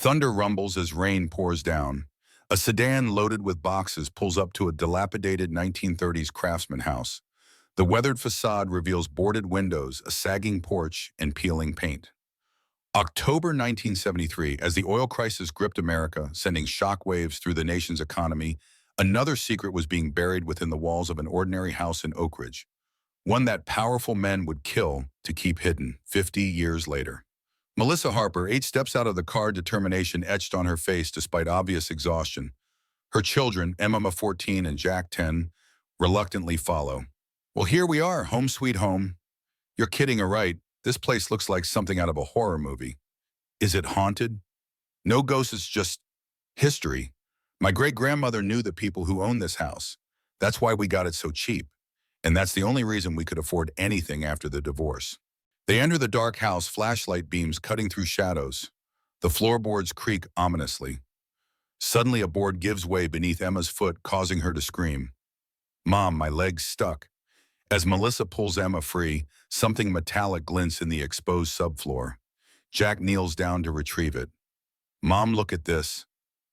Thunder rumbles as rain pours down. A sedan loaded with boxes pulls up to a dilapidated 1930s craftsman house. The weathered facade reveals boarded windows, a sagging porch, and peeling paint. October 1973, as the oil crisis gripped America, sending shockwaves through the nation's economy, another secret was being buried within the walls of an ordinary house in Oak Ridge, one that powerful men would kill to keep hidden 50 years later. Melissa Harper, 8 steps out of the car, determination etched on her face despite obvious exhaustion. Her children, Emma 14 and Jack 10, reluctantly follow. Well, here we are, home sweet home. You're kidding, all right. This place looks like something out of a horror movie. Is it haunted? No ghosts, it's just history. My great-grandmother knew the people who owned this house. That's why we got it so cheap. And that's the only reason we could afford anything after the divorce. They enter the dark house, flashlight beams cutting through shadows. The floorboards creak ominously. Suddenly, a board gives way beneath Emma's foot, causing her to scream. "Mom, my leg's stuck." As Melissa pulls Emma free, something metallic glints in the exposed subfloor. Jack kneels down to retrieve it. "Mom, look at this."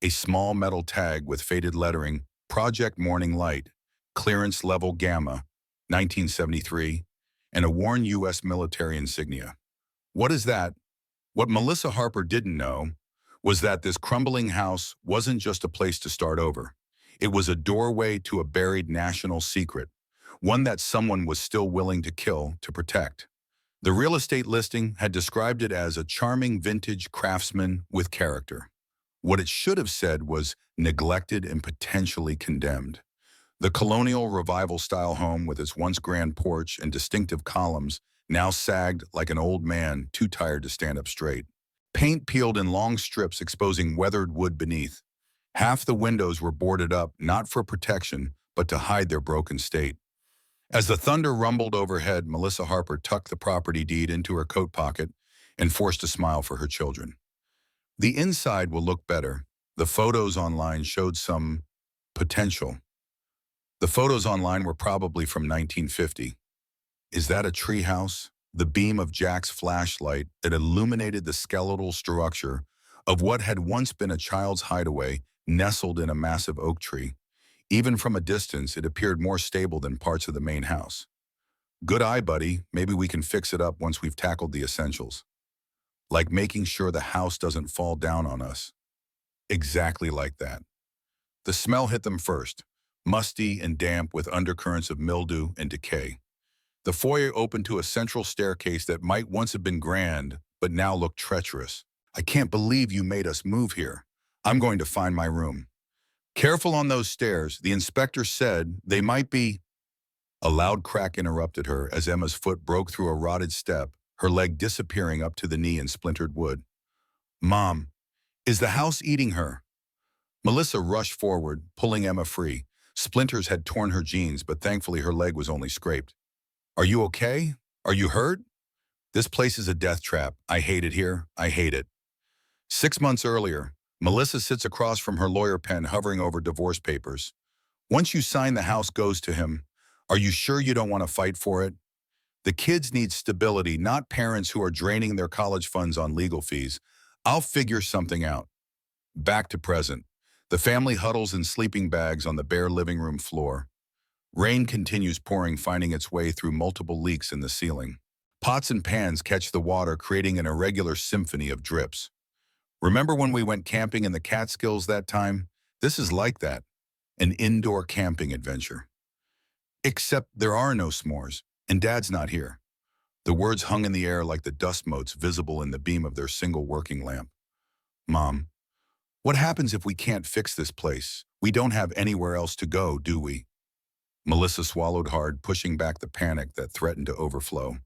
A small metal tag with faded lettering, Project Morning Light, Clearance Level Gamma, 1973, and a worn U.S. military insignia. What is that? What Melissa Harper didn't know was that this crumbling house wasn't just a place to start over. It was a doorway to a buried national secret, one that someone was still willing to kill to protect. The real estate listing had described it as a charming vintage craftsman with character. What it should have said was neglected and potentially condemned. The colonial revival-style home with its once grand porch and distinctive columns now sagged like an old man too tired to stand up straight. Paint peeled in long strips exposing weathered wood beneath. Half the windows were boarded up, not for protection, but to hide their broken state. As the thunder rumbled overhead, Melissa Harper tucked the property deed into her coat pocket and forced a smile for her children. The inside will look better. The photos online showed some potential. The photos online were probably from 1950. Is that a treehouse? The beam of Jack's flashlight that illuminated the skeletal structure of what had once been a child's hideaway nestled in a massive oak tree. Even from a distance, it appeared more stable than parts of the main house. Good eye, buddy. Maybe we can fix it up once we've tackled the essentials. Like making sure the house doesn't fall down on us. Exactly like that. The smell hit them first, musty and damp with undercurrents of mildew and decay. The foyer opened to a central staircase that might once have been grand, but now looked treacherous. "I can't believe you made us move here. I'm going to find my room." "Careful on those stairs. The inspector said they might be—" A loud crack interrupted her as Emma's foot broke through a rotted step, her leg disappearing up to the knee in splintered wood. "Mom, is the house eating her?" Melissa rushed forward, pulling Emma free. Splinters had torn her jeans, but thankfully her leg was only scraped. "Are you okay? Are you hurt?" "This place is a death trap. I hate it here. I hate it." 6 months earlier, Melissa sits across from her lawyer pen hovering over divorce papers. "Once you sign, the house goes to him. Are you sure you don't want to fight for it? The kids need stability, not parents who are draining their college funds on legal fees. I'll figure something out." Back to present. The family huddles in sleeping bags on the bare living room floor. Rain continues pouring, finding its way through multiple leaks in the ceiling. Pots and pans catch the water, creating an irregular symphony of drips. "Remember when we went camping in the Catskills that time? This is like that. An indoor camping adventure. Except there are no s'mores, and Dad's not here." The words hung in the air like the dust motes visible in the beam of their single working lamp. "Mom, what happens if we can't fix this place? We don't have anywhere else to go, do we?" Melissa swallowed hard, pushing back the panic that threatened to overflow.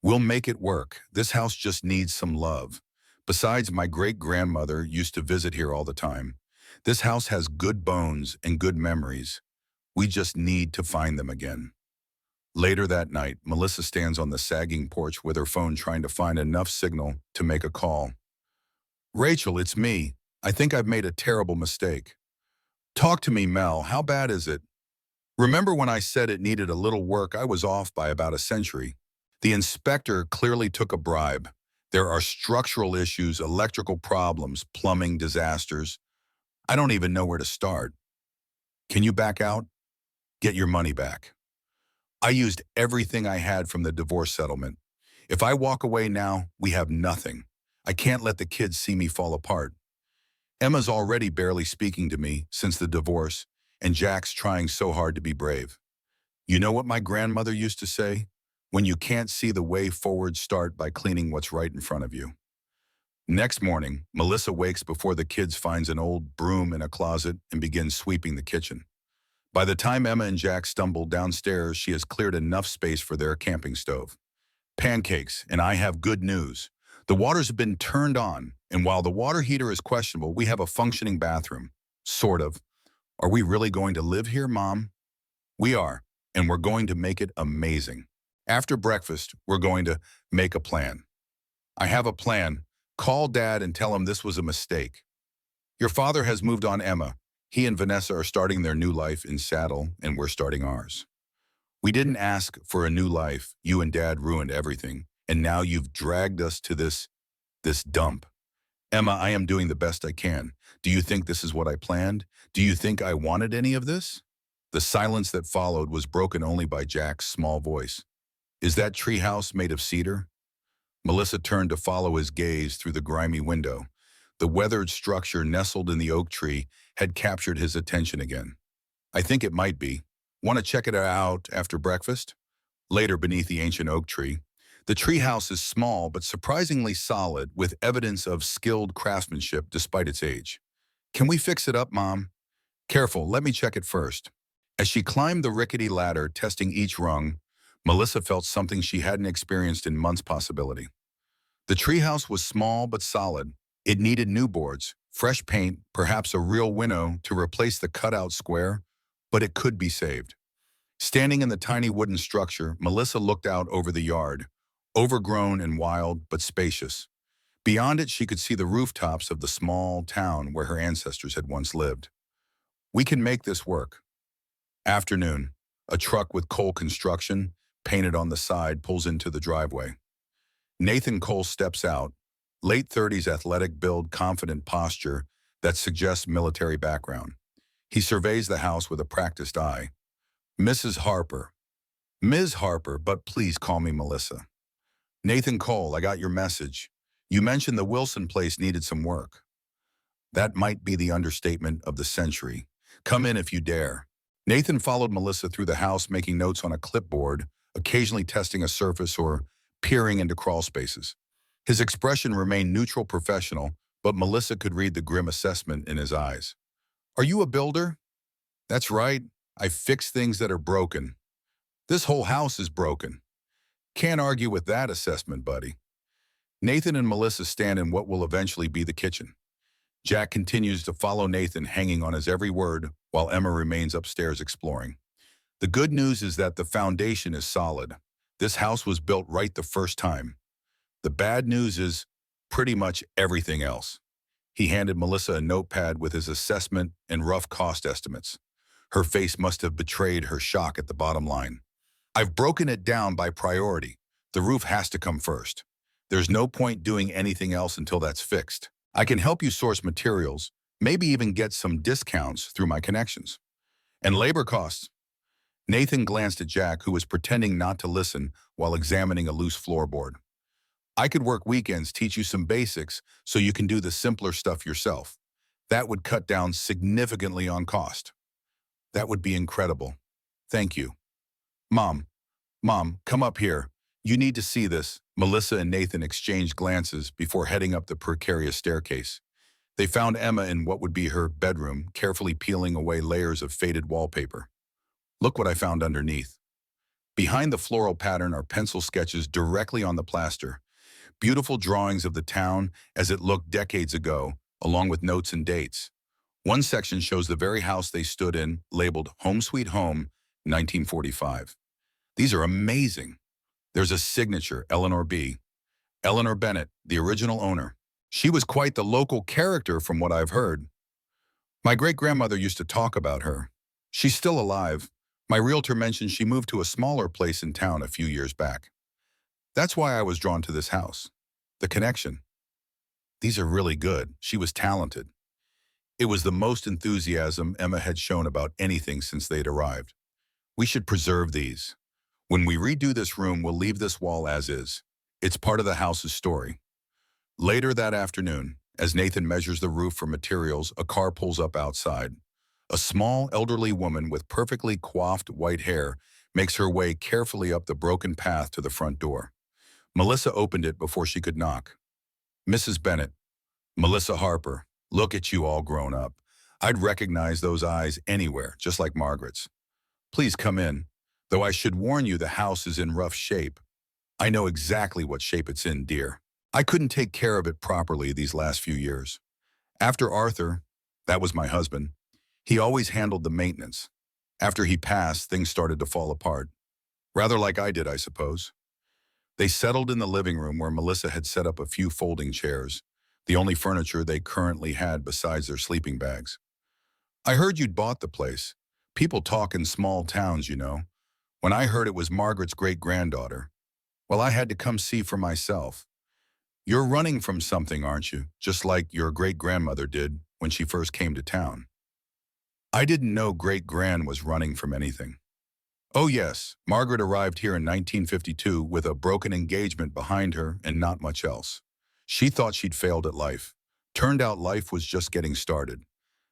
"We'll make it work. This house just needs some love. Besides, my great-grandmother used to visit here all the time. This house has good bones and good memories. We just need to find them again." Later that night, Melissa stands on the sagging porch with her phone trying to find enough signal to make a call. "Rachel, it's me. I think I've made a terrible mistake." "Talk to me, Mel. How bad is it?" "Remember when I said it needed a little work? I was off by about a century. The inspector clearly took a bribe. There are structural issues, electrical problems, plumbing disasters. I don't even know where to start. Can you back out? Get your money back. I used everything I had from the divorce settlement. If I walk away now, we have nothing. I can't let the kids see me fall apart. Emma's already barely speaking to me since the divorce, and Jack's trying so hard to be brave. You know what my grandmother used to say? When you can't see the way forward, start by cleaning what's right in front of you. Next morning, Melissa wakes before the kids finds an old broom in a closet and begins sweeping the kitchen. By the time Emma and Jack stumble downstairs, she has cleared enough space for their camping stove. Pancakes, and I have good news. The waters have been turned on, and while the water heater is questionable, we have a functioning bathroom. Sort of. Are we really going to live here, Mom? We are, and we're going to make it amazing. After breakfast, we're going to make a plan. I have a plan. Call Dad and tell him this was a mistake. Your father has moved on Emma. He and Vanessa are starting their new life in Saddle, and we're starting ours. We didn't ask for a new life. You and Dad ruined everything, and now you've dragged us to this dump. Emma, I am doing the best I can. Do you think this is what I planned? Do you think I wanted any of this? The silence that followed was broken only by Jack's small voice. Is that treehouse made of cedar? Melissa turned to follow his gaze through the grimy window. The weathered structure nestled in the oak tree had captured his attention again. I think it might be. Want to check it out after breakfast? Later, beneath the ancient oak tree. The treehouse is small but surprisingly solid, with evidence of skilled craftsmanship despite its age. Can we fix it up, Mom? Careful, let me check it first. As she climbed the rickety ladder, testing each rung, Melissa felt something she hadn't experienced in months possibility. The treehouse was small but solid. It needed new boards, fresh paint, perhaps a real winnow to replace the cutout square, but it could be saved. Standing in the tiny wooden structure, Melissa looked out over the yard, overgrown and wild but spacious. Beyond it, she could see the rooftops of the small town where her ancestors had once lived. We can make this work. Afternoon, a truck with Cole Construction, painted on the side, pulls into the driveway. Nathan Cole steps out, late 30s athletic build, confident posture that suggests military background. He surveys the house with a practiced eye. Mrs. Harper. Ms. Harper, but please call me Melissa. Nathan Cole, I got your message. You mentioned the Wilson place needed some work. That might be the understatement of the century. Come in if you dare. Nathan followed Melissa through the house, making notes on a clipboard, occasionally testing a surface or peering into crawl spaces. His expression remained neutral, professional, but Melissa could read the grim assessment in his eyes. Are you a builder? That's right. I fix things that are broken. This whole house is broken. Can't argue with that assessment, buddy. Nathan and Melissa stand in what will eventually be the kitchen. Jack continues to follow Nathan, hanging on his every word, while Emma remains upstairs exploring. The good news is that the foundation is solid. This house was built right the first time. The bad news is pretty much everything else. He handed Melissa a notepad with his assessment and rough cost estimates. Her face must have betrayed her shock at the bottom line. I've broken it down by priority. The roof has to come first. There's no point doing anything else until that's fixed. I can help you source materials, maybe even get some discounts through my connections. And labor costs. Nathan glanced at Jack, who was pretending not to listen while examining a loose floorboard. I could work weekends, teach you some basics so you can do the simpler stuff yourself. That would cut down significantly on cost. That would be incredible. Thank you. Mom, come up here. You need to see this. Melissa and Nathan exchanged glances before heading up the precarious staircase. They found Emma in what would be her bedroom, carefully peeling away layers of faded wallpaper. Look what I found underneath. Behind the floral pattern are pencil sketches directly on the plaster. Beautiful drawings of the town as it looked decades ago, along with notes and dates. One section shows the very house they stood in, labeled Home Sweet Home, 1945. These are amazing. There's a signature, Eleanor B. Eleanor Bennett, the original owner. She was quite the local character from what I've heard. My great-grandmother used to talk about her. She's still alive. My realtor mentioned she moved to a smaller place in town a few years back. That's why I was drawn to this house. The connection. These are really good. She was talented. It was the most enthusiasm Emma had shown about anything since they'd arrived. We should preserve these. When we redo this room, we'll leave this wall as is. It's part of the house's story. Later that afternoon, as Nathan measures the roof for materials, a car pulls up outside. A small, elderly woman with perfectly coiffed white hair makes her way carefully up the broken path to the front door. Melissa opened it before she could knock. Mrs. Bennett, Melissa Harper, look at you all grown up. I'd recognize those eyes anywhere, just like Margaret's. Please come in, though I should warn you the house is in rough shape. I know exactly what shape it's in, dear. I couldn't take care of it properly these last few years. After Arthur, that was my husband, he always handled the maintenance. After he passed, things started to fall apart. Rather like I did, I suppose. They settled in the living room where Melissa had set up a few folding chairs, the only furniture they currently had besides their sleeping bags. I heard you'd bought the place. People talk in small towns, you know. When I heard it was Margaret's great-granddaughter, well, I had to come see for myself. You're running from something, aren't you? Just like your great-grandmother did when she first came to town. I didn't know great-gran was running from anything. Oh yes, Margaret arrived here in 1952 with a broken engagement behind her and not much else. She thought she'd failed at life. Turned out life was just getting started.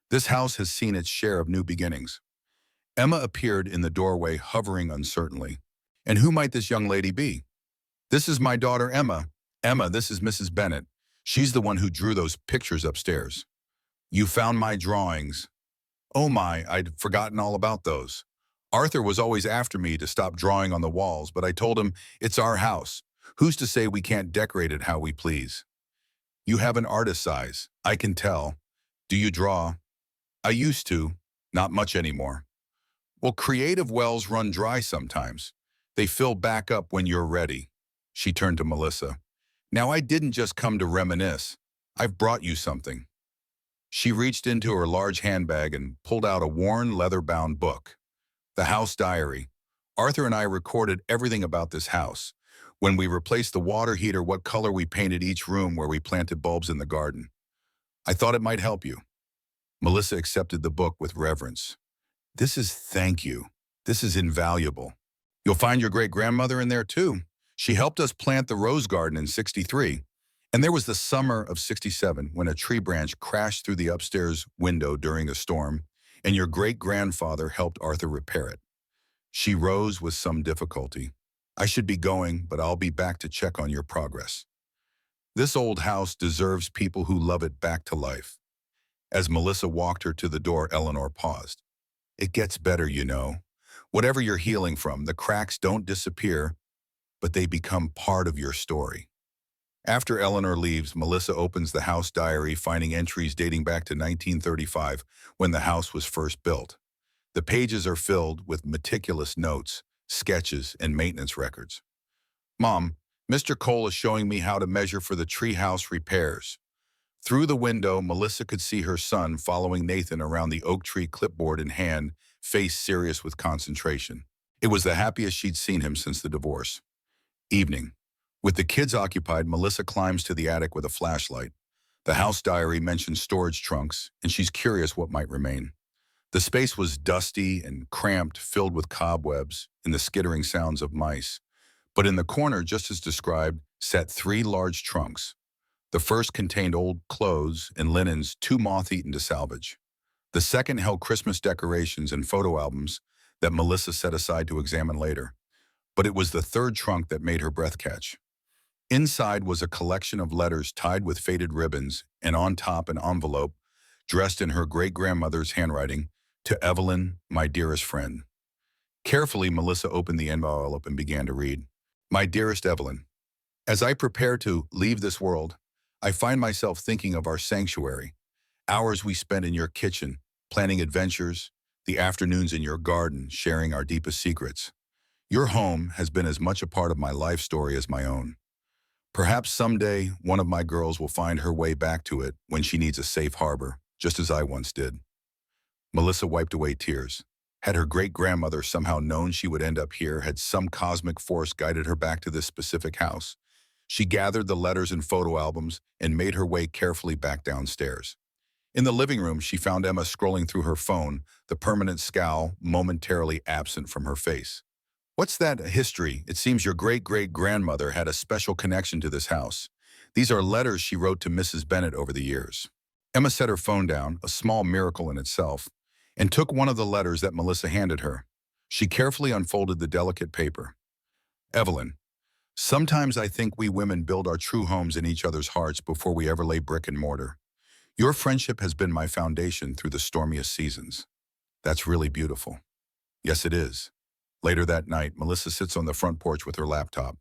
This house has seen its share of new beginnings. Emma appeared in the doorway, hovering uncertainly. And who might this young lady be? This is my daughter, Emma. Emma, this is Mrs. Bennett. She's the one who drew those pictures upstairs. You found my drawings. Oh my, I'd forgotten all about those. Arthur was always after me to stop drawing on the walls, but I told him, it's our house. Who's to say we can't decorate it how we please? You have an artist's eyes, I can tell. Do you draw? I used to, not much anymore. Well, creative wells run dry sometimes. They fill back up when you're ready. She turned to Melissa. Now, I didn't just come to reminisce. I've brought you something. She reached into her large handbag and pulled out a worn, leather-bound book. The House Diary. Arthur and I recorded everything about this house. When we replaced the water heater, what color we painted each room where we planted bulbs in the garden. I thought it might help you. Melissa accepted the book with reverence. Thank you. This is invaluable. You'll find your great-grandmother in there too. She helped us plant the rose garden in '63. And there was the summer of '67 when a tree branch crashed through the upstairs window during a storm, and your great-grandfather helped Arthur repair it. She rose with some difficulty. I should be going, but I'll be back to check on your progress. This old house deserves people who love it back to life. As Melissa walked her to the door, Eleanor paused. It gets better, you know. Whatever you're healing from, the cracks don't disappear, but they become part of your story. After Eleanor leaves, Melissa opens the house diary, finding entries dating back to 1935, when the house was first built. The pages are filled with meticulous notes, sketches, and maintenance records. Mom, Mr. Cole is showing me how to measure for the treehouse repairs. Through the window, Melissa could see her son following Nathan around the oak tree, clipboard in hand, face serious with concentration. It was the happiest she'd seen him since the divorce. Evening. With the kids occupied, Melissa climbs to the attic with a flashlight. The house diary mentions storage trunks, and she's curious what might remain. The space was dusty and cramped, filled with cobwebs and the skittering sounds of mice. But in the corner, just as described, sat 3 large trunks. The first contained old clothes and linens too moth-eaten to salvage. The second held Christmas decorations and photo albums that Melissa set aside to examine later. But it was the third trunk that made her breath catch. Inside was a collection of letters tied with faded ribbons, and on top an envelope, dressed in her great-grandmother's handwriting, to Evelyn, my dearest friend. Carefully, Melissa opened the envelope and began to read. My dearest Evelyn, as I prepare to leave this world, I find myself thinking of our sanctuary, hours we spent in your kitchen, planning adventures, the afternoons in your garden, sharing our deepest secrets. Your home has been as much a part of my life story as my own. Perhaps someday one of my girls will find her way back to it when she needs a safe harbor, just as I once did. Melissa wiped away tears. Had her great-grandmother somehow known she would end up here? Had some cosmic force guided her back to this specific house? She gathered the letters and photo albums and made her way carefully back downstairs. In the living room, she found Emma scrolling through her phone, the permanent scowl momentarily absent from her face. What's that history? It seems your great-great-grandmother had a special connection to this house. These are letters she wrote to Mrs. Bennett over the years. Emma set her phone down, a small miracle in itself, and took one of the letters that Melissa handed her. She carefully unfolded the delicate paper. Evelyn, sometimes I think we women build our true homes in each other's hearts before we ever lay brick and mortar. Your friendship has been my foundation through the stormiest seasons. That's really beautiful. Yes, it is. Later that night, Melissa sits on the front porch with her laptop.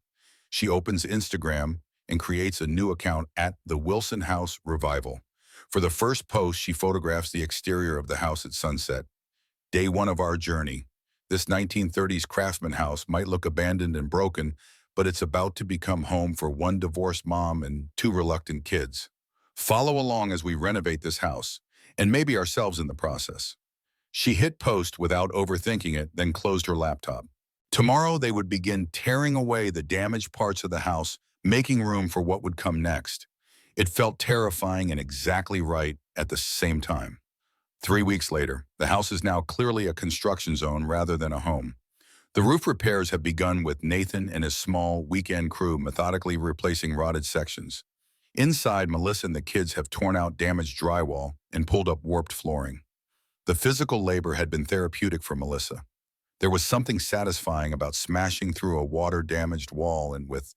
She opens Instagram and creates a new account at the Wilson House Revival. For the first post, she photographs the exterior of the house at sunset. Day one of our journey. This 1930s craftsman house might look abandoned and broken, but it's about to become home for one divorced mom and two reluctant kids. Follow along as we renovate this house, and maybe ourselves in the process. She hit post without overthinking it, then closed her laptop. Tomorrow they would begin tearing away the damaged parts of the house, making room for what would come next. It felt terrifying and exactly right at the same time. 3 weeks later, the house is now clearly a construction zone rather than a home. The roof repairs have begun with Nathan and his small weekend crew methodically replacing rotted sections. Inside, Melissa and the kids have torn out damaged drywall and pulled up warped flooring. The physical labor had been therapeutic for Melissa. There was something satisfying about smashing through a water-damaged wall and with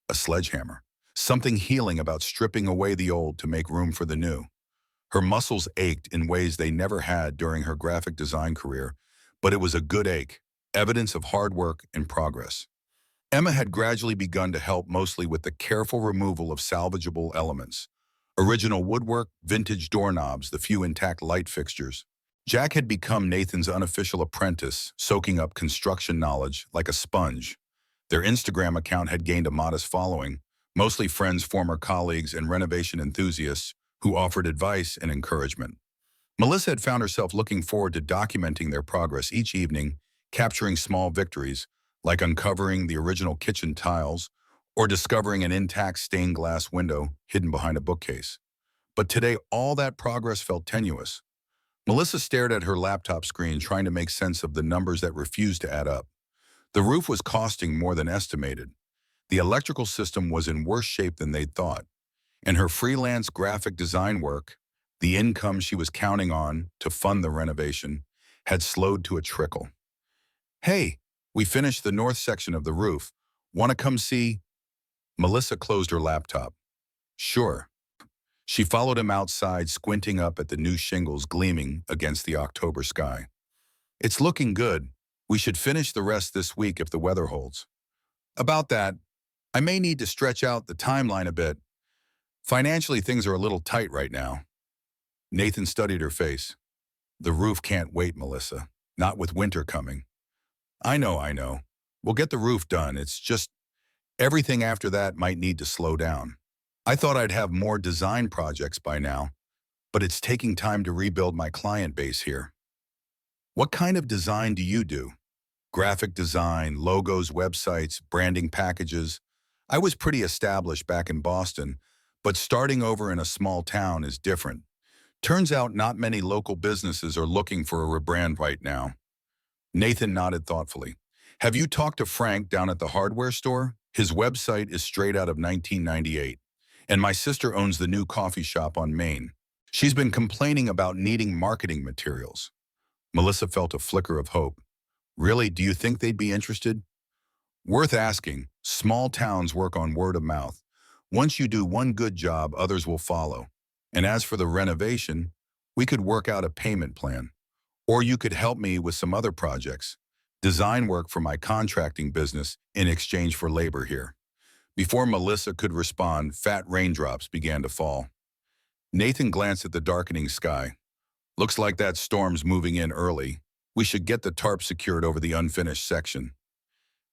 a sledgehammer. Something healing about stripping away the old to make room for the new. Her muscles ached in ways they never had during her graphic design career, but it was a good ache, evidence of hard work and progress. Emma had gradually begun to help mostly with the careful removal of salvageable elements. Original woodwork, vintage doorknobs, the few intact light fixtures. Jack had become Nathan's unofficial apprentice, soaking up construction knowledge like a sponge. Their Instagram account had gained a modest following, mostly friends, former colleagues, and renovation enthusiasts who offered advice and encouragement. Melissa had found herself looking forward to documenting their progress each evening, capturing small victories, like uncovering the original kitchen tiles or discovering an intact stained glass window hidden behind a bookcase. But today, all that progress felt tenuous. Melissa stared at her laptop screen, trying to make sense of the numbers that refused to add up. The roof was costing more than estimated. The electrical system was in worse shape than they'd thought. And her freelance graphic design work, the income she was counting on to fund the renovation, had slowed to a trickle. Hey, we finished the north section of the roof. Want to come see? Melissa closed her laptop. Sure. She followed him outside, squinting up at the new shingles gleaming against the October sky. It's looking good. We should finish the rest this week if the weather holds. About that, I may need to stretch out the timeline a bit. Financially, things are a little tight right now. Nathan studied her face. The roof can't wait, Melissa. Not with winter coming. I know. We'll get the roof done. It's just everything after that might need to slow down. I thought I'd have more design projects by now, but it's taking time to rebuild my client base here. What kind of design do you do? Graphic design, logos, websites, branding packages. I was pretty established back in Boston, but starting over in a small town is different. Turns out not many local businesses are looking for a rebrand right now. Nathan nodded thoughtfully. Have you talked to Frank down at the hardware store? His website is straight out of 1998. And my sister owns the new coffee shop on Main. She's been complaining about needing marketing materials. Melissa felt a flicker of hope. Really, do you think they'd be interested? Worth asking. Small towns work on word of mouth. Once you do one good job, others will follow. And as for the renovation, we could work out a payment plan. Or you could help me with some other projects. Design work for my contracting business in exchange for labor here. Before Melissa could respond, fat raindrops began to fall. Nathan glanced at the darkening sky. Looks like that storm's moving in early. We should get the tarp secured over the unfinished section.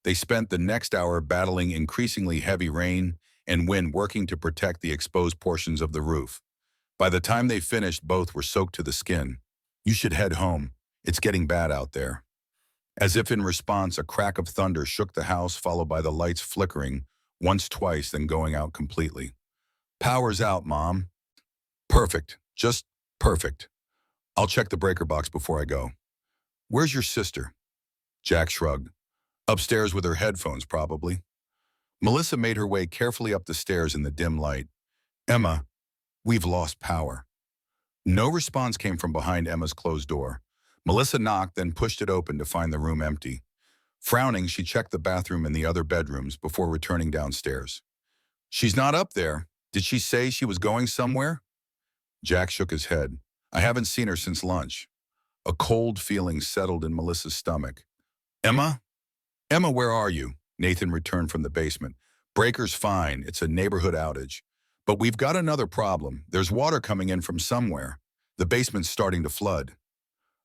They spent the next hour battling increasingly heavy rain and wind, working to protect the exposed portions of the roof. By the time they finished, both were soaked to the skin. You should head home. It's getting bad out there. As if in response, a crack of thunder shook the house, followed by the lights flickering once, twice, then going out completely. Power's out, Mom. Perfect. Just perfect. I'll check the breaker box before I go. Where's your sister? Jack shrugged. Upstairs with her headphones, probably. Melissa made her way carefully up the stairs in the dim light. Emma, we've lost power. No response came from behind Emma's closed door. Melissa knocked, then pushed it open to find the room empty. Frowning, she checked the bathroom and the other bedrooms before returning downstairs. She's not up there. Did she say she was going somewhere? Jack shook his head. I haven't seen her since lunch. A cold feeling settled in Melissa's stomach. Emma? Emma, where are you? Nathan returned from the basement. Breaker's fine. It's a neighborhood outage. But we've got another problem. There's water coming in from somewhere. The basement's starting to flood.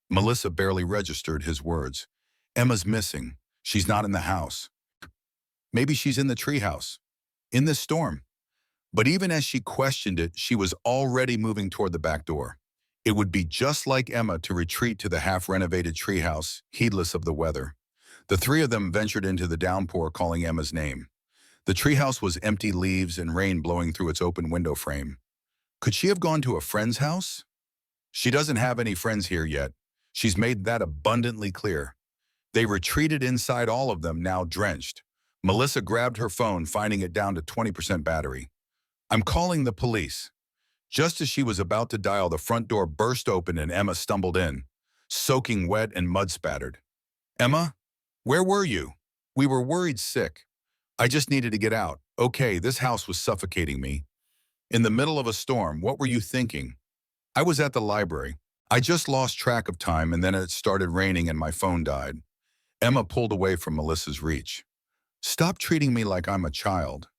Melissa barely registered his words. Emma's missing. She's not in the house. Maybe she's in the treehouse. In this storm. But even as she questioned it, she was already moving toward the back door. It would be just like Emma to retreat to the half-renovated treehouse, heedless of the weather. The three of them ventured into the downpour, calling Emma's name. The treehouse was empty, leaves and rain blowing through its open window frame. Could she have gone to a friend's house? She doesn't have any friends here yet. She's made that abundantly clear. They retreated inside, all of them now drenched. Melissa grabbed her phone, finding it down to 20% battery. I'm calling the police. Just as she was about to dial, the front door burst open and Emma stumbled in, soaking wet and mud-spattered. Emma, where were you? We were worried sick. I just needed to get out. Okay, this house was suffocating me. In the middle of a storm, what were you thinking? I was at the library. I just lost track of time and then it started raining and my phone died. Emma pulled away from Melissa's reach. Stop treating me like I'm a child.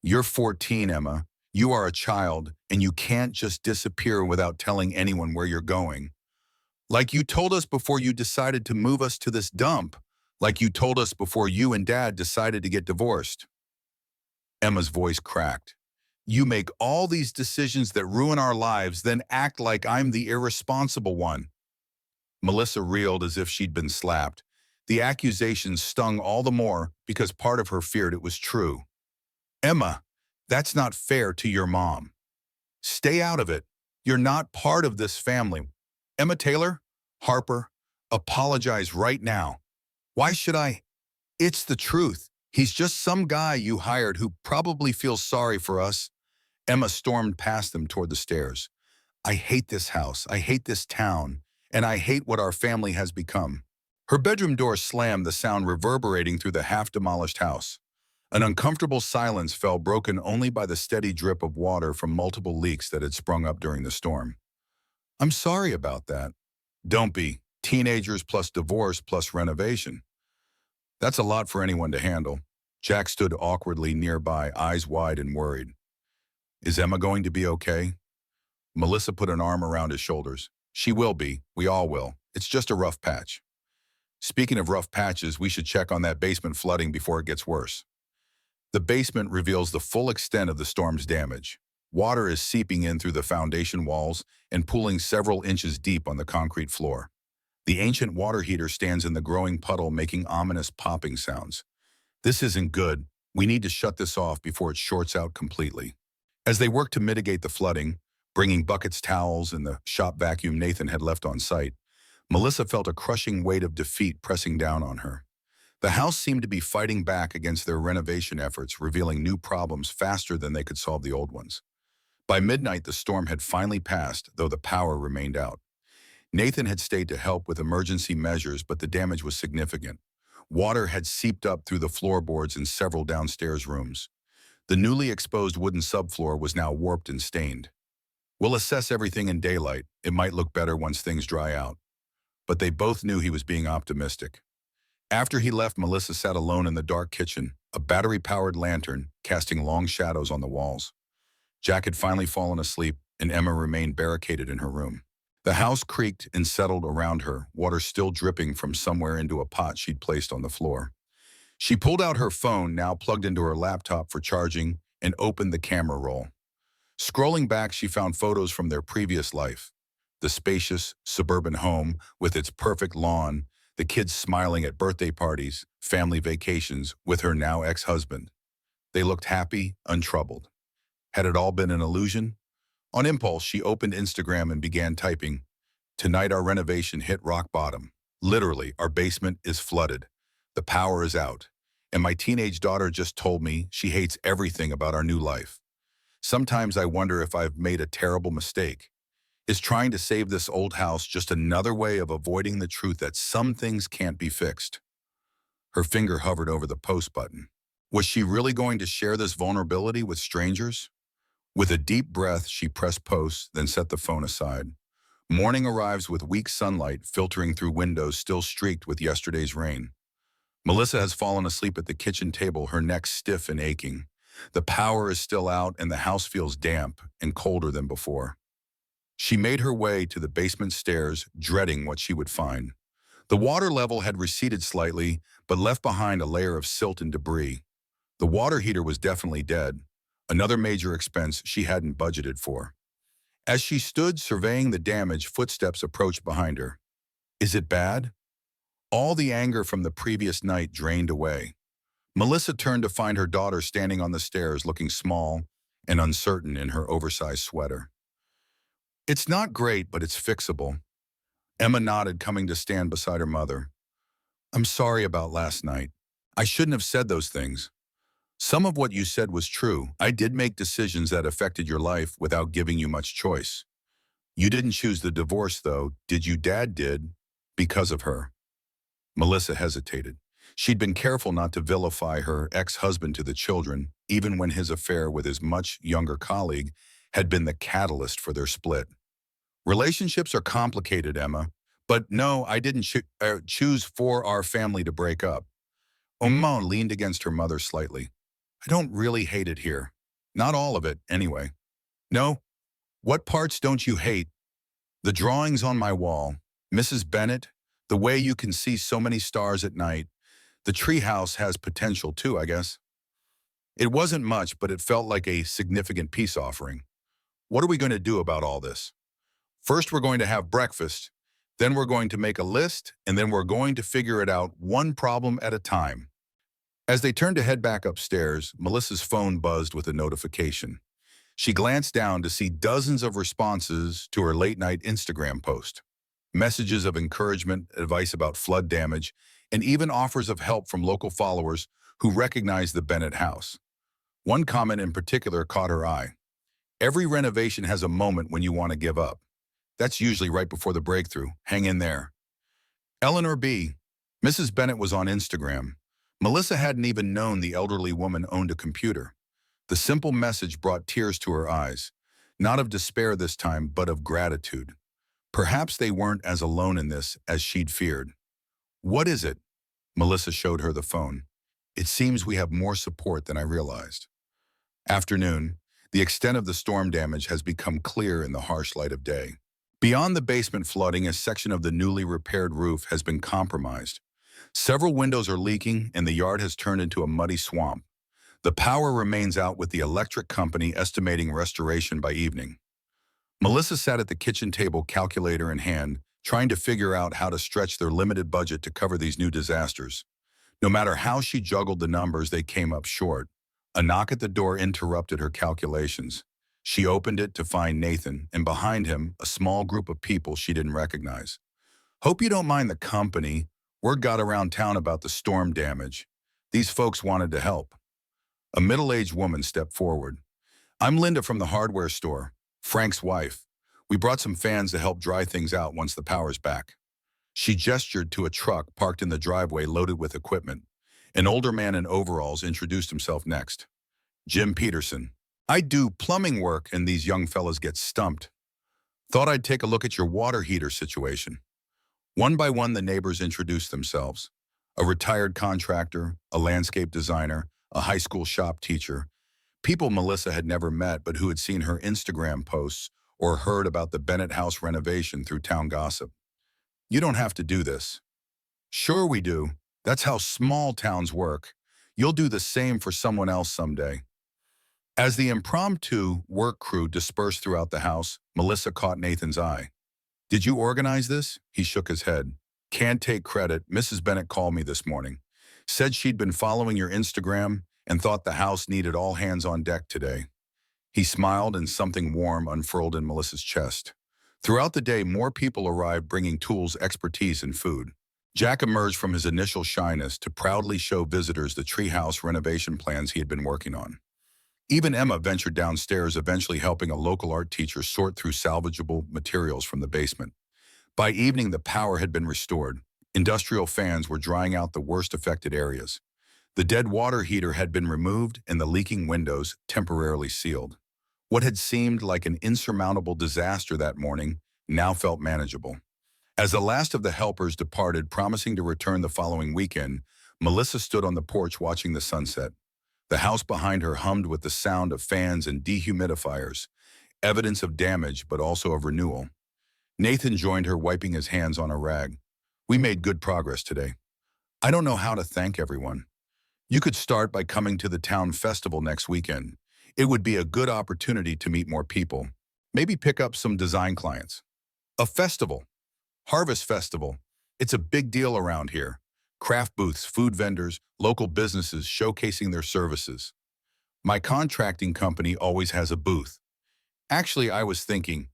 You're 14, Emma. You are a child, and you can't just disappear without telling anyone where you're going. Like you told us before you decided to move us to this dump. Like you told us before you and Dad decided to get divorced. Emma's voice cracked. You make all these decisions that ruin our lives, then act like I'm the irresponsible one. Melissa reeled as if she'd been slapped. The accusations stung all the more because part of her feared it was true. Emma, that's not fair to your mom. Stay out of it. You're not part of this family. Emma Taylor, Harper, apologize right now. Why should I? It's the truth. He's just some guy you hired who probably feels sorry for us. Emma stormed past them toward the stairs. I hate this house. I hate this town. And I hate what our family has become. Her bedroom door slammed, the sound reverberating through the half-demolished house. An uncomfortable silence fell, broken only by the steady drip of water from multiple leaks that had sprung up during the storm. I'm sorry about that. Don't be. Teenagers plus divorce plus renovation. That's a lot for anyone to handle. Jack stood awkwardly nearby, eyes wide and worried. Is Emma going to be okay? Melissa put an arm around his shoulders. She will be. We all will. It's just a rough patch. Speaking of rough patches, we should check on that basement flooding before it gets worse. The basement reveals the full extent of the storm's damage. Water is seeping in through the foundation walls and pooling several inches deep on the concrete floor. The ancient water heater stands in the growing puddle, making ominous popping sounds. This isn't good. We need to shut this off before it shorts out completely. As they worked to mitigate the flooding, bringing buckets, towels, and the shop vacuum Nathan had left on site, Melissa felt a crushing weight of defeat pressing down on her. The house seemed to be fighting back against their renovation efforts, revealing new problems faster than they could solve the old ones. By midnight, the storm had finally passed, though the power remained out. Nathan had stayed to help with emergency measures, but the damage was significant. Water had seeped up through the floorboards in several downstairs rooms. The newly exposed wooden subfloor was now warped and stained. We'll assess everything in daylight. It might look better once things dry out. But they both knew he was being optimistic. After he left, Melissa sat alone in the dark kitchen, a battery-powered lantern casting long shadows on the walls. Jack had finally fallen asleep, and Emma remained barricaded in her room. The house creaked and settled around her, water still dripping from somewhere into a pot she'd placed on the floor. She pulled out her phone, now plugged into her laptop for charging, and opened the camera roll. Scrolling back, she found photos from their previous life. The spacious, suburban home with its perfect lawn, the kids smiling at birthday parties, family vacations with her now ex-husband. They looked happy, untroubled. Had it all been an illusion? On impulse, she opened Instagram and began typing, "Tonight our renovation hit rock bottom. Literally, our basement is flooded. The power is out. And my teenage daughter just told me she hates everything about our new life. Sometimes I wonder if I've made a terrible mistake. Is trying to save this old house just another way of avoiding the truth that some things can't be fixed?" Her finger hovered over the post button. Was she really going to share this vulnerability with strangers? With a deep breath, she pressed post, then set the phone aside. Morning arrives with weak sunlight filtering through windows still streaked with yesterday's rain. Melissa has fallen asleep at the kitchen table, her neck stiff and aching. The power is still out and the house feels damp and colder than before. She made her way to the basement stairs, dreading what she would find. The water level had receded slightly, but left behind a layer of silt and debris. The water heater was definitely dead, another major expense she hadn't budgeted for. As she stood surveying the damage, footsteps approached behind her. Is it bad? All the anger from the previous night drained away. Melissa turned to find her daughter standing on the stairs looking small and uncertain in her oversized sweater. It's not great, but it's fixable. Emma nodded, coming to stand beside her mother. I'm sorry about last night. I shouldn't have said those things. Some of what you said was true. I did make decisions that affected your life without giving you much choice. You didn't choose the divorce, though, did you? Dad did, because of her. Melissa hesitated. She'd been careful not to vilify her ex-husband to the children, even when his affair with his much younger colleague had been the catalyst for their split. Relationships are complicated, Emma, but no, I didn't choose for our family to break up. Oma leaned against her mother slightly. I don't really hate it here. Not all of it, anyway. No? What parts don't you hate? The drawings on my wall, Mrs. Bennett, the way you can see so many stars at night. The treehouse has potential too, I guess. It wasn't much, but it felt like a significant peace offering. What are we going to do about all this? First, we're going to have breakfast, then we're going to make a list, and then we're going to figure it out one problem at a time. As they turned to head back upstairs, Melissa's phone buzzed with a notification. She glanced down to see dozens of responses to her late-night Instagram post. Messages of encouragement, advice about flood damage, and even offers of help from local followers who recognized the Bennett house. One comment in particular caught her eye. Every renovation has a moment when you want to give up. That's usually right before the breakthrough. Hang in there. Eleanor B. Mrs. Bennett was on Instagram. Melissa hadn't even known the elderly woman owned a computer. The simple message brought tears to her eyes, not of despair this time, but of gratitude. Perhaps they weren't as alone in this as she'd feared. What is it? Melissa showed her the phone. It seems we have more support than I realized. Afternoon, the extent of the storm damage has become clear in the harsh light of day. Beyond the basement flooding, a section of the newly repaired roof has been compromised. Several windows are leaking and the yard has turned into a muddy swamp. The power remains out with the electric company estimating restoration by evening. Melissa sat at the kitchen table, calculator in hand, trying to figure out how to stretch their limited budget to cover these new disasters. No matter how she juggled the numbers, they came up short. A knock at the door interrupted her calculations. She opened it to find Nathan, and behind him, a small group of people she didn't recognize. Hope you don't mind the company. Word got around town about the storm damage. These folks wanted to help. A middle-aged woman stepped forward. I'm Linda from the hardware store, Frank's wife. We brought some fans to help dry things out once the power's back. She gestured to a truck parked in the driveway loaded with equipment. An older man in overalls introduced himself next. Jim Peterson. I do plumbing work and these young fellas get stumped. Thought I'd take a look at your water heater situation. One by one, the neighbors introduced themselves. A retired contractor, a landscape designer, a high school shop teacher. People Melissa had never met but who had seen her Instagram posts or heard about the Bennett house renovation through town gossip. You don't have to do this. Sure we do. That's how small towns work. You'll do the same for someone else someday. As the impromptu work crew dispersed throughout the house, Melissa caught Nathan's eye. Did you organize this? He shook his head. Can't take credit. Mrs. Bennett called me this morning. Said she'd been following your Instagram and thought the house needed all hands on deck today. He smiled and something warm unfurled in Melissa's chest. Throughout the day, more people arrived bringing tools, expertise, and food. Jack emerged from his initial shyness to proudly show visitors the treehouse renovation plans he had been working on. Even Emma ventured downstairs, eventually helping a local art teacher sort through salvageable materials from the basement. By evening, the power had been restored. Industrial fans were drying out the worst affected areas. The dead water heater had been removed and the leaking windows temporarily sealed. What had seemed like an insurmountable disaster that morning now felt manageable. As the last of the helpers departed, promising to return the following weekend, Melissa stood on the porch watching the sunset. The house behind her hummed with the sound of fans and dehumidifiers, evidence of damage but also of renewal. Nathan joined her, wiping his hands on a rag. "We made good progress today. I don't know how to thank everyone. You could start by coming to the town festival next weekend. It would be a good opportunity to meet more people. Maybe pick up some design clients." A festival. Harvest Festival. It's a big deal around here. Craft booths, food vendors, local businesses showcasing their services. My contracting company always has a booth. Actually, I was thinking,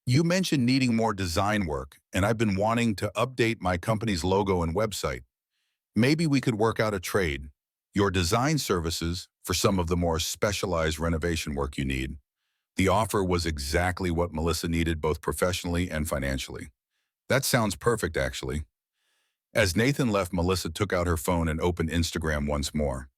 you mentioned needing more design work, and I've been wanting to update my company's logo and website. Maybe we could work out a trade. Your design services for some of the more specialized renovation work you need. The offer was exactly what Melissa needed, both professionally and financially. That sounds perfect, actually. As Nathan left, Melissa took out her phone and opened Instagram once more.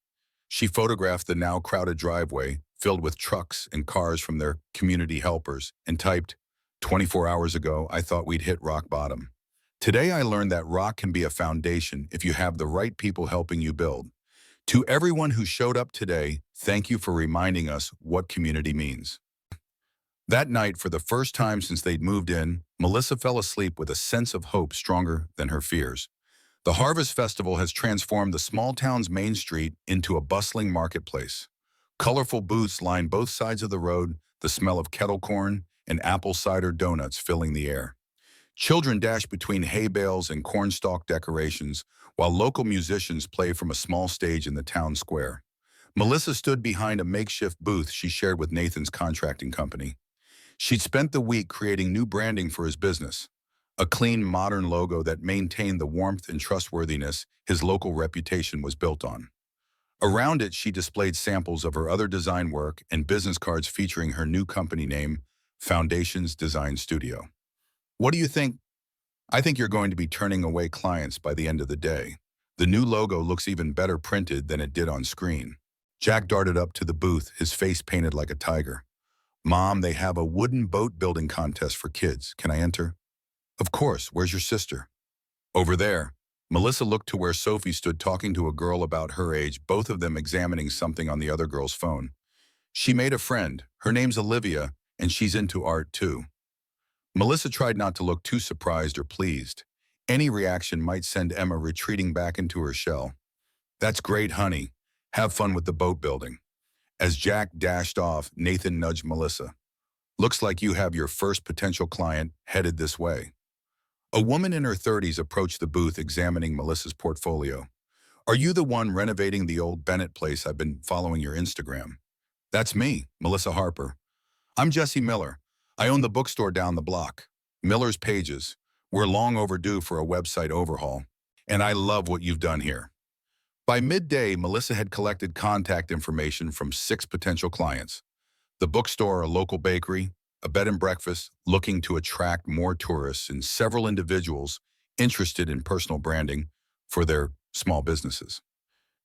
She photographed the now crowded driveway, filled with trucks and cars from their community helpers, and typed, "24 hours ago, I thought we'd hit rock bottom. Today I learned that rock can be a foundation if you have the right people helping you build. To everyone who showed up today, thank you for reminding us what community means." That night, for the first time since they'd moved in, Melissa fell asleep with a sense of hope stronger than her fears. The Harvest Festival has transformed the small town's main street into a bustling marketplace. Colorful booths line both sides of the road, the smell of kettle corn and apple cider donuts filling the air. Children dash between hay bales and cornstalk decorations, while local musicians play from a small stage in the town square. Melissa stood behind a makeshift booth she shared with Nathan's contracting company. She'd spent the week creating new branding for his business, a clean, modern logo that maintained the warmth and trustworthiness his local reputation was built on. Around it, she displayed samples of her other design work and business cards featuring her new company name, Foundations Design Studio. "What do you think? I think you're going to be turning away clients by the end of the day. The new logo looks even better printed than it did on screen." Jack darted up to the booth, his face painted like a tiger. "Mom, they have a wooden boat building contest for kids. Can I enter?" "Of course. Where's your sister?" "Over there." Melissa looked to where Sophie stood talking to a girl about her age, both of them examining something on the other girl's phone. "She made a friend. Her name's Olivia, and she's into art too." Melissa tried not to look too surprised or pleased. Any reaction might send Emma retreating back into her shell. "That's great, honey. Have fun with the boat building." As Jack dashed off, Nathan nudged Melissa. "Looks like you have your first potential client headed this way." A woman in her 30s approached the booth, examining Melissa's portfolio. "Are you the one renovating the old Bennett place? I've been following your Instagram." "That's me, Melissa Harper. I'm Jesse Miller. I own the bookstore down the block. Miller's Pages. We're long overdue for a website overhaul, and I love what you've done here." By midday, Melissa had collected contact information from 6 potential clients. The bookstore, a local bakery, a bed and breakfast looking to attract more tourists, and several individuals interested in personal branding for their small businesses.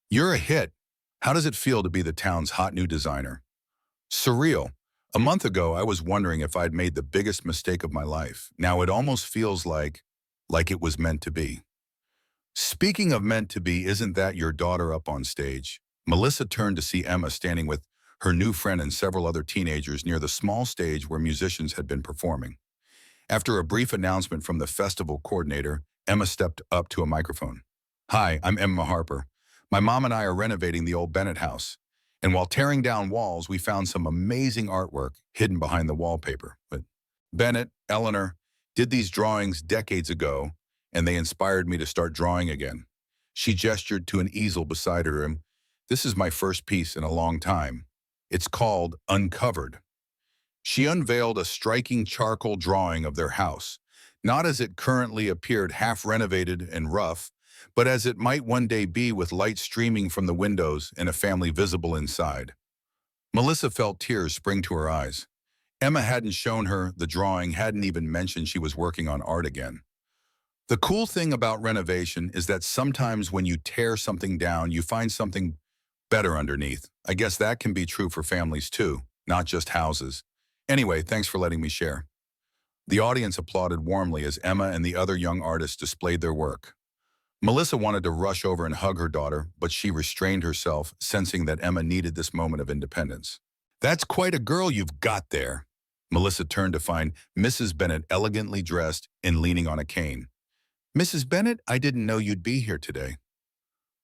"You're a hit. How does it feel to be the town's hot new designer?" "Surreal. A month ago, I was wondering if I'd made the biggest mistake of my life. Now it almost feels like it was meant to be." "Speaking of meant to be, isn't that your daughter up on stage?" Melissa turned to see Emma standing with her new friend and several other teenagers near the small stage where musicians had been performing. After a brief announcement from the festival coordinator, Emma stepped up to a microphone. "Hi, I'm Emma Harper. My mom and I are renovating the old Bennett house. And while tearing down walls, we found some amazing artwork hidden behind the wallpaper. But Bennett, Eleanor, did these drawings decades ago, and they inspired me to start drawing again." She gestured to an easel beside her, This is my first piece in a long time. It's called Uncovered. She unveiled a striking charcoal drawing of their house, not as it currently appeared half-renovated and rough, but as it might one day be with light streaming from the windows and a family visible inside. Melissa felt tears spring to her eyes. Emma hadn't shown her the drawing, hadn't even mentioned she was working on art again. The cool thing about renovation is that sometimes when you tear something down, you find something better underneath. I guess that can be true for families too, not just houses. Anyway, thanks for letting me share. The audience applauded warmly as Emma and the other young artists displayed their work. Melissa wanted to rush over and hug her daughter, but she restrained herself, sensing that Emma needed this moment of independence. "That's quite a girl you've got there." Melissa turned to find Mrs. Bennett elegantly dressed and leaning on a cane. "Mrs. Bennett, I didn't know you'd be here today."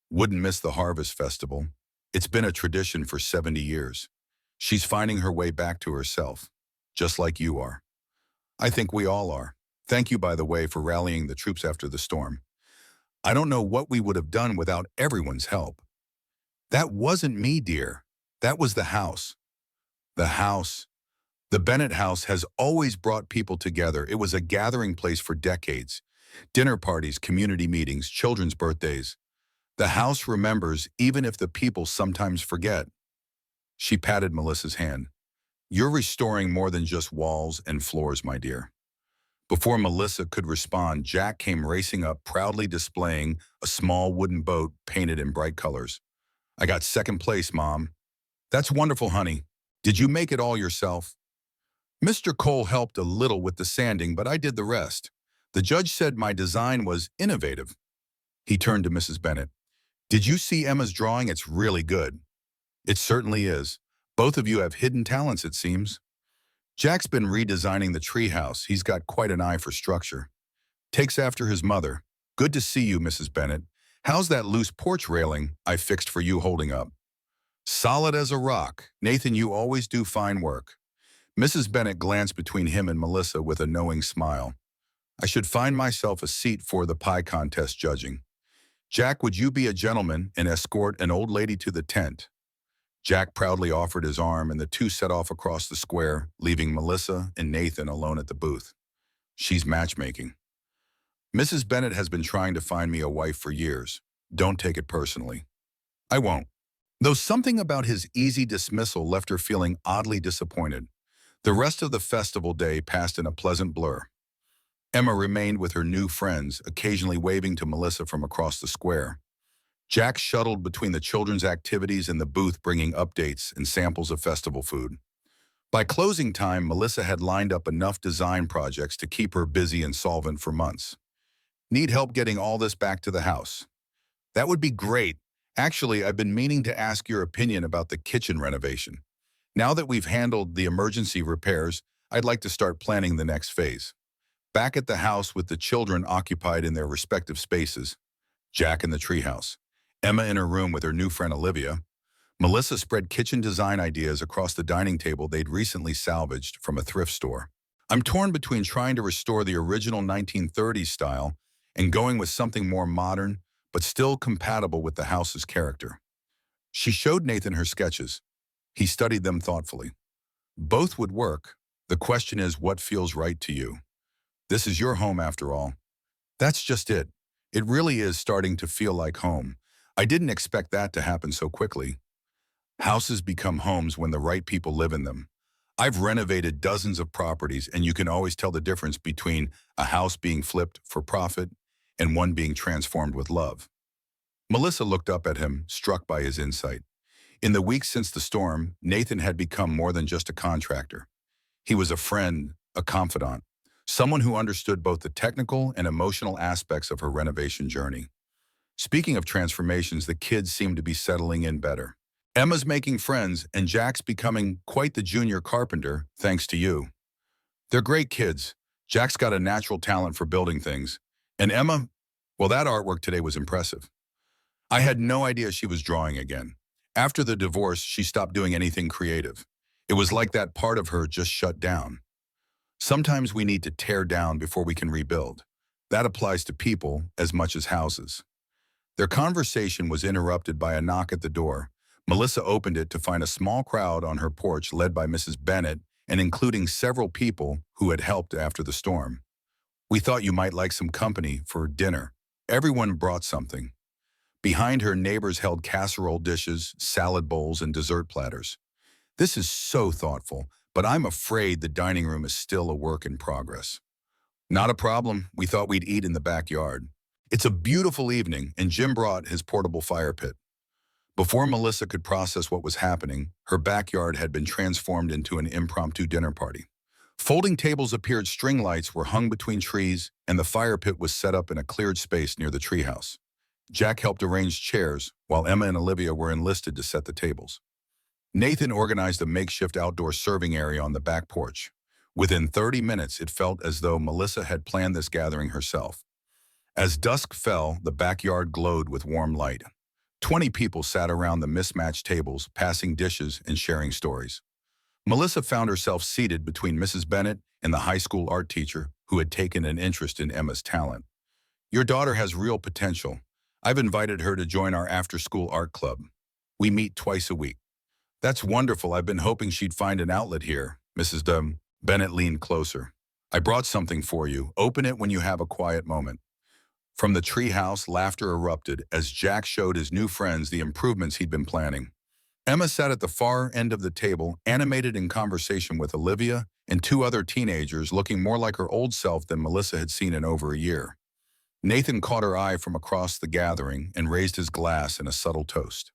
"Wouldn't miss the Harvest Festival. It's been a tradition for 70 years. She's finding her way back to herself, just like you are. I think we all are. Thank you, by the way, for rallying the troops after the storm. I don't know what we would have done without everyone's help." "That wasn't me, dear. That was the house." "The house. The Bennett house has always brought people together. It was a gathering place for decades. Dinner parties, community meetings, children's birthdays. The house remembers even if the people sometimes forget." She patted Melissa's hand. "You're restoring more than just walls and floors, my dear." Before Melissa could respond, Jack came racing up, proudly displaying a small wooden boat painted in bright colors. "I got second place, Mom." "That's wonderful, honey. Did you make it all yourself?" "Mr. Cole helped a little with the sanding, but I did the rest. The judge said my design was innovative." He turned to Mrs. Bennett. "Did you see Emma's drawing? It's really good." "It certainly is. Both of you have hidden talents, it seems." "Jack's been redesigning the treehouse. He's got quite an eye for structure. Takes after his mother. Good to see you, Mrs. Bennett. How's that loose porch railing I fixed for you holding up?" "Solid as a rock. Nathan, you always do fine work." Mrs. Bennett glanced between him and Melissa with a knowing smile. "I should find myself a seat for the pie contest judging. Jack, would you be a gentleman and escort an old lady to the tent?" Jack proudly offered his arm, and the two set off across the square, leaving Melissa and Nathan alone at the booth. "She's matchmaking." "Mrs. Bennett has been trying to find me a wife for years. Don't take it personally." "I won't." Though something about his easy dismissal left her feeling oddly disappointed. The rest of the festival day passed in a pleasant blur. Emma remained with her new friends, occasionally waving to Melissa from across the square. Jack shuttled between the children's activities and the booth, bringing updates and samples of festival food. By closing time, Melissa had lined up enough design projects to keep her busy and solvent for months. "Need help getting all this back to the house?" "That would be great. Actually, I've been meaning to ask your opinion about the kitchen renovation. Now that we've handled the emergency repairs, I'd like to start planning the next phase." Back at the house with the children occupied in their respective spaces, Jack in the treehouse, Emma in her room with her new friend Olivia, Melissa spread kitchen design ideas across the dining table they'd recently salvaged from a thrift store. "I'm torn between trying to restore the original 1930s style and going with something more modern, but still compatible with the house's character." She showed Nathan her sketches. He studied them thoughtfully. "Both would work. The question is what feels right to you. This is your home after all." "That's just it. It really is starting to feel like home. I didn't expect that to happen so quickly." Houses become homes when the right people live in them. I've renovated dozens of properties, and you can always tell the difference between a house being flipped for profit and one being transformed with love. Melissa looked up at him, struck by his insight. In the weeks since the storm, Nathan had become more than just a contractor. He was a friend, a confidant, someone who understood both the technical and emotional aspects of her renovation journey. Speaking of transformations, the kids seemed to be settling in better. Emma's making friends, and Jack's becoming quite the junior carpenter, thanks to you. They're great kids. Jack's got a natural talent for building things. And Emma, well, that artwork today was impressive. I had no idea she was drawing again. After the divorce, she stopped doing anything creative. It was like that part of her just shut down. Sometimes we need to tear down before we can rebuild. That applies to people as much as houses. Their conversation was interrupted by a knock at the door. Melissa opened it to find a small crowd on her porch led by Mrs. Bennett and including several people who had helped after the storm. "We thought you might like some company for dinner." Everyone brought something. Behind her, neighbors held casserole dishes, salad bowls, and dessert platters. "This is so thoughtful, but I'm afraid the dining room is still a work in progress." "Not a problem. We thought we'd eat in the backyard." It's a beautiful evening, and Jim brought his portable fire pit. Before Melissa could process what was happening, her backyard had been transformed into an impromptu dinner party. Folding tables appeared, string lights were hung between trees, and the fire pit was set up in a cleared space near the treehouse. Jack helped arrange chairs, while Emma and Olivia were enlisted to set the tables. Nathan organized a makeshift outdoor serving area on the back porch. Within 30 minutes, it felt as though Melissa had planned this gathering herself. As dusk fell, the backyard glowed with warm light. 20 people sat around the mismatched tables, passing dishes and sharing stories. Melissa found herself seated between Mrs. Bennett and the high school art teacher who had taken an interest in Emma's talent. "Your daughter has real potential. I've invited her to join our after-school art club. We meet twice a week." "That's wonderful. I've been hoping she'd find an outlet here." Mrs. Bennett leaned closer. "I brought something for you. Open it when you have a quiet moment." From the treehouse, laughter erupted as Jack showed his new friends the improvements he'd been planning. Emma sat at the far end of the table, animated in conversation with Olivia and two other teenagers, looking more like her old self than Melissa had seen in over a year. Nathan caught her eye from across the gathering and raised his glass in a subtle toast.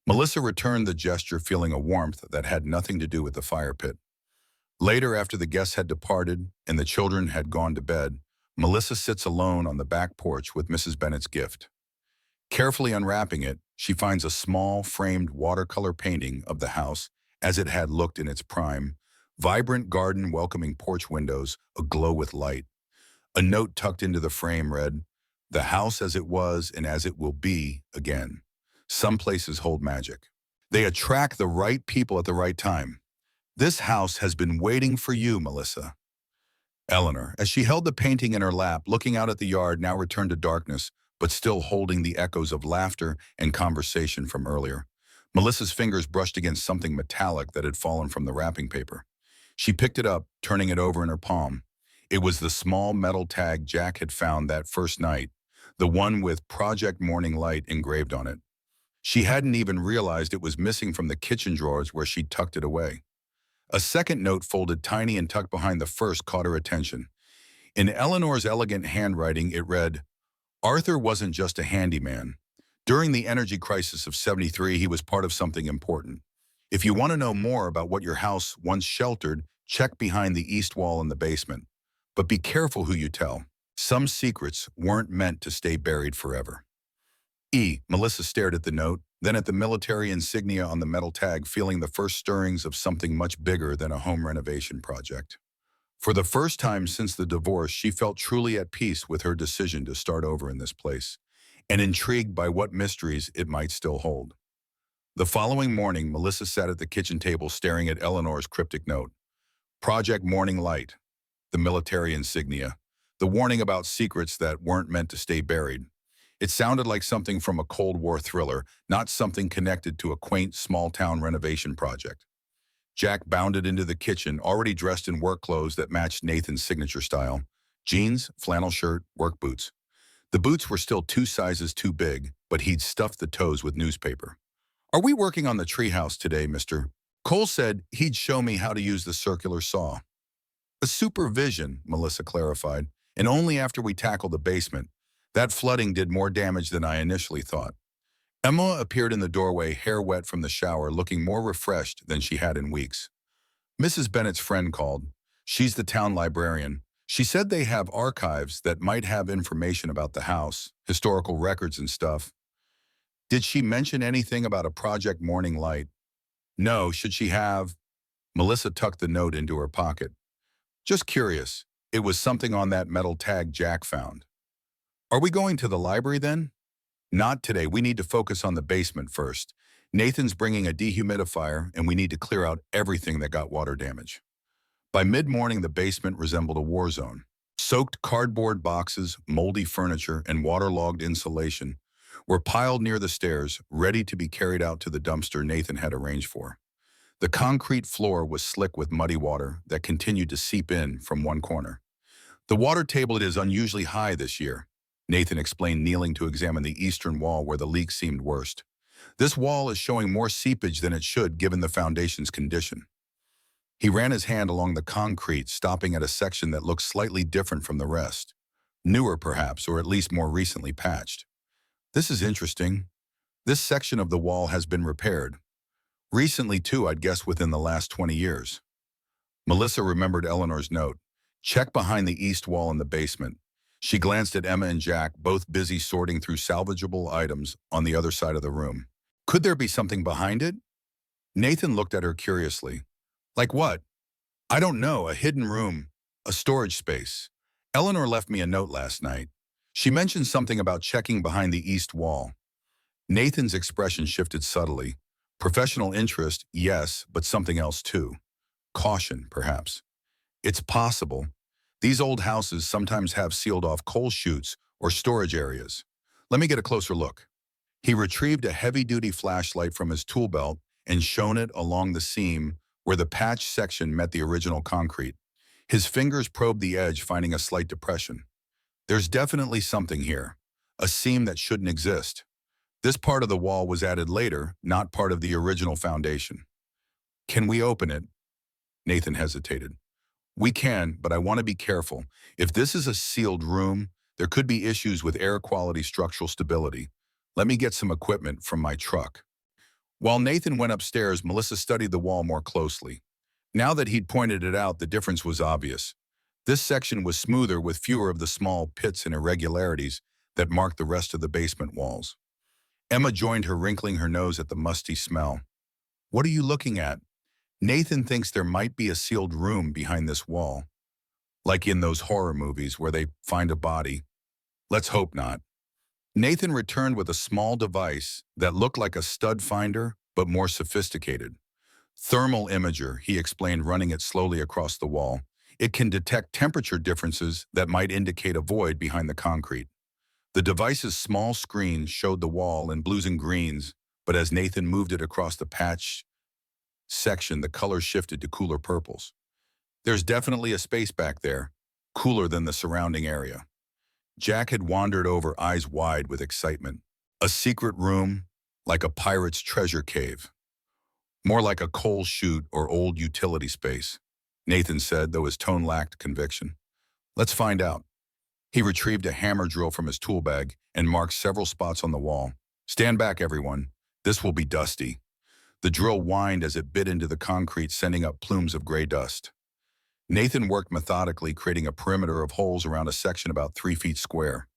Melissa returned the gesture, feeling a warmth that had nothing to do with the fire pit. Later, after the guests had departed and the children had gone to bed, Melissa sits alone on the back porch with Mrs. Bennett's gift. Carefully unwrapping it, she finds a small, framed watercolor painting of the house as it had looked in its prime. Vibrant garden, welcoming porch windows, aglow with light. A note tucked into the frame read, "The house as it was and as it will be again. Some places hold magic. They attract the right people at the right time. This house has been waiting for you, Melissa." Eleanor, as she held the painting in her lap, looking out at the yard, now returned to darkness, but still holding the echoes of laughter and conversation from earlier. Melissa's fingers brushed against something metallic that had fallen from the wrapping paper. She picked it up, turning it over in her palm. It was the small metal tag Jack had found that first night, the one with Project Morning Light engraved on it. She hadn't even realized it was missing from the kitchen drawers where she'd tucked it away. A second note, folded tiny and tucked behind the first, caught her attention. In Eleanor's elegant handwriting, it read, "Arthur wasn't just a handyman. During the energy crisis of '73, he was part of something important. If you want to know more about what your house once sheltered, check behind the east wall in the basement. But be careful who you tell. Some secrets weren't meant to stay buried forever." Melissa stared at the note, then at the military insignia on the metal tag, feeling the first stirrings of something much bigger than a home renovation project. For the first time since the divorce, she felt truly at peace with her decision to start over in this place, and intrigued by what mysteries it might still hold. The following morning, Melissa sat at the kitchen table staring at Eleanor's cryptic note. Project Morning Light, the military insignia, the warning about secrets that weren't meant to stay buried. It sounded like something from a Cold War thriller, not something connected to a quaint small-town renovation project. Jack bounded into the kitchen, already dressed in work clothes that matched Nathan's signature style. Jeans, flannel shirt, work boots. The boots were still 2 sizes too big, but he'd stuffed the toes with newspaper. "Are we working on the treehouse today, Mr. Cole said he'd show me how to use the circular saw." "A supervision," Melissa clarified, "and only after we tackle the basement. That flooding did more damage than I initially thought." Emma appeared in the doorway, hair wet from the shower, looking more refreshed than she had in weeks. Mrs. Bennett's friend called. She's the town librarian. She said they have archives that might have information about the house, historical records and stuff. "Did she mention anything about a Project Morning Light?" "No, should she have?" Melissa tucked the note into her pocket. "Just curious. It was something on that metal tag Jack found." "Are we going to the library then?" "Not today. We need to focus on the basement first. Nathan's bringing a dehumidifier, and we need to clear out everything that got water damage." By mid-morning, the basement resembled a war zone. Soaked cardboard boxes, moldy furniture, and waterlogged insulation were piled near the stairs, ready to be carried out to the dumpster Nathan had arranged for. The concrete floor was slick with muddy water that continued to seep in from one corner. The water table is unusually high this year, Nathan explained, kneeling to examine the eastern wall where the leak seemed worst. This wall is showing more seepage than it should given the foundation's condition. He ran his hand along the concrete, stopping at a section that looked slightly different from the rest. Newer perhaps, or at least more recently patched. This is interesting. This section of the wall has been repaired. Recently too, I'd guess within the last 20 years. Melissa remembered Eleanor's note. Check behind the east wall in the basement. She glanced at Emma and Jack, both busy sorting through salvageable items on the other side of the room. Could there be something behind it? Nathan looked at her curiously. Like what? I don't know, a hidden room, a storage space. Eleanor left me a note last night. She mentioned something about checking behind the east wall. Nathan's expression shifted subtly. Professional interest, yes, but something else too. Caution, perhaps. It's possible. These old houses sometimes have sealed-off coal chutes or storage areas. Let me get a closer look. He retrieved a heavy-duty flashlight from his tool belt and shone it along the seam where the patched section met the original concrete. His fingers probed the edge, finding a slight depression. There's definitely something here, a seam that shouldn't exist. This part of the wall was added later, not part of the original foundation. Can we open it? Nathan hesitated. We can, but I want to be careful. If this is a sealed room, there could be issues with air quality, structural stability. Let me get some equipment from my truck. While Nathan went upstairs, Melissa studied the wall more closely. Now that he'd pointed it out, the difference was obvious. This section was smoother with fewer of the small pits and irregularities that marked the rest of the basement walls. Emma joined her, wrinkling her nose at the musty smell. What are you looking at? Nathan thinks there might be a sealed room behind this wall. Like in those horror movies where they find a body. Let's hope not. Nathan returned with a small device that looked like a stud finder, but more sophisticated. Thermal imager, he explained, running it slowly across the wall. It can detect temperature differences that might indicate a void behind the concrete. The device's small screen showed the wall in blues and greens, but as Nathan moved it across the patch section, the color shifted to cooler purples. There's definitely a space back there, cooler than the surrounding area. Jack had wandered over, eyes wide with excitement. A secret room, like a pirate's treasure cave. More like a coal chute or old utility space, Nathan said, though his tone lacked conviction. Let's find out. He retrieved a hammer drill from his tool bag and marked several spots on the wall. Stand back, everyone. This will be dusty. The drill whined as it bit into the concrete, sending up plumes of gray dust. Nathan worked methodically, creating a perimeter of holes around a section about 3 feet square.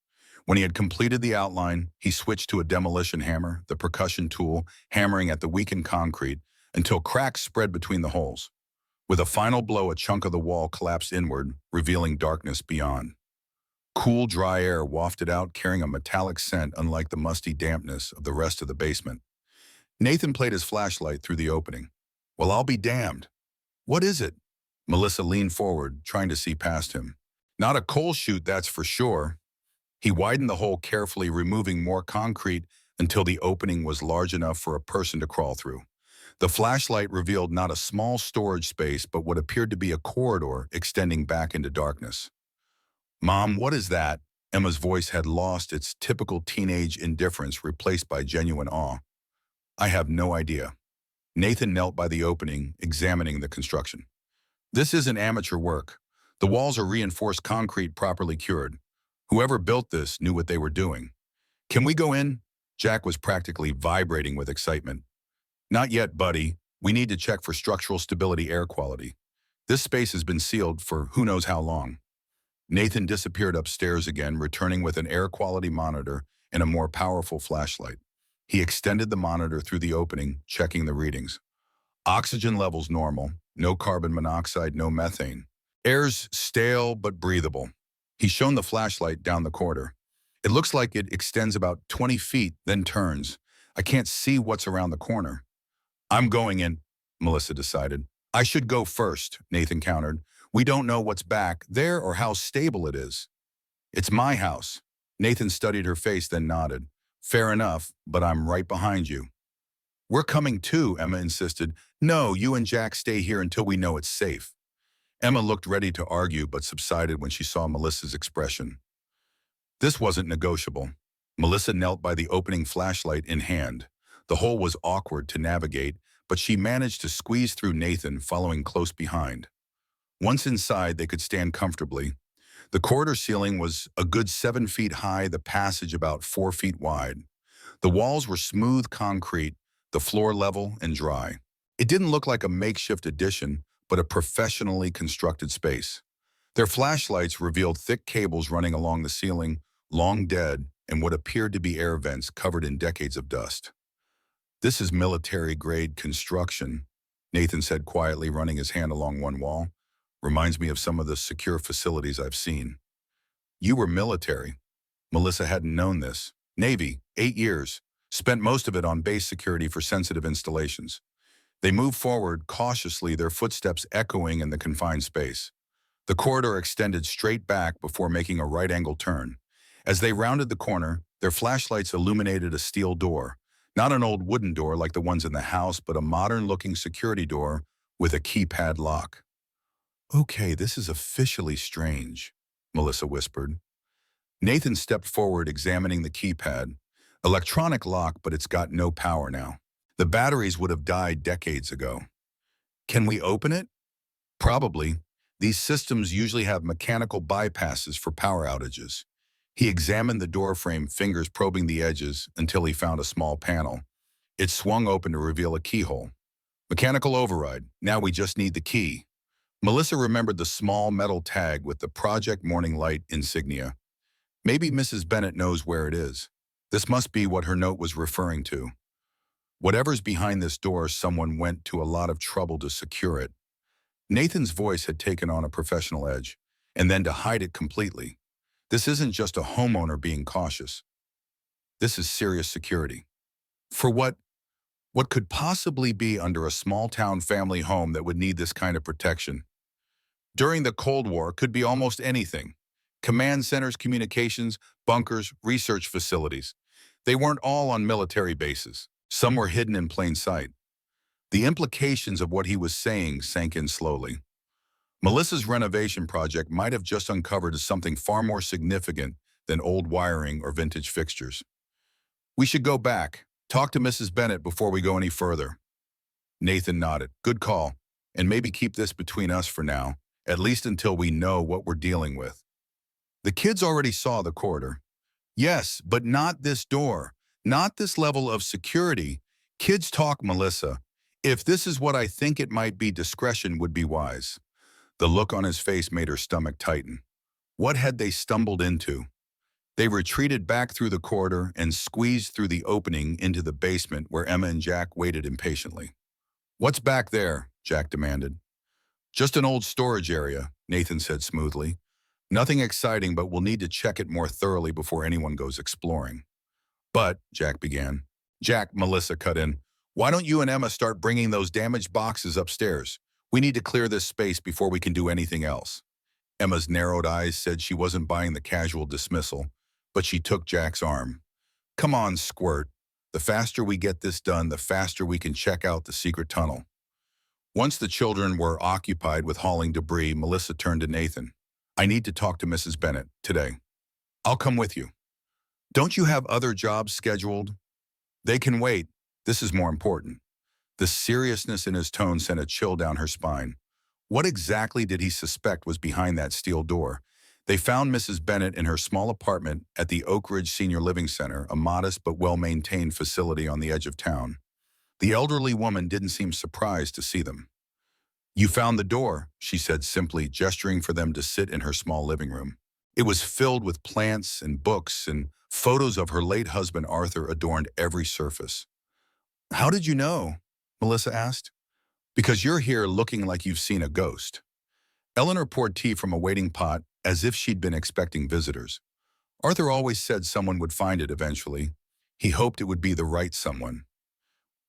When he had completed the outline, he switched to a demolition hammer, the percussion tool, hammering at the weakened concrete until cracks spread between the holes. With a final blow, a chunk of the wall collapsed inward, revealing darkness beyond. Cool, dry air wafted out, carrying a metallic scent unlike the musty dampness of the rest of the basement. Nathan played his flashlight through the opening. Well, I'll be damned. What is it? Melissa leaned forward, trying to see past him. Not a coal chute, that's for sure. He widened the hole carefully, removing more concrete until the opening was large enough for a person to crawl through. The flashlight revealed not a small storage space, but what appeared to be a corridor extending back into darkness. Mom, what is that? Emma's voice had lost its typical teenage indifference, replaced by genuine awe. I have no idea. Nathan knelt by the opening, examining the construction. This isn't amateur work. The walls are reinforced concrete, properly cured. Whoever built this knew what they were doing. Can we go in? Jack was practically vibrating with excitement. Not yet, buddy. We need to check for structural stability, air quality. This space has been sealed for who knows how long. Nathan disappeared upstairs again, returning with an air quality monitor and a more powerful flashlight. He extended the monitor through the opening, checking the readings. Oxygen levels normal, no carbon monoxide, no methane. Air's stale but breathable. He shone the flashlight down the corridor. It looks like it extends about 20 feet, then turns. I can't see what's around the corner. I'm going in, Melissa decided. I should go first, Nathan countered. We don't know what's back there or how stable it is. It's my house. Nathan studied her face, then nodded. Fair enough, but I'm right behind you. We're coming too, Emma insisted. No, you and Jack stay here until we know it's safe. Emma looked ready to argue but subsided when she saw Melissa's expression. This wasn't negotiable. Melissa knelt by the opening flashlight in hand. The hole was awkward to navigate, but she managed to squeeze through Nathan following close behind. Once inside, they could stand comfortably. The corridor ceiling was a good 7 feet high, the passage about 4 feet wide. The walls were smooth concrete, the floor level and dry. It didn't look like a makeshift addition, but a professionally constructed space. Their flashlights revealed thick cables running along the ceiling, long dead, and what appeared to be air vents covered in decades of dust. This is military-grade construction, Nathan said quietly, running his hand along one wall. Reminds me of some of the secure facilities I've seen. You were military. Melissa hadn't known this. Navy, 8 years. Spent most of it on base security for sensitive installations. They moved forward cautiously, their footsteps echoing in the confined space. The corridor extended straight back before making a right-angle turn. As they rounded the corner, their flashlights illuminated a steel door. Not an old wooden door like the ones in the house, but a modern-looking security door with a keypad lock. Okay, this is officially strange, Melissa whispered. Nathan stepped forward, examining the keypad. Electronic lock, but it's got no power now. The batteries would have died decades ago. Can we open it? Probably. These systems usually have mechanical bypasses for power outages. He examined the door frame, fingers probing the edges until he found a small panel. It swung open to reveal a keyhole. Mechanical override. Now we just need the key. Melissa remembered the small metal tag with the Project Morning Light insignia. Maybe Mrs. Bennett knows where it is. This must be what her note was referring to. Whatever's behind this door, someone went to a lot of trouble to secure it. Nathan's voice had taken on a professional edge, and then to hide it completely. This isn't just a homeowner being cautious. This is serious security. For what could possibly be under a small-town family home that would need this kind of protection? During the Cold War, could be almost anything. Command centers, communications, bunkers, research facilities. They weren't all on military bases. Some were hidden in plain sight. The implications of what he was saying sank in slowly. Melissa's renovation project might have just uncovered something far more significant than old wiring or vintage fixtures. We should go back, talk to Mrs. Bennett before we go any further. Nathan nodded. Good call. And maybe keep this between us for now, at least until we know what we're dealing with. The kids already saw the corridor. Yes, but not this door. Not this level of security. Kids talk, Melissa. If this is what I think it might be, discretion would be wise. The look on his face made her stomach tighten. What had they stumbled into? They retreated back through the corridor and squeezed through the opening into the basement where Emma and Jack waited impatiently. What's back there? Jack demanded. Just an old storage area, Nathan said smoothly. Nothing exciting, but we'll need to check it more thoroughly before anyone goes exploring. But, Jack began. Jack, Melissa cut in. Why don't you and Emma start bringing those damaged boxes upstairs? We need to clear this space before we can do anything else. Emma's narrowed eyes said she wasn't buying the casual dismissal, but she took Jack's arm. Come on, Squirt. The faster we get this done, the faster we can check out the secret tunnel. Once the children were occupied with hauling debris, Melissa turned to Nathan. I need to talk to Mrs. Bennett today. I'll come with you. Don't you have other jobs scheduled? They can wait. This is more important. The seriousness in his tone sent a chill down her spine. What exactly did he suspect was behind that steel door? They found Mrs. Bennett in her small apartment at the Oak Ridge Senior Living Center, a modest but well-maintained facility on the edge of town. The elderly woman didn't seem surprised to see them. You found the door, she said simply, gesturing for them to sit in her small living room. It was filled with plants and books, and photos of her late husband Arthur adorned every surface. How did you know? Melissa asked. Because you're here looking like you've seen a ghost. Eleanor poured tea from a waiting pot as if she'd been expecting visitors. Arthur always said someone would find it eventually. He hoped it would be the right someone.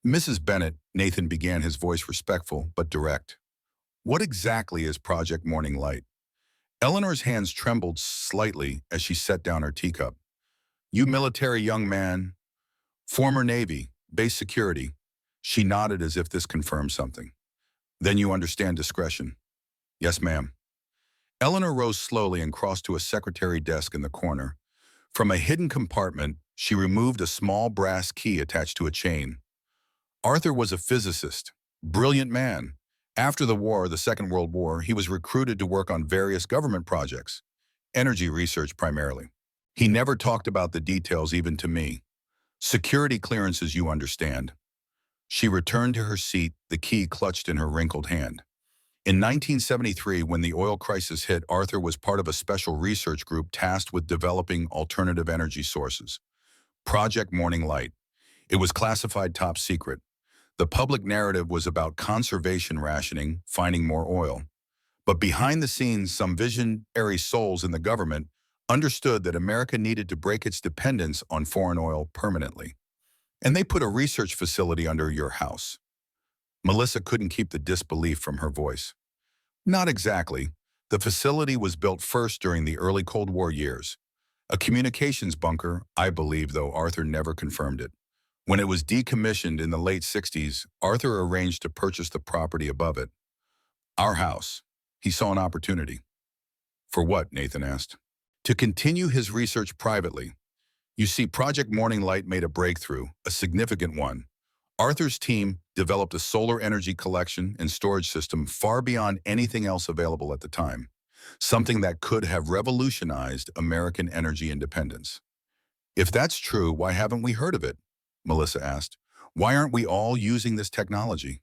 Mrs. Bennett, Nathan began, his voice respectful but direct. What exactly is Project Morning Light? Eleanor's hands trembled slightly as she set down her teacup. You military young man, Former Navy, base security. She nodded as if this confirmed something. Then you understand discretion. Yes, ma'am. Eleanor rose slowly and crossed to a secretary desk in the corner. From a hidden compartment, she removed a small brass key attached to a chain. Arthur was a physicist, brilliant man. After the war, the Second World War, he was recruited to work on various government projects, energy research primarily. He never talked about the details even to me. Security clearances, you understand. She returned to her seat, the key clutched in her wrinkled hand. In 1973, when the oil crisis hit, Arthur was part of a special research group tasked with developing alternative energy sources. Project Morning Light. It was classified top secret. The public narrative was about conservation rationing, finding more oil. But behind the scenes, some visionary souls in the government understood that America needed to break its dependence on foreign oil permanently. And they put a research facility under your house. Melissa couldn't keep the disbelief from her voice. Not exactly. The facility was built first during the early Cold War years. A communications bunker, I believe, though Arthur never confirmed it. When it was decommissioned in the late 60s, Arthur arranged to purchase the property above it. Our house. He saw an opportunity. For what? Nathan asked. To continue his research privately. You see, Project Morning Light made a breakthrough, a significant one. Arthur's team developed a solar energy collection and storage system far beyond anything else available at the time, something that could have revolutionized American energy independence. If that's true, why haven't we heard of it? Melissa asked. Why aren't we all using this technology?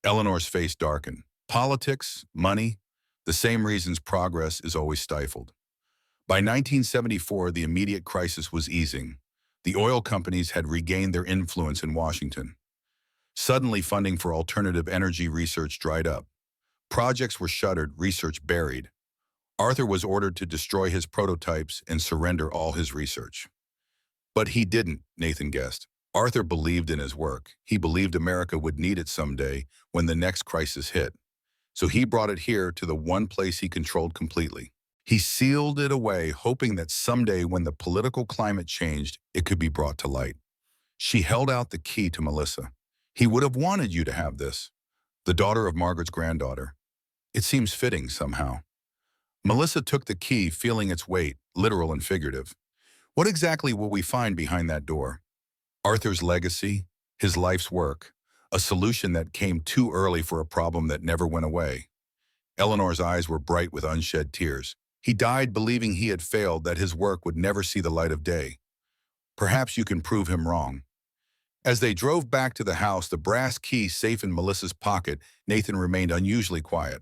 Eleanor's face darkened. Politics, money, the same reasons progress is always stifled. By 1974, the immediate crisis was easing. The oil companies had regained their influence in Washington. Suddenly, funding for alternative energy research dried up. Projects were shuttered, research buried. Arthur was ordered to destroy his prototypes and surrender all his research. But he didn't, Nathan guessed. Arthur believed in his work. He believed America would need it someday when the next crisis hit. So he brought it here to the one place he controlled completely. He sealed it away, hoping that someday when the political climate changed, it could be brought to light. She held out the key to Melissa. He would have wanted you to have this. The daughter of Margaret's granddaughter. It seems fitting somehow. Melissa took the key, feeling its weight, literal and figurative. What exactly will we find behind that door? Arthur's legacy, his life's work, a solution that came too early for a problem that never went away. Eleanor's eyes were bright with unshed tears. He died believing he had failed, that his work would never see the light of day. Perhaps you can prove him wrong. As they drove back to the house, the brass key safe in Melissa's pocket, Nathan remained unusually quiet.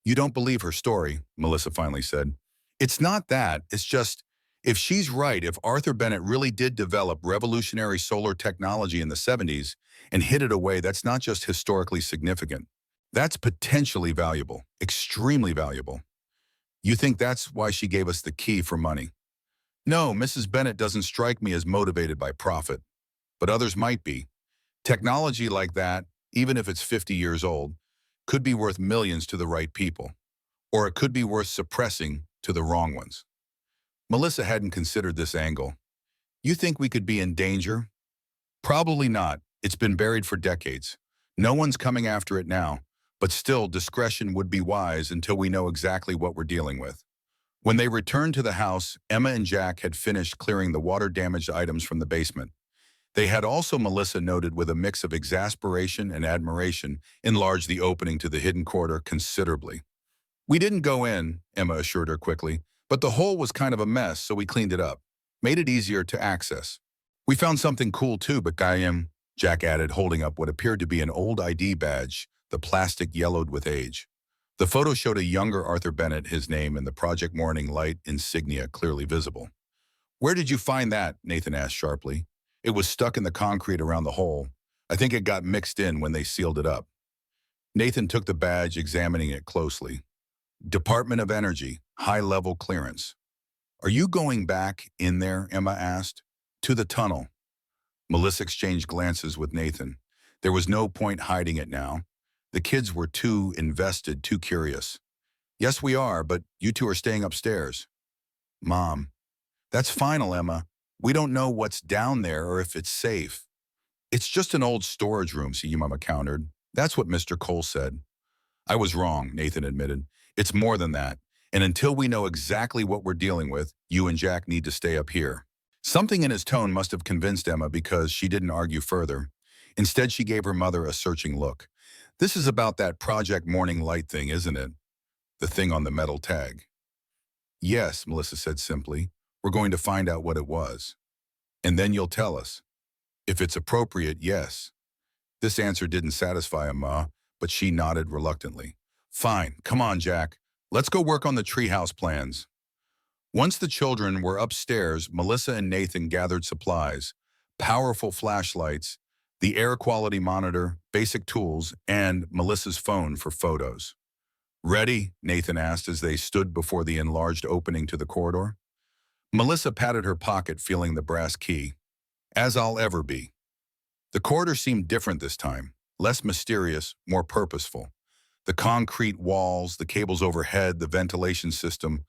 You don't believe her story, Melissa finally said. It's not that, it's just, if she's right, if Arthur Bennett really did develop revolutionary solar technology in the 70s and hid it away, that's not just historically significant. That's potentially valuable, extremely valuable. You think that's why she gave us the key for money? No, Mrs. Bennett doesn't strike me as motivated by profit, but others might be. Technology like that, even if it's 50 years old, could be worth millions to the right people, or it could be worth suppressing to the wrong ones. Melissa hadn't considered this angle. You think we could be in danger? Probably not. It's been buried for decades. No one's coming after it now, but still discretion would be wise until we know exactly what we're dealing with. When they returned to the house, Emma and Jack had finished clearing the water-damaged items from the basement. They had also, Melissa noted with a mix of exasperation and admiration, enlarged the opening to the hidden corridor considerably. We didn't go in, Emma assured her quickly, but the hole was kind of a mess, so we cleaned it up. Made it easier to access. We found something cool too, but Jack added, holding up what appeared to be an old ID badge, the plastic yellowed with age. The photo showed a younger Arthur Bennett, his name and the Project Morning Light insignia clearly visible. Where did you find that? Nathan asked sharply. It was stuck in the concrete around the hole. I think it got mixed in when they sealed it up. Nathan took the badge, examining it closely. Department of Energy, high-level clearance. Are you going back in there? Emma asked. To the tunnel. Melissa exchanged glances with Nathan. There was no point hiding it now. The kids were too invested, too curious. Yes, we are, but you two are staying upstairs. Mom. That's final, Emma. We don't know what's down there or if it's safe. It's just an old storage room, Mama countered. That's what Mr. Cole said. I was wrong, Nathan admitted. It's more than that. And until we know exactly what we're dealing with, you and Jack need to stay up here. Something in his tone must have convinced Emma because she didn't argue further. Instead, she gave her mother a searching look. This is about that Project Morning Light thing, isn't it? The thing on the metal tag. Yes, Melissa said simply. We're going to find out what it was. And then you'll tell us. If it's appropriate, yes. This answer didn't satisfy Emma, but she nodded reluctantly. Fine, come on, Jack. Let's go work on the treehouse plans. Once the children were upstairs, Melissa and Nathan gathered supplies, powerful flashlights, the air quality monitor, basic tools, and Melissa's phone for photos. Ready? Nathan asked as they stood before the enlarged opening to the corridor. Melissa patted her pocket, feeling the brass key. As I'll ever be. The corridor seemed different this time, less mysterious, more purposeful. The concrete walls, the cables overhead, the ventilation system,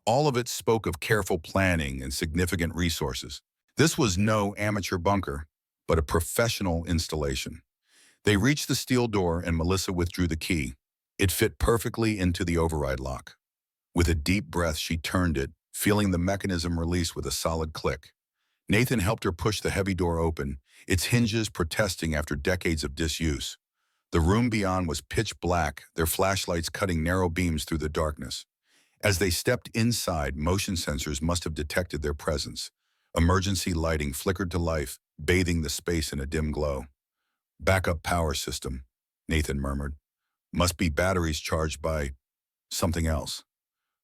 all of it spoke of careful planning and significant resources. This was no amateur bunker, but a professional installation. They reached the steel door and Melissa withdrew the key. It fit perfectly into the override lock. With a deep breath, she turned it, feeling the mechanism release with a solid click. Nathan helped her push the heavy door open, its hinges protesting after decades of disuse. The room beyond was pitch black, their flashlights cutting narrow beams through the darkness. As they stepped inside, motion sensors must have detected their presence. Emergency lighting flickered to life, bathing the space in a dim glow. Backup power system, Nathan murmured. Must be batteries charged by something else.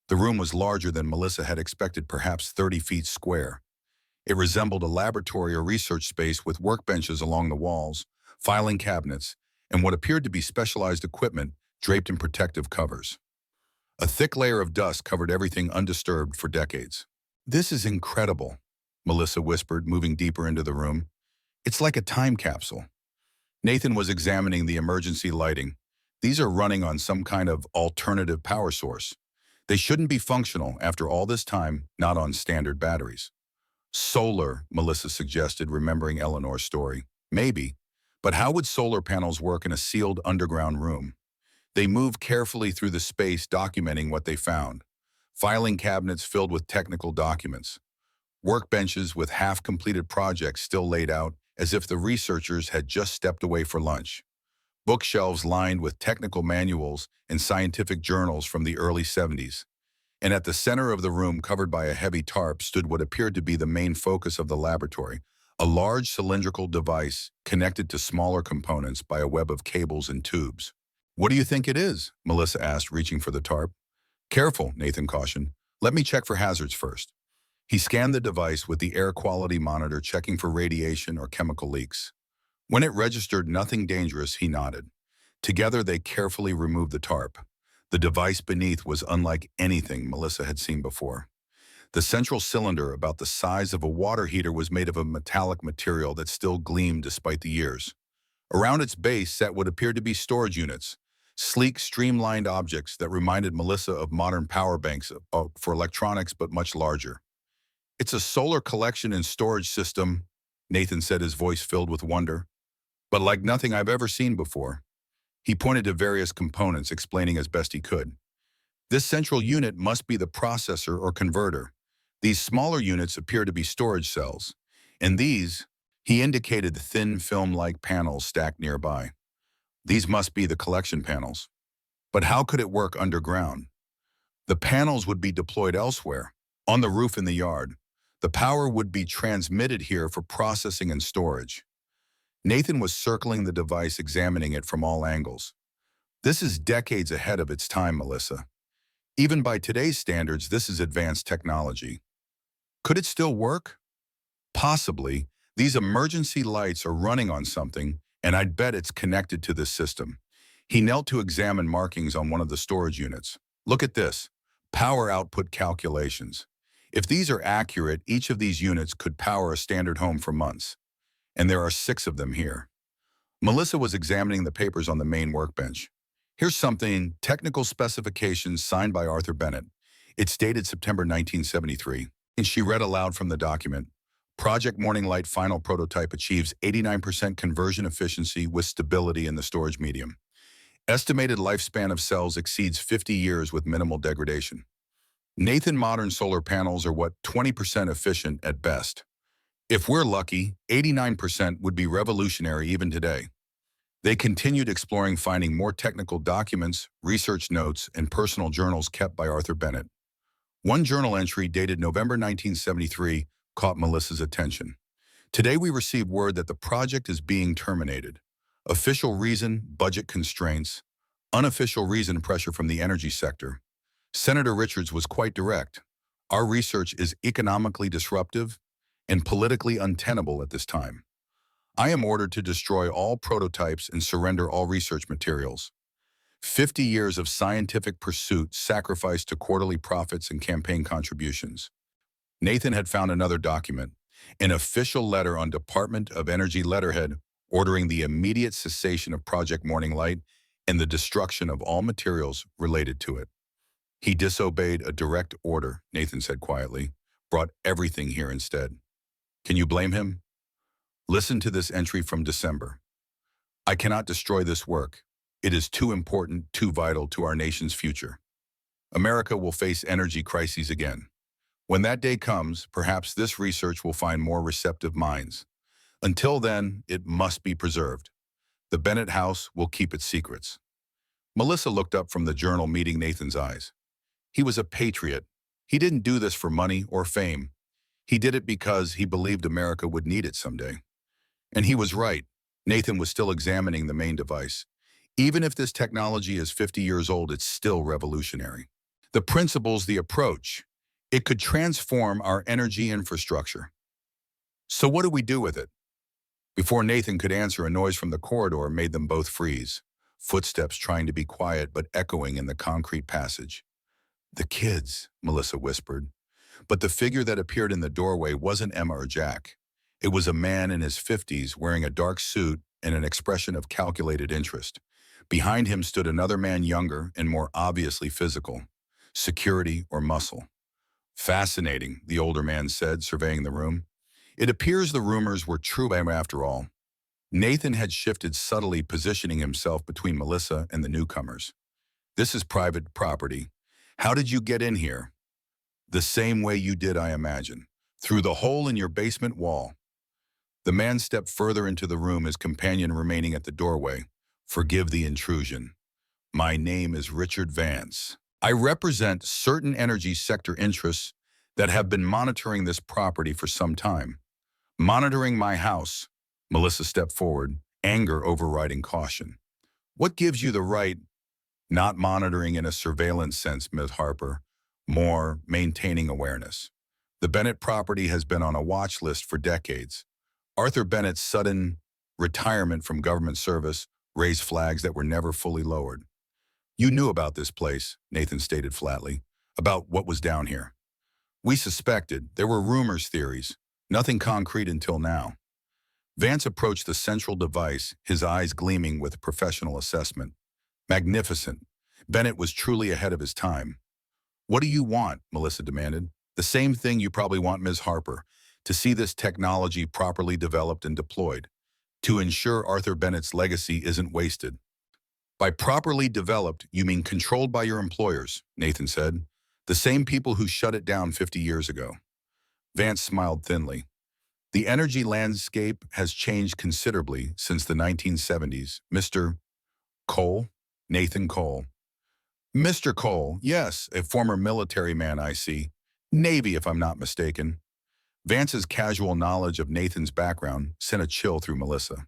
The room was larger than Melissa had expected, perhaps 30 feet square. It resembled a laboratory or research space with workbenches along the walls, filing cabinets, and what appeared to be specialized equipment draped in protective covers. A thick layer of dust covered everything undisturbed for decades. This is incredible, Melissa whispered, moving deeper into the room. It's like a time capsule. Nathan was examining the emergency lighting. These are running on some kind of alternative power source. They shouldn't be functional after all this time, not on standard batteries. Solar, Melissa suggested, remembering Eleanor's story. Maybe, but how would solar panels work in a sealed underground room? They moved carefully through the space, documenting what they found. Filing cabinets filled with technical documents. Workbenches with half-completed projects still laid out as if the researchers had just stepped away for lunch. Bookshelves lined with technical manuals and scientific journals from the early 70s. And at the center of the room, covered by a heavy tarp, stood what appeared to be the main focus of the laboratory, a large cylindrical device connected to smaller components by a web of cables and tubes. What do you think it is? Melissa asked, reaching for the tarp. Careful, Nathan cautioned. Let me check for hazards first. He scanned the device with the air quality monitor, checking for radiation or chemical leaks. When it registered nothing dangerous, he nodded. Together, they carefully removed the tarp. The device beneath was unlike anything Melissa had seen before. The central cylinder, about the size of a water heater, was made of a metallic material that still gleamed despite the years. Around its base sat what appeared to be storage units, sleek, streamlined objects that reminded Melissa of modern power banks for electronics, but much larger. It's a solar collection and storage system, Nathan said, his voice filled with wonder, but like nothing I've ever seen before. He pointed to various components, explaining as best he could. This central unit must be the processor or converter. These smaller units appear to be storage cells. And these, he indicated thin film-like panels stacked nearby. These must be the collection panels. But how could it work underground? The panels would be deployed elsewhere, on the roof in the yard. The power would be transmitted here for processing and storage. Nathan was circling the device, examining it from all angles. This is decades ahead of its time, Melissa. Even by today's standards, this is advanced technology. Could it still work? Possibly. These emergency lights are running on something, and I'd bet it's connected to this system. He knelt to examine markings on one of the storage units. Look at this. Power output calculations. If these are accurate, each of these units could power a standard home for months. And there are 6 of them here. Melissa was examining the papers on the main workbench. Here's something, technical specifications signed by Arthur Bennett. It's dated September 1973, and she read aloud from the document. Project Morning Light final prototype achieves 89% conversion efficiency with stability in the storage medium. Estimated lifespan of cells exceeds 50 years with minimal degradation. Nathan modern solar panels are what 20% efficient at best. If we're lucky, 89% would be revolutionary even today. They continued exploring, finding more technical documents, research notes, and personal journals kept by Arthur Bennett. One journal entry dated November 1973 caught Melissa's attention. Today we received word that the project is being terminated. Official reason, budget constraints. Unofficial reason, pressure from the energy sector. Senator Richards was quite direct. Our research is economically disruptive and politically untenable at this time. I am ordered to destroy all prototypes and surrender all research materials. 50 years of scientific pursuit sacrificed to quarterly profits and campaign contributions. Nathan had found another document, an official letter on Department of Energy letterhead ordering the immediate cessation of Project Morning Light and the destruction of all materials related to it. He disobeyed a direct order, Nathan said quietly, brought everything here instead. Can you blame him? Listen to this entry from December. I cannot destroy this work. It is too important, too vital to our nation's future. America will face energy crises again. When that day comes, perhaps this research will find more receptive minds. Until then, it must be preserved. The Bennett house will keep its secrets. Melissa looked up from the journal, meeting Nathan's eyes. He was a patriot. He didn't do this for money or fame. He did it because he believed America would need it someday. And he was right. Nathan was still examining the main device. Even if this technology is 50 years old, it's still revolutionary. The principles, the approach, it could transform our energy infrastructure. So what do we do with it? Before Nathan could answer, a noise from the corridor made them both freeze. Footsteps trying to be quiet but echoing in the concrete passage. The kids, Melissa whispered. But the figure that appeared in the doorway wasn't Emma or Jack. It was a man in his 50s wearing a dark suit and an expression of calculated interest. Behind him stood another man, younger and more obviously physical. Security or muscle. Fascinating, the older man said, surveying the room. It appears the rumors were true after all. Nathan had shifted subtly, positioning himself between Melissa and the newcomers. This is private property. How did you get in here? The same way you did, I imagine. Through the hole in your basement wall. The man stepped further into the room, his companion remaining at the doorway. Forgive the intrusion. My name is Richard Vance. I represent certain energy sector interests that have been monitoring this property for some time. Monitoring my house. Melissa stepped forward, anger overriding caution. What gives you the right? Not monitoring in a surveillance sense, Ms. Harper. More maintaining awareness. The Bennett property has been on a watch list for decades. Arthur Bennett's sudden retirement from government service raised flags that were never fully lowered. You knew about this place, Nathan stated flatly, about what was down here. We suspected. There were rumors, theories. Nothing concrete until now. Vance approached the central device, his eyes gleaming with professional assessment. Magnificent. Bennett was truly ahead of his time. What do you want? Melissa demanded. The same thing you probably want, Ms. Harper, to see this technology properly developed and deployed, to ensure Arthur Bennett's legacy isn't wasted. By properly developed, you mean controlled by your employers, Nathan said. The same people who shut it down 50 years ago. Vance smiled thinly. The energy landscape has changed considerably since the 1970s. Mr. Cole? Nathan Cole. Mr. Cole, yes, a former military man, I see. Navy, if I'm not mistaken. Vance's casual knowledge of Nathan's background sent a chill through Melissa.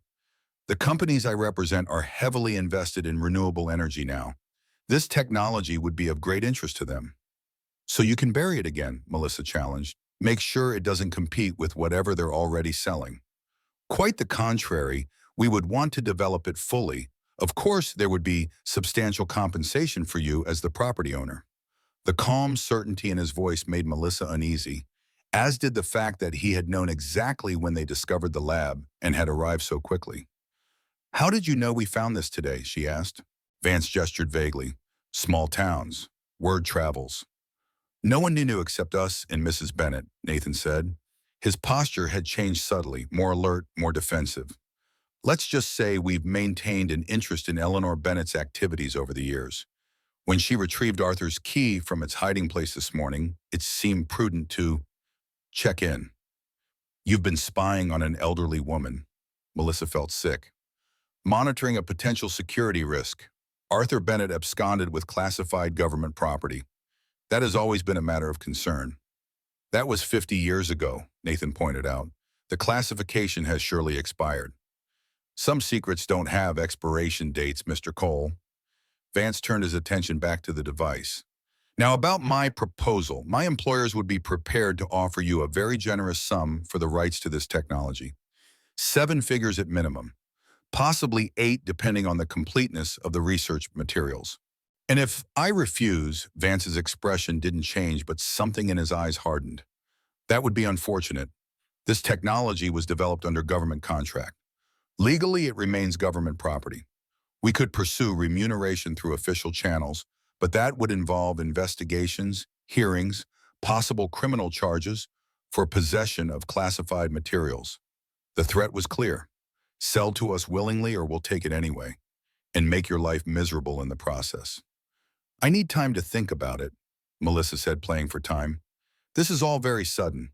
The companies I represent are heavily invested in renewable energy now. This technology would be of great interest to them. So you can bury it again, Melissa challenged. Make sure it doesn't compete with whatever they're already selling. Quite the contrary, we would want to develop it fully. Of course, there would be substantial compensation for you as the property owner. The calm certainty in his voice made Melissa uneasy, as did the fact that he had known exactly when they discovered the lab and had arrived so quickly. How did you know we found this today? She asked. Vance gestured vaguely. Small towns. Word travels. No one knew except us and Mrs. Bennett, Nathan said. His posture had changed subtly, more alert, more defensive. Let's just say we've maintained an interest in Eleanor Bennett's activities over the years. When she retrieved Arthur's key from its hiding place this morning, it seemed prudent to check in. You've been spying on an elderly woman. Melissa felt sick. Monitoring a potential security risk. Arthur Bennett absconded with classified government property. That has always been a matter of concern. That was 50 years ago, Nathan pointed out. The classification has surely expired. Some secrets don't have expiration dates, Mr. Cole. Vance turned his attention back to the device. Now about my proposal, my employers would be prepared to offer you a very generous sum for the rights to this technology. 7 figures at minimum, possibly 8 depending on the completeness of the research materials. And if I refuse, Vance's expression didn't change, but something in his eyes hardened. That would be unfortunate. This technology was developed under government contract. Legally, it remains government property. We could pursue remuneration through official channels, but that would involve investigations, hearings, possible criminal charges for possession of classified materials. The threat was clear. Sell to us willingly or we'll take it anyway, and make your life miserable in the process. I need time to think about it, Melissa said, playing for time. This is all very sudden.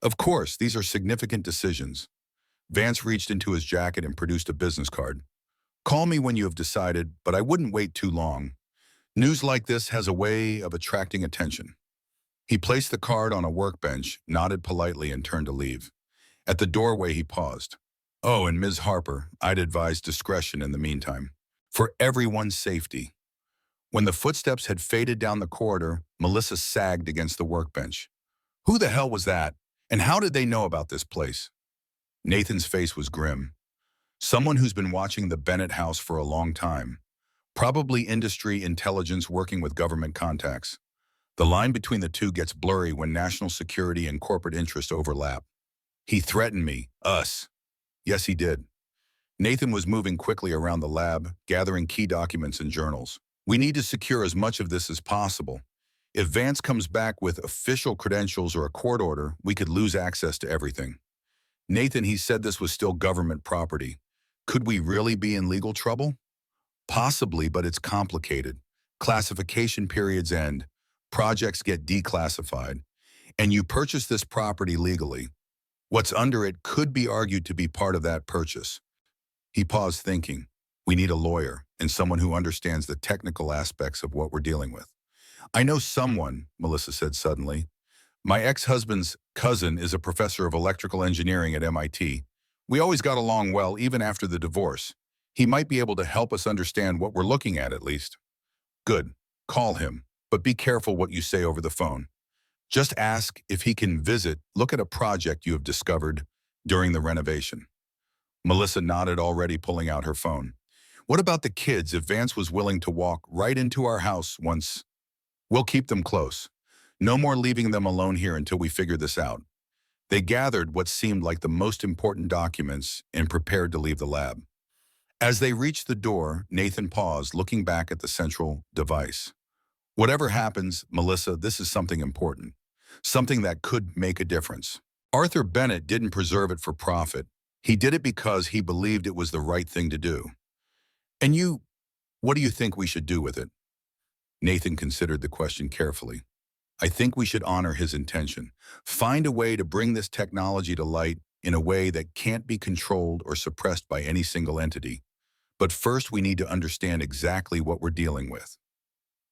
Of course, these are significant decisions. Vance reached into his jacket and produced a business card. Call me when you have decided, but I wouldn't wait too long. News like this has a way of attracting attention. He placed the card on a workbench, nodded politely, and turned to leave. At the doorway, he paused. Oh, and Ms. Harper, I'd advise discretion in the meantime. For everyone's safety. When the footsteps had faded down the corridor, Melissa sagged against the workbench. Who the hell was that? And how did they know about this place? Nathan's face was grim. Someone who's been watching the Bennett house for a long time. Probably industry intelligence working with government contacts. The line between the two gets blurry when national security and corporate interest overlap. He threatened me, us. Yes, he did. Nathan was moving quickly around the lab, gathering key documents and journals. We need to secure as much of this as possible. If Vance comes back with official credentials or a court order, we could lose access to everything. Nathan, he said this was still government property. Could we really be in legal trouble? Possibly, but it's complicated. Classification periods end, projects get declassified, and you purchase this property legally. What's under it could be argued to be part of that purchase. He paused, thinking, we need a lawyer and someone who understands the technical aspects of what we're dealing with. I know someone, Melissa said suddenly. My ex-husband's cousin is a professor of electrical engineering at MIT. We always got along well even after the divorce. He might be able to help us understand what we're looking at least. Good. Call him, but be careful what you say over the phone. Just ask if he can look at a project you have discovered during the renovation. Melissa nodded, already pulling out her phone. What about the kids if Vance was willing to walk right into our house once? We'll keep them close. No more leaving them alone here until we figure this out. They gathered what seemed like the most important documents and prepared to leave the lab. As they reached the door, Nathan paused, looking back at the central device. Whatever happens, Melissa, this is something important. Something that could make a difference. Arthur Bennett didn't preserve it for profit. He did it because he believed it was the right thing to do. And what do you think we should do with it? Nathan considered the question carefully. I think we should honor his intention. Find a way to bring this technology to light in a way that can't be controlled or suppressed by any single entity. But first, we need to understand exactly what we're dealing with.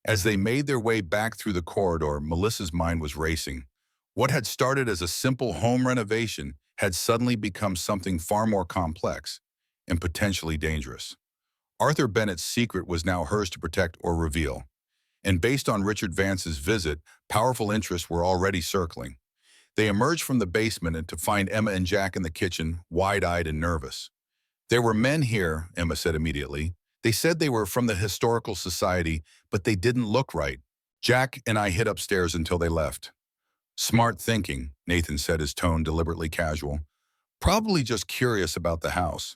As they made their way back through the corridor, Melissa's mind was racing. What had started as a simple home renovation had suddenly become something far more complex and potentially dangerous. Arthur Bennett's secret was now hers to protect or reveal. And based on Richard Vance's visit, powerful interests were already circling. They emerged from the basement and to find Emma and Jack in the kitchen, wide-eyed and nervous. There were men here, Emma said immediately. They said they were from the Historical Society, but they didn't look right. Jack and I hid upstairs until they left. Smart thinking, Nathan said, his tone deliberately casual. Probably just curious about the house.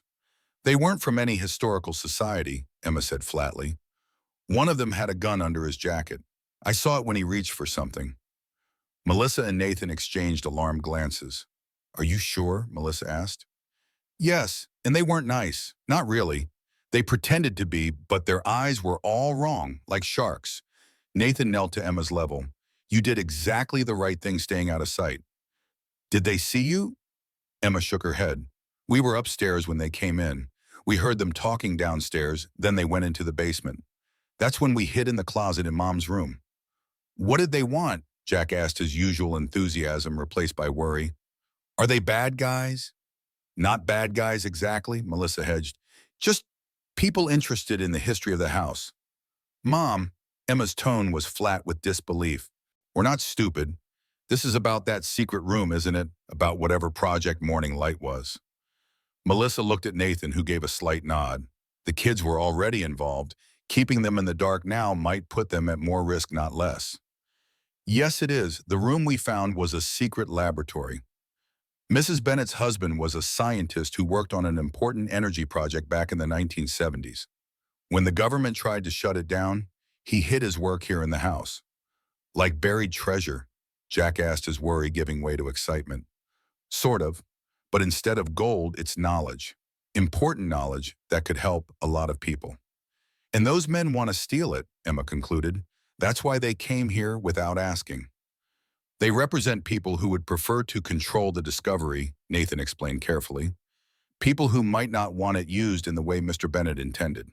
They weren't from any historical society, Emma said flatly. One of them had a gun under his jacket. I saw it when he reached for something. Melissa and Nathan exchanged alarmed glances. Are you sure? Melissa asked. Yes, and they weren't nice. Not really. They pretended to be, but their eyes were all wrong, like sharks. Nathan knelt to Emma's level. You did exactly the right thing staying out of sight. Did they see you? Emma shook her head. We were upstairs when they came in. We heard them talking downstairs, then they went into the basement. That's when we hid in the closet in Mom's room. What did they want? Jack asked, his usual enthusiasm replaced by worry. Are they bad guys? Not bad guys exactly, Melissa hedged. Just people interested in the history of the house. Mom, Emma's tone was flat with disbelief. We're not stupid. This is about that secret room, isn't it? About whatever Project Morning Light was. Melissa looked at Nathan, who gave a slight nod. The kids were already involved. Keeping them in the dark now might put them at more risk, not less. Yes, it is. The room we found was a secret laboratory. Mrs. Bennett's husband was a scientist who worked on an important energy project back in the 1970s. When the government tried to shut it down, he hid his work here in the house. Like buried treasure, Jack asked, his worry giving way to excitement. Sort of, but instead of gold, it's knowledge. Important knowledge that could help a lot of people. And those men want to steal it, Emma concluded. That's why they came here without asking. They represent people who would prefer to control the discovery, Nathan explained carefully. People who might not want it used in the way Mr. Bennett intended.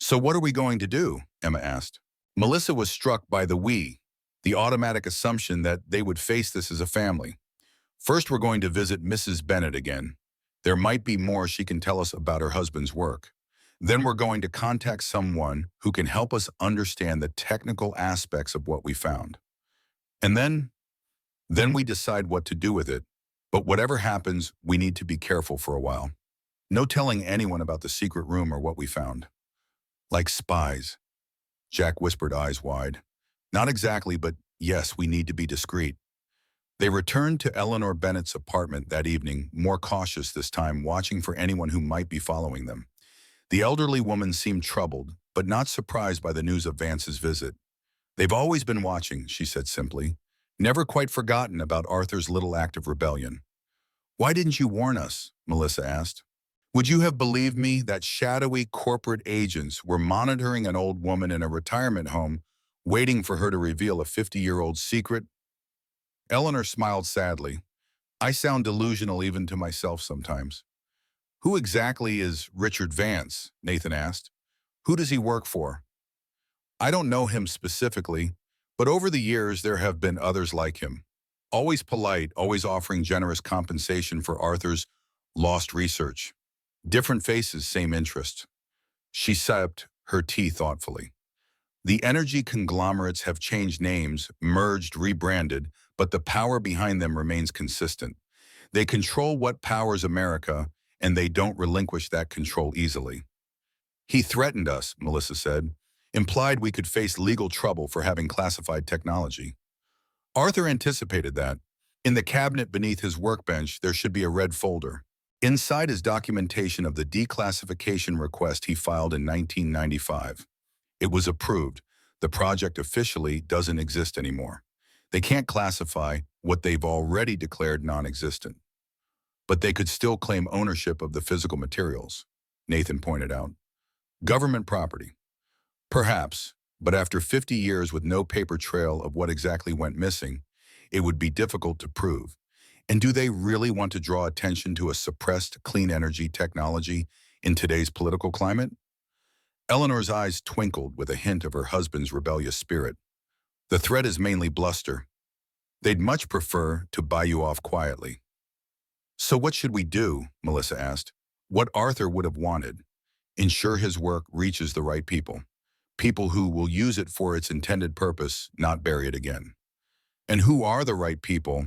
So what are we going to do? Emma asked. Melissa was struck by the automatic assumption that they would face this as a family. First, we're going to visit Mrs. Bennett again. There might be more she can tell us about her husband's work. Then we're going to contact someone who can help us understand the technical aspects of what we found. And then we decide what to do with it. But whatever happens, we need to be careful for a while. No telling anyone about the secret room or what we found. Like spies, Jack whispered, eyes wide. Not exactly, but yes, we need to be discreet. They returned to Eleanor Bennett's apartment that evening, more cautious this time, watching for anyone who might be following them. The elderly woman seemed troubled, but not surprised by the news of Vance's visit. They've always been watching, she said simply. Never quite forgotten about Arthur's little act of rebellion. Why didn't you warn us? Melissa asked. Would you have believed me that shadowy corporate agents were monitoring an old woman in a retirement home, waiting for her to reveal a 50-year-old secret? Eleanor smiled sadly. I sound delusional even to myself sometimes. Who exactly is Richard Vance? Nathan asked. Who does he work for? I don't know him specifically, but over the years there have been others like him. Always polite, always offering generous compensation for Arthur's lost research. Different faces, same interest. She sipped her tea thoughtfully. The energy conglomerates have changed names, merged, rebranded, but the power behind them remains consistent. They control what powers America, and they don't relinquish that control easily. He threatened us, Melissa said, implied we could face legal trouble for having classified technology. Arthur anticipated that. In the cabinet beneath his workbench, there should be a red folder. Inside is documentation of the declassification request he filed in 1995. It was approved. The project officially doesn't exist anymore. They can't classify what they've already declared non-existent. But they could still claim ownership of the physical materials, Nathan pointed out. Government property. Perhaps, but after 50 years with no paper trail of what exactly went missing, it would be difficult to prove. And do they really want to draw attention to a suppressed clean energy technology in today's political climate? Eleanor's eyes twinkled with a hint of her husband's rebellious spirit. The threat is mainly bluster. They'd much prefer to buy you off quietly. So what should we do? Melissa asked. What Arthur would have wanted. Ensure his work reaches the right people. People who will use it for its intended purpose, not bury it again. And who are the right people?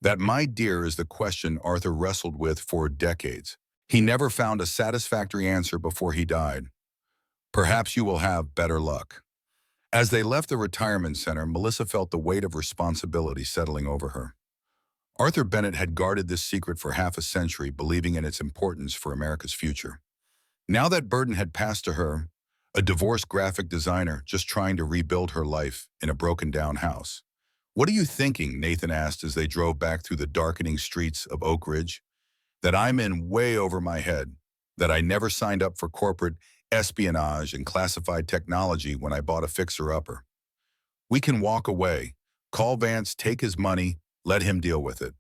That, my dear, is the question Arthur wrestled with for decades. He never found a satisfactory answer before he died. Perhaps you will have better luck. As they left the retirement center, Melissa felt the weight of responsibility settling over her. Arthur Bennett had guarded this secret for half a century, believing in its importance for America's future. Now that burden had passed to her, a divorced graphic designer just trying to rebuild her life in a broken-down house. "What are you thinking?" Nathan asked as they drove back through the darkening streets of Oak Ridge. "That I'm in way over my head, that I never signed up for corporate espionage and classified technology when I bought a fixer-upper. We can walk away, call Vance, take his money, let him deal with it."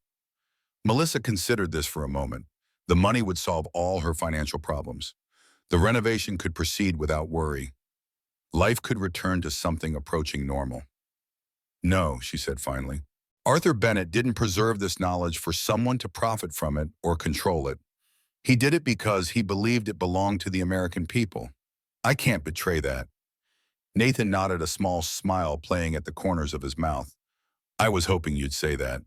Melissa considered this for a moment. The money would solve all her financial problems. The renovation could proceed without worry. Life could return to something approaching normal. "No," she said finally. Arthur Bennett didn't preserve this knowledge for someone to profit from it or control it. He did it because he believed it belonged to the American people. I can't betray that. Nathan nodded, a small smile playing at the corners of his mouth. "I was hoping you'd say that."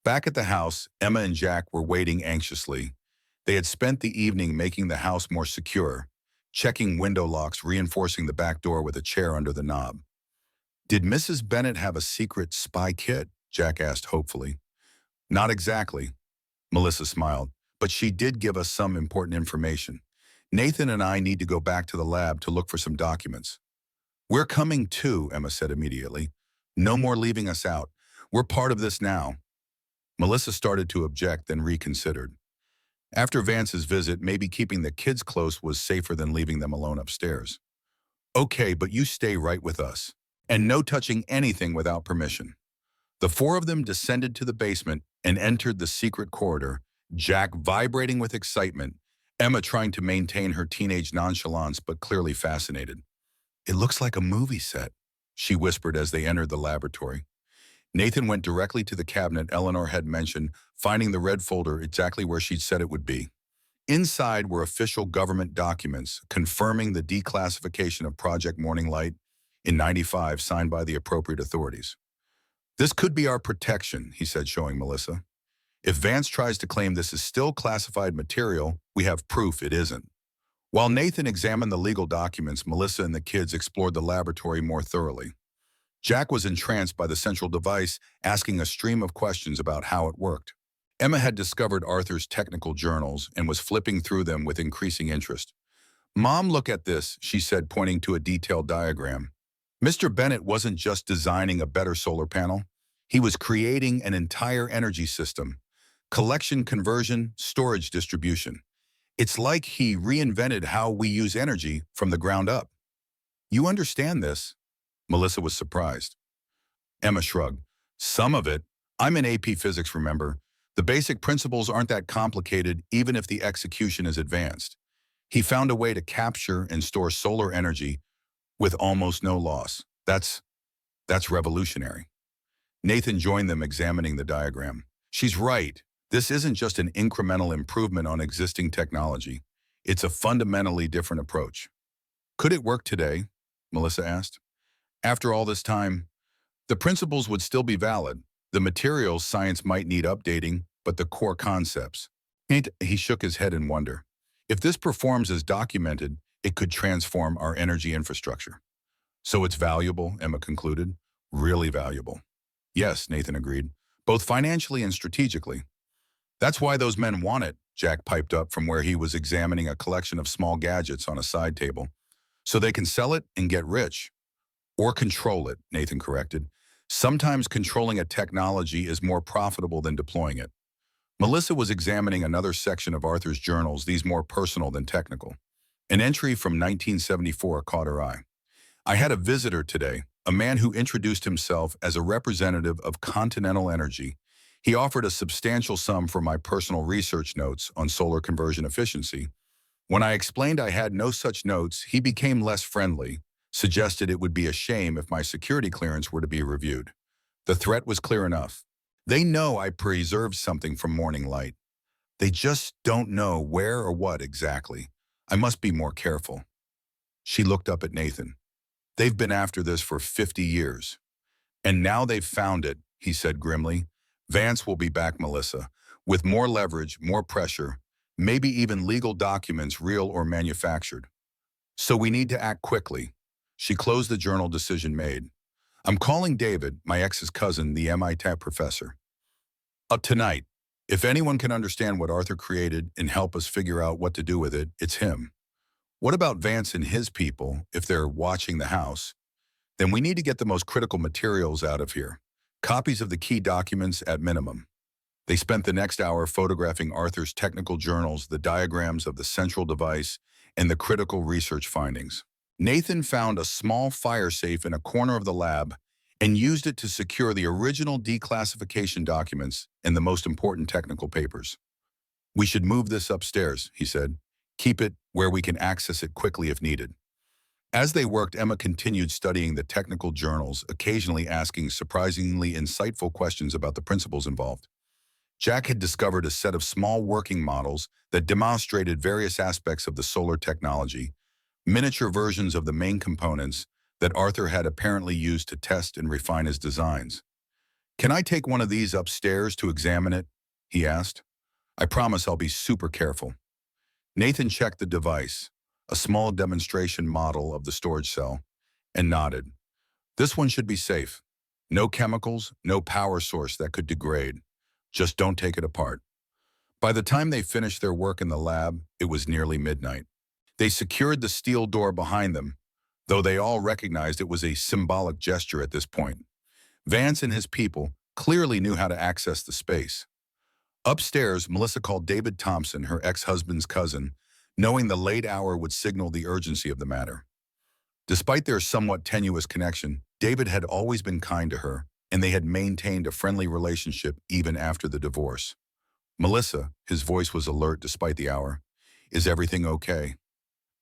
Back at the house, Emma and Jack were waiting anxiously. They had spent the evening making the house more secure, checking window locks, reinforcing the back door with a chair under the knob. "Did Mrs. Bennett have a secret spy kit?" Jack asked hopefully. "Not exactly," Melissa smiled, "but she did give us some important information. Nathan and I need to go back to the lab to look for some documents." "We're coming too," Emma said immediately. "No more leaving us out. We're part of this now." Melissa started to object, then reconsidered. After Vance's visit, maybe keeping the kids close was safer than leaving them alone upstairs. "Okay, but you stay right with us. And no touching anything without permission." The four of them descended to the basement and entered the secret corridor, Jack vibrating with excitement, Emma trying to maintain her teenage nonchalance but clearly fascinated. "It looks like a movie set," she whispered as they entered the laboratory. Nathan went directly to the cabinet Eleanor had mentioned, finding the red folder exactly where she'd said it would be. Inside were official government documents confirming the declassification of Project Morning Light in '95, signed by the appropriate authorities. "This could be our protection," he said, showing Melissa. "If Vance tries to claim this is still classified material, we have proof it isn't." While Nathan examined the legal documents, Melissa and the kids explored the laboratory more thoroughly. Jack was entranced by the central device, asking a stream of questions about how it worked. Emma had discovered Arthur's technical journals and was flipping through them with increasing interest. "Mom, look at this," she said, pointing to a detailed diagram. Mr. Bennett wasn't just designing a better solar panel. He was creating an entire energy system: collection, conversion, storage, distribution. It's like he reinvented how we use energy from the ground up. "You understand this?" Melissa was surprised. Emma shrugged. "Some of it. I'm in AP Physics, remember? The basic principles aren't that complicated, even if the execution is advanced. He found a way to capture and store solar energy with almost no loss. That's revolutionary." Nathan joined them, examining the diagram. "She's right. This isn't just an incremental improvement on existing technology. It's a fundamentally different approach." "Could it work today?" Melissa asked. "After all this time, the principles would still be valid. The materials science might need updating, but the core concepts." He shook his head in wonder. "If this performs as documented, it could transform our energy infrastructure." "So it's valuable," Emma concluded. "Really valuable." "Yes," Nathan agreed, "both financially and strategically." "That's why those men want it," Jack piped up from where he was examining a collection of small gadgets on a side table. "So they can sell it and get rich." "Or control it," Nathan corrected. "Sometimes controlling a technology is more profitable than deploying it." Melissa was examining another section of Arthur's journals, these more personal than technical. An entry from 1974 caught her eye. "I had a visitor today, a man who introduced himself as a representative of Continental Energy. He offered a substantial sum for my personal research notes on solar conversion efficiency. When I explained I had no such notes, he became less friendly, suggested it would be a shame if my security clearance were to be reviewed. The threat was clear enough. They know I preserved something from Morning Light. They just don't know where or what exactly. I must be more careful." She looked up at Nathan. "They've been after this for 50 years. And now they've found it," he said grimly. "Vance will be back, Melissa, with more leverage, more pressure, maybe even legal documents, real or manufactured. So we need to act quickly." She closed the journal, decision made. "I'm calling David, my ex's cousin, the MIT professor. Tonight. If anyone can understand what Arthur created and help us figure out what to do with it, it's him. What about Vance and his people, if they're watching the house? Then we need to get the most critical materials out of here. Copies of the key documents at minimum. They spent the next hour photographing Arthur's technical journals, the diagrams of the central device, and the critical research findings. Nathan found a small fire safe in a corner of the lab and used it to secure the original declassification documents and the most important technical papers. "We should move this upstairs," he said. "Keep it where we can access it quickly if needed." As they worked, Emma continued studying the technical journals, occasionally asking surprisingly insightful questions about the principles involved. Jack had discovered a set of small working models that demonstrated various aspects of the solar technology, miniature versions of the main components that Arthur had apparently used to test and refine his designs. "Can I take one of these upstairs to examine it?" he asked. "I promise I'll be super careful." Nathan checked the device, a small demonstration model of the storage cell, and nodded. "This one should be safe. No chemicals, no power source that could degrade. Just don't take it apart." By the time they finished their work in the lab, it was nearly midnight. They secured the steel door behind them, though they all recognized it was a symbolic gesture at this point. Vance and his people clearly knew how to access the space. Upstairs, Melissa called David Thompson, her ex-husband's cousin, knowing the late hour would signal the urgency of the matter. Despite their somewhat tenuous connection, David had always been kind to her, and they had maintained a friendly relationship even after the divorce. "Melissa," his voice was alert despite the hour, "is everything okay?"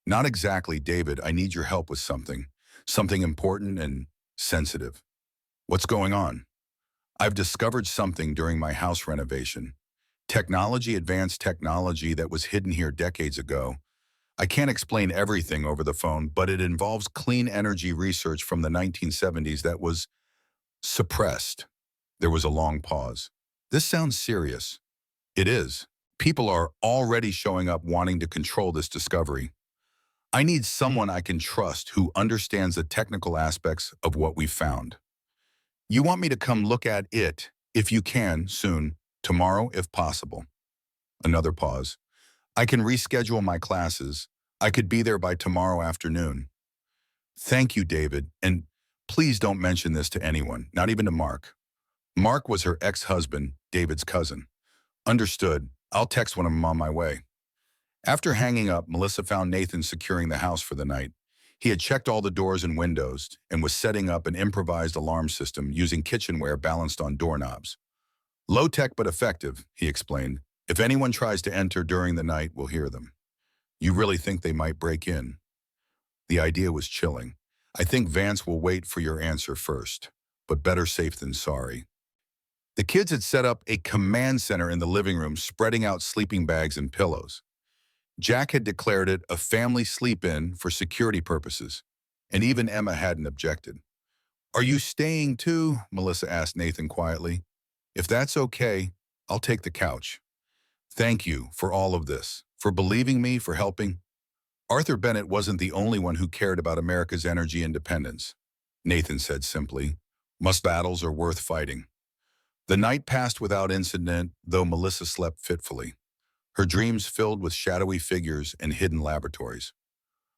"Not exactly, David. I need your help with something. Something important and sensitive." "What's going on?" "I've discovered something during my house renovation. Advanced technology that was hidden here decades ago. I can't explain everything over the phone, but it involves clean energy research from the 1970s that was suppressed." There was a long pause. "This sounds serious." "It is. People are already showing up wanting to control this discovery. I need someone I can trust who understands the technical aspects of what we've found. You want me to come look at it, if you can, soon, tomorrow if possible." Another pause. "I can reschedule my classes. I could be there by tomorrow afternoon." "Thank you, David, and please don't mention this to anyone, not even to Mark." Mark was her ex-husband, David's cousin. "Understood. I'll text when I'm on my way." After hanging up, Melissa found Nathan securing the house for the night. He had checked all the doors and windows and was setting up an improvised alarm system using kitchenware balanced on doorknobs. "Low-tech but effective," he explained. "If anyone tries to enter during the night, we'll hear them." "You really think they might break in?" The idea was chilling. "I think Vance will wait for your answer first, but better safe than sorry." The kids had set up a command center in the living room, spreading out sleeping bags and pillows. Jack had declared it a family sleep-in for security purposes, and even Emma hadn't objected. "Are you staying too?" Melissa asked Nathan quietly. "If that's okay, I'll take the couch." "Thank you for all of this, for believing me, for helping." Arthur Bennett wasn't the only one who cared about America's energy independence, Nathan said simply. "Most battles are worth fighting." The night passed without incident, though Melissa slept fitfully, her dreams filled with shadowy figures and hidden laboratories.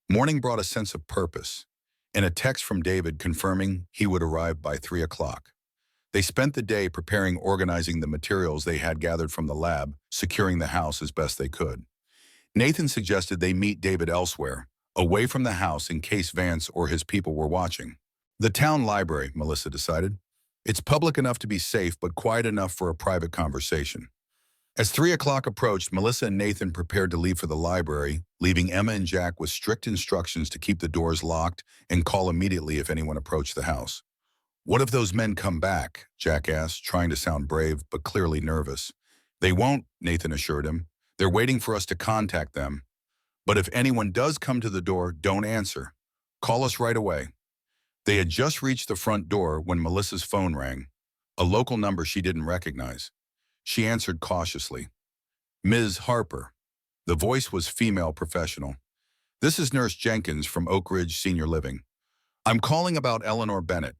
Morning brought a sense of purpose, and a text from David confirming he would arrive by 3 o'clock. They spent the day organizing the materials they had gathered from the lab, securing the house as best they could. Nathan suggested they meet David elsewhere, away from the house in case Vance or his people were watching. "The town library," Melissa decided. "It's public enough to be safe, but quiet enough for a private conversation." As 3 o'clock approached, Melissa and Nathan prepared to leave for the library, leaving Emma and Jack with strict instructions to keep the doors locked and call immediately if anyone approached the house. "What if those men come back?" Jack asked, trying to sound brave but clearly nervous. "They won't," Nathan assured him. "They're waiting for us to contact them. But if anyone does come to the door, don't answer. Call us right away." They had just reached the front door when Melissa's phone rang, a local number she didn't recognize. She answered cautiously. "Ms. Harper." The voice was female professional. "This is Nurse Jenkins from Oak Ridge Senior Living. I'm calling about Eleanor Bennett."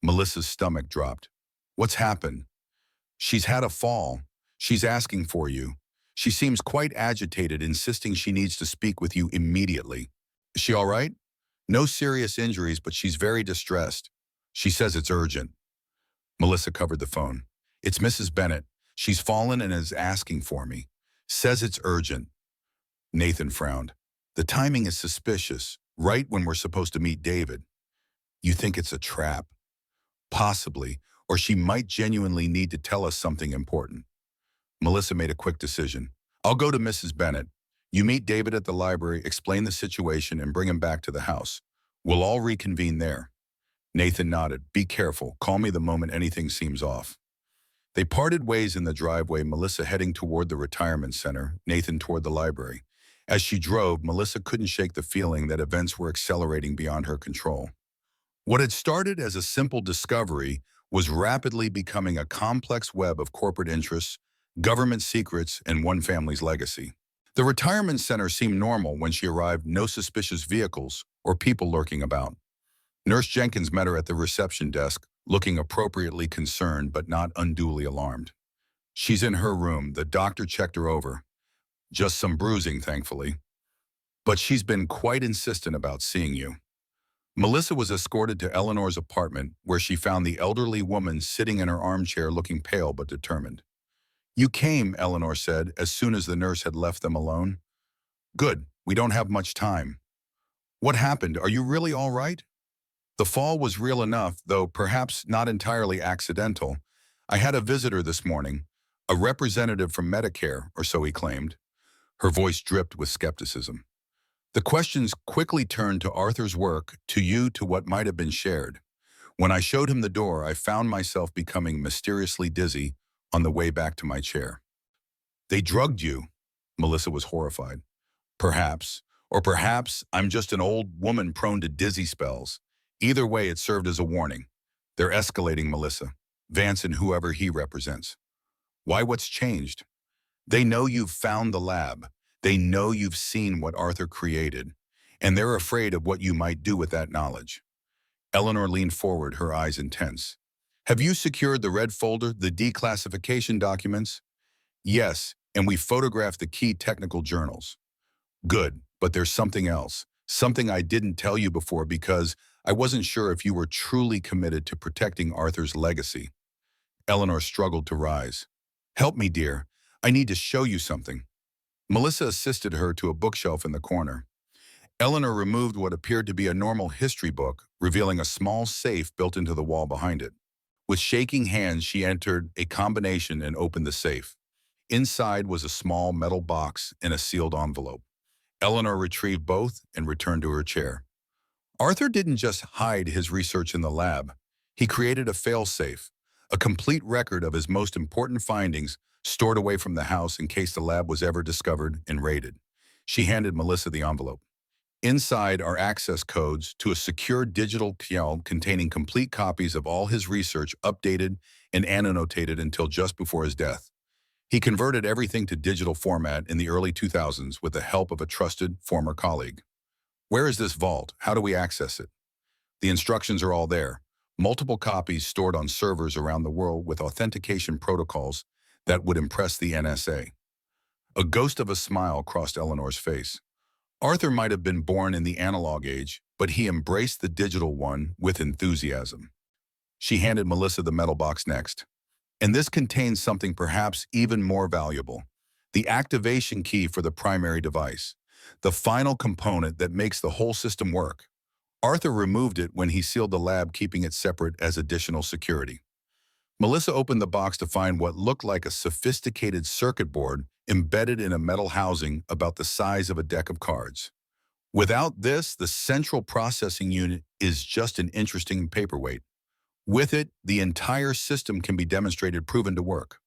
Melissa's stomach dropped. "What's happened?" "She's had a fall. She's asking for you. She seems quite agitated, insisting she needs to speak with you immediately." "Is she all right?" "No serious injuries, but she's very distressed. She says it's urgent." Melissa covered the phone. It's Mrs. Bennett. She's fallen and is asking for me. Says it's urgent. Nathan frowned. The timing is suspicious, right when we're supposed to meet David. You think it's a trap? Possibly, or she might genuinely need to tell us something important. Melissa made a quick decision. I'll go to Mrs. Bennett. You meet David at the library, explain the situation, and bring him back to the house. We'll all reconvene there. Nathan nodded. Be careful. Call me the moment anything seems off. They parted ways in the driveway, Melissa heading toward the retirement center, Nathan toward the library. As she drove, Melissa couldn't shake the feeling that events were accelerating beyond her control. What had started as a simple discovery was rapidly becoming a complex web of corporate interests, government secrets, and one family's legacy. The retirement center seemed normal when she arrived, no suspicious vehicles or people lurking about. Nurse Jenkins met her at the reception desk, looking appropriately concerned but not unduly alarmed. She's in her room. The doctor checked her over. Just some bruising, thankfully. But she's been quite insistent about seeing you. Melissa was escorted to Eleanor's apartment, where she found the elderly woman sitting in her armchair looking pale but determined. You came, Eleanor said, as soon as the nurse had left them alone. Good, we don't have much time. What happened? Are you really all right? The fall was real enough, though perhaps not entirely accidental. I had a visitor this morning, a representative from Medicare, or so he claimed. Her voice dripped with skepticism. The questions quickly turned to Arthur's work, to you, to what might have been shared. When I showed him the door, I found myself becoming mysteriously dizzy on the way back to my chair. They drugged you, Melissa was horrified. Perhaps, or perhaps I'm just an old woman prone to dizzy spells. Either way, it served as a warning. They're escalating, Melissa. Vance and whoever he represents. Why, what's changed? They know you've found the lab. They know you've seen what Arthur created, and they're afraid of what you might do with that knowledge. Eleanor leaned forward, her eyes intense. Have you secured the red folder, the declassification documents? Yes, and we photographed the key technical journals. Good, but there's something else, something I didn't tell you before because I wasn't sure if you were truly committed to protecting Arthur's legacy. Eleanor struggled to rise. Help me, dear. I need to show you something. Melissa assisted her to a bookshelf in the corner. Eleanor removed what appeared to be a normal history book, revealing a small safe built into the wall behind it. With shaking hands, she entered a combination and opened the safe. Inside was a small metal box and a sealed envelope. Eleanor retrieved both and returned to her chair. Arthur didn't just hide his research in the lab. He created a fail-safe, a complete record of his most important findings stored away from the house in case the lab was ever discovered and raided. She handed Melissa the envelope. Inside are access codes to a secure digital cloud containing complete copies of all his research, updated and annotated until just before his death. He converted everything to digital format in the early 2000s with the help of a trusted former colleague. Where is this vault? How do we access it? The instructions are all there. Multiple copies stored on servers around the world with authentication protocols that would impress the NSA. A ghost of a smile crossed Eleanor's face. Arthur might have been born in the analog age, but he embraced the digital one with enthusiasm. She handed Melissa the metal box next. And this contains something perhaps even more valuable. The activation key for the primary device. The final component that makes the whole system work. Arthur removed it when he sealed the lab, keeping it separate as additional security. Melissa opened the box to find what looked like a sophisticated circuit board embedded in a metal housing about the size of a deck of cards. Without this, the central processing unit is just an interesting paperweight. With it, the entire system can be demonstrated, proven to work.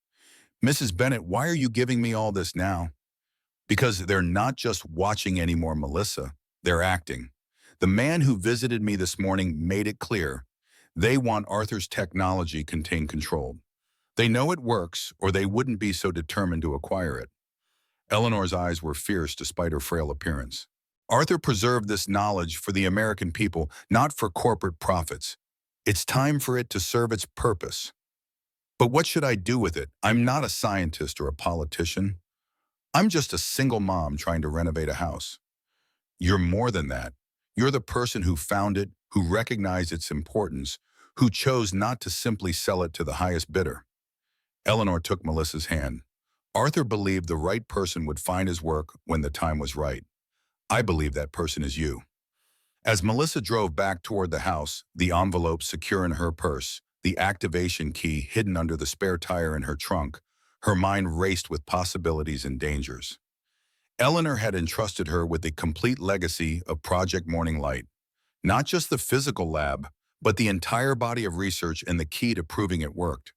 Mrs. Bennett, why are you giving me all this now? Because they're not just watching anymore, Melissa. They're acting. The man who visited me this morning made it clear. They want Arthur's technology controlled. They know it works, or they wouldn't be so determined to acquire it. Eleanor's eyes were fierce despite her frail appearance. Arthur preserved this knowledge for the American people, not for corporate profits. It's time for it to serve its purpose. But what should I do with it? I'm not a scientist or a politician. I'm just a single mom trying to renovate a house. You're more than that. You're the person who found it, who recognized its importance, who chose not to simply sell it to the highest bidder. Eleanor took Melissa's hand. Arthur believed the right person would find his work when the time was right. I believe that person is you. As Melissa drove back toward the house, the envelope secure in her purse, the activation key hidden under the spare tire in her trunk, her mind raced with possibilities and dangers. Eleanor had entrusted her with the complete legacy of Project Morning Light, not just the physical lab, but the entire body of research and the key to proving it worked.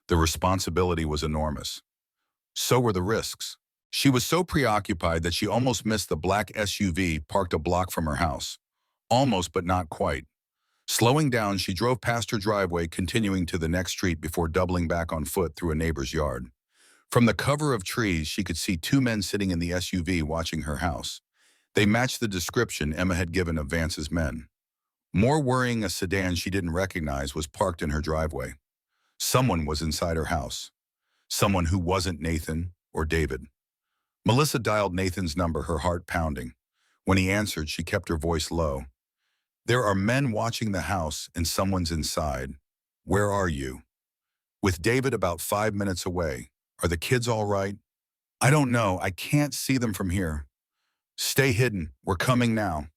The responsibility was enormous. So were the risks. She was so preoccupied that she almost missed the black SUV parked a block from her house. Almost, but not quite. Slowing down, she drove past her driveway, continuing to the next street before doubling back on foot through a neighbor's yard. From the cover of trees, she could see two men sitting in the SUV watching her house. They matched the description Emma had given of Vance's men. More worrying, a sedan she didn't recognize was parked in her driveway. Someone was inside her house. Someone who wasn't Nathan or David. Melissa dialed Nathan's number, her heart pounding. When he answered, she kept her voice low. There are men watching the house and someone's inside. Where are you? With David about 5 minutes away. Are the kids all right? I don't know. I can't see them from here. Stay hidden. We're coming now.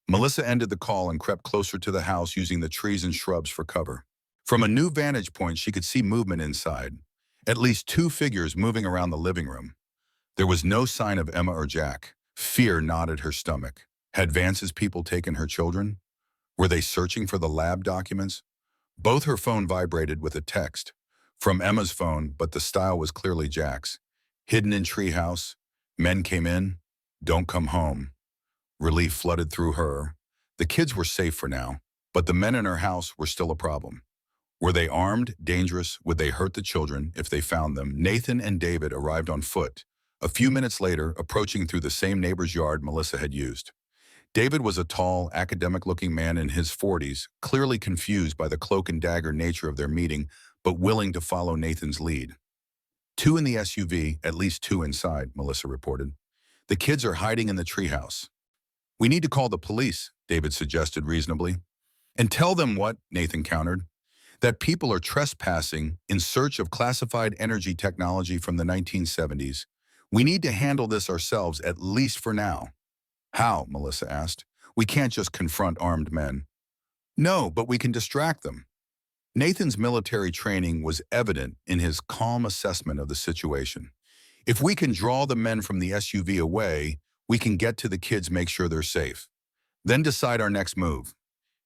Melissa ended the call and crept closer to the house using the trees and shrubs for cover. From a new vantage point, she could see movement inside. At least two figures moving around the living room. There was no sign of Emma or Jack. Fear knotted her stomach. Had Vance's people taken her children? Were they searching for the lab documents? Both her phone vibrated with a text. From Emma's phone, but the style was clearly Jack's. Hidden in treehouse. Men came in. Don't come home. Relief flooded through her. The kids were safe for now, but the men in her house were still a problem. Were they armed, dangerous? Would they hurt the children if they found them? Nathan and David arrived on foot. A few minutes later, approaching through the same neighbor's yard Melissa had used. David was a tall, academic-looking man in his 40s, clearly confused by the cloak-and-dagger nature of their meeting, but willing to follow Nathan's lead. Two in the SUV, at least two inside, Melissa reported. The kids are hiding in the treehouse. We need to call the police, David suggested reasonably. And tell them what, Nathan countered, that people are trespassing in search of classified energy technology from the 1970s. We need to handle this ourselves, at least for now. How? Melissa asked. We can't just confront armed men. No, but we can distract them. Nathan's military training was evident in his calm assessment of the situation. If we can draw the men from the SUV away, we can get to the kids, make sure they're safe. Then decide our next move.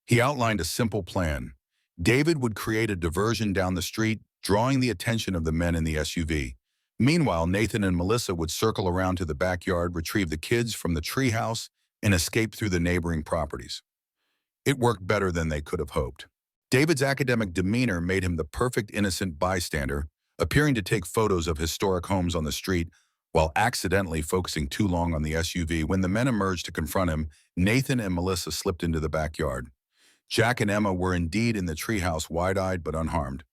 He outlined a simple plan. David would create a diversion down the street, drawing the attention of the men in the SUV. Meanwhile, Nathan and Melissa would circle around to the backyard, retrieve the kids from the treehouse, and escape through the neighboring properties. It worked better than they could have hoped. David's academic demeanor made him the perfect innocent bystander, appearing to take photos of historic homes on the street while accidentally focusing too long on the SUV. When the men emerged to confront him, Nathan and Melissa slipped into the backyard. Jack and Emma were indeed in the treehouse, wide-eyed but unharmed.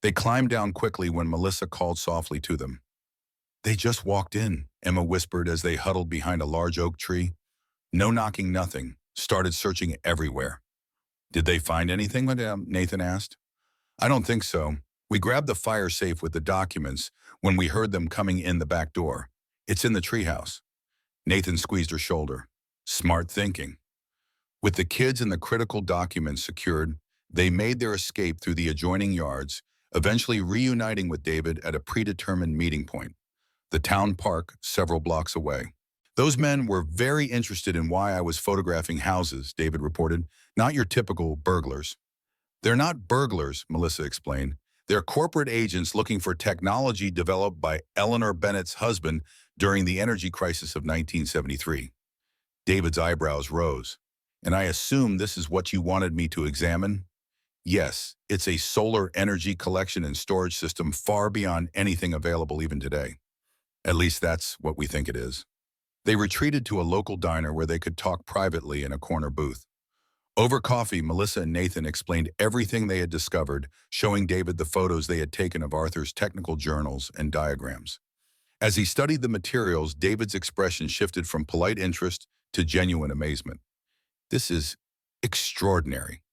They climbed down quickly when Melissa called softly to them. They just walked in, Emma whispered as they huddled behind a large oak tree. No knocking, nothing. Started searching everywhere. Did they find anything? Nathan asked. I don't think so. We grabbed the fire safe with the documents when we heard them coming in the back door. It's in the treehouse. Nathan squeezed her shoulder. Smart thinking. With the kids and the critical documents secured, they made their escape through the adjoining yards, eventually reuniting with David at a predetermined meeting point, the town park several blocks away. Those men were very interested in why I was photographing houses, David reported, not your typical burglars. They're not burglars, Melissa explained. They're corporate agents looking for technology developed by Eleanor Bennett's husband during the energy crisis of 1973. David's eyebrows rose. And I assume this is what you wanted me to examine? Yes, it's a solar energy collection and storage system far beyond anything available even today. At least that's what we think it is. They retreated to a local diner where they could talk privately in a corner booth. Over coffee, Melissa and Nathan explained everything they had discovered, showing David the photos they had taken of Arthur's technical journals and diagrams. As he studied the materials, David's expression shifted from polite interest to genuine amazement. This is extraordinary.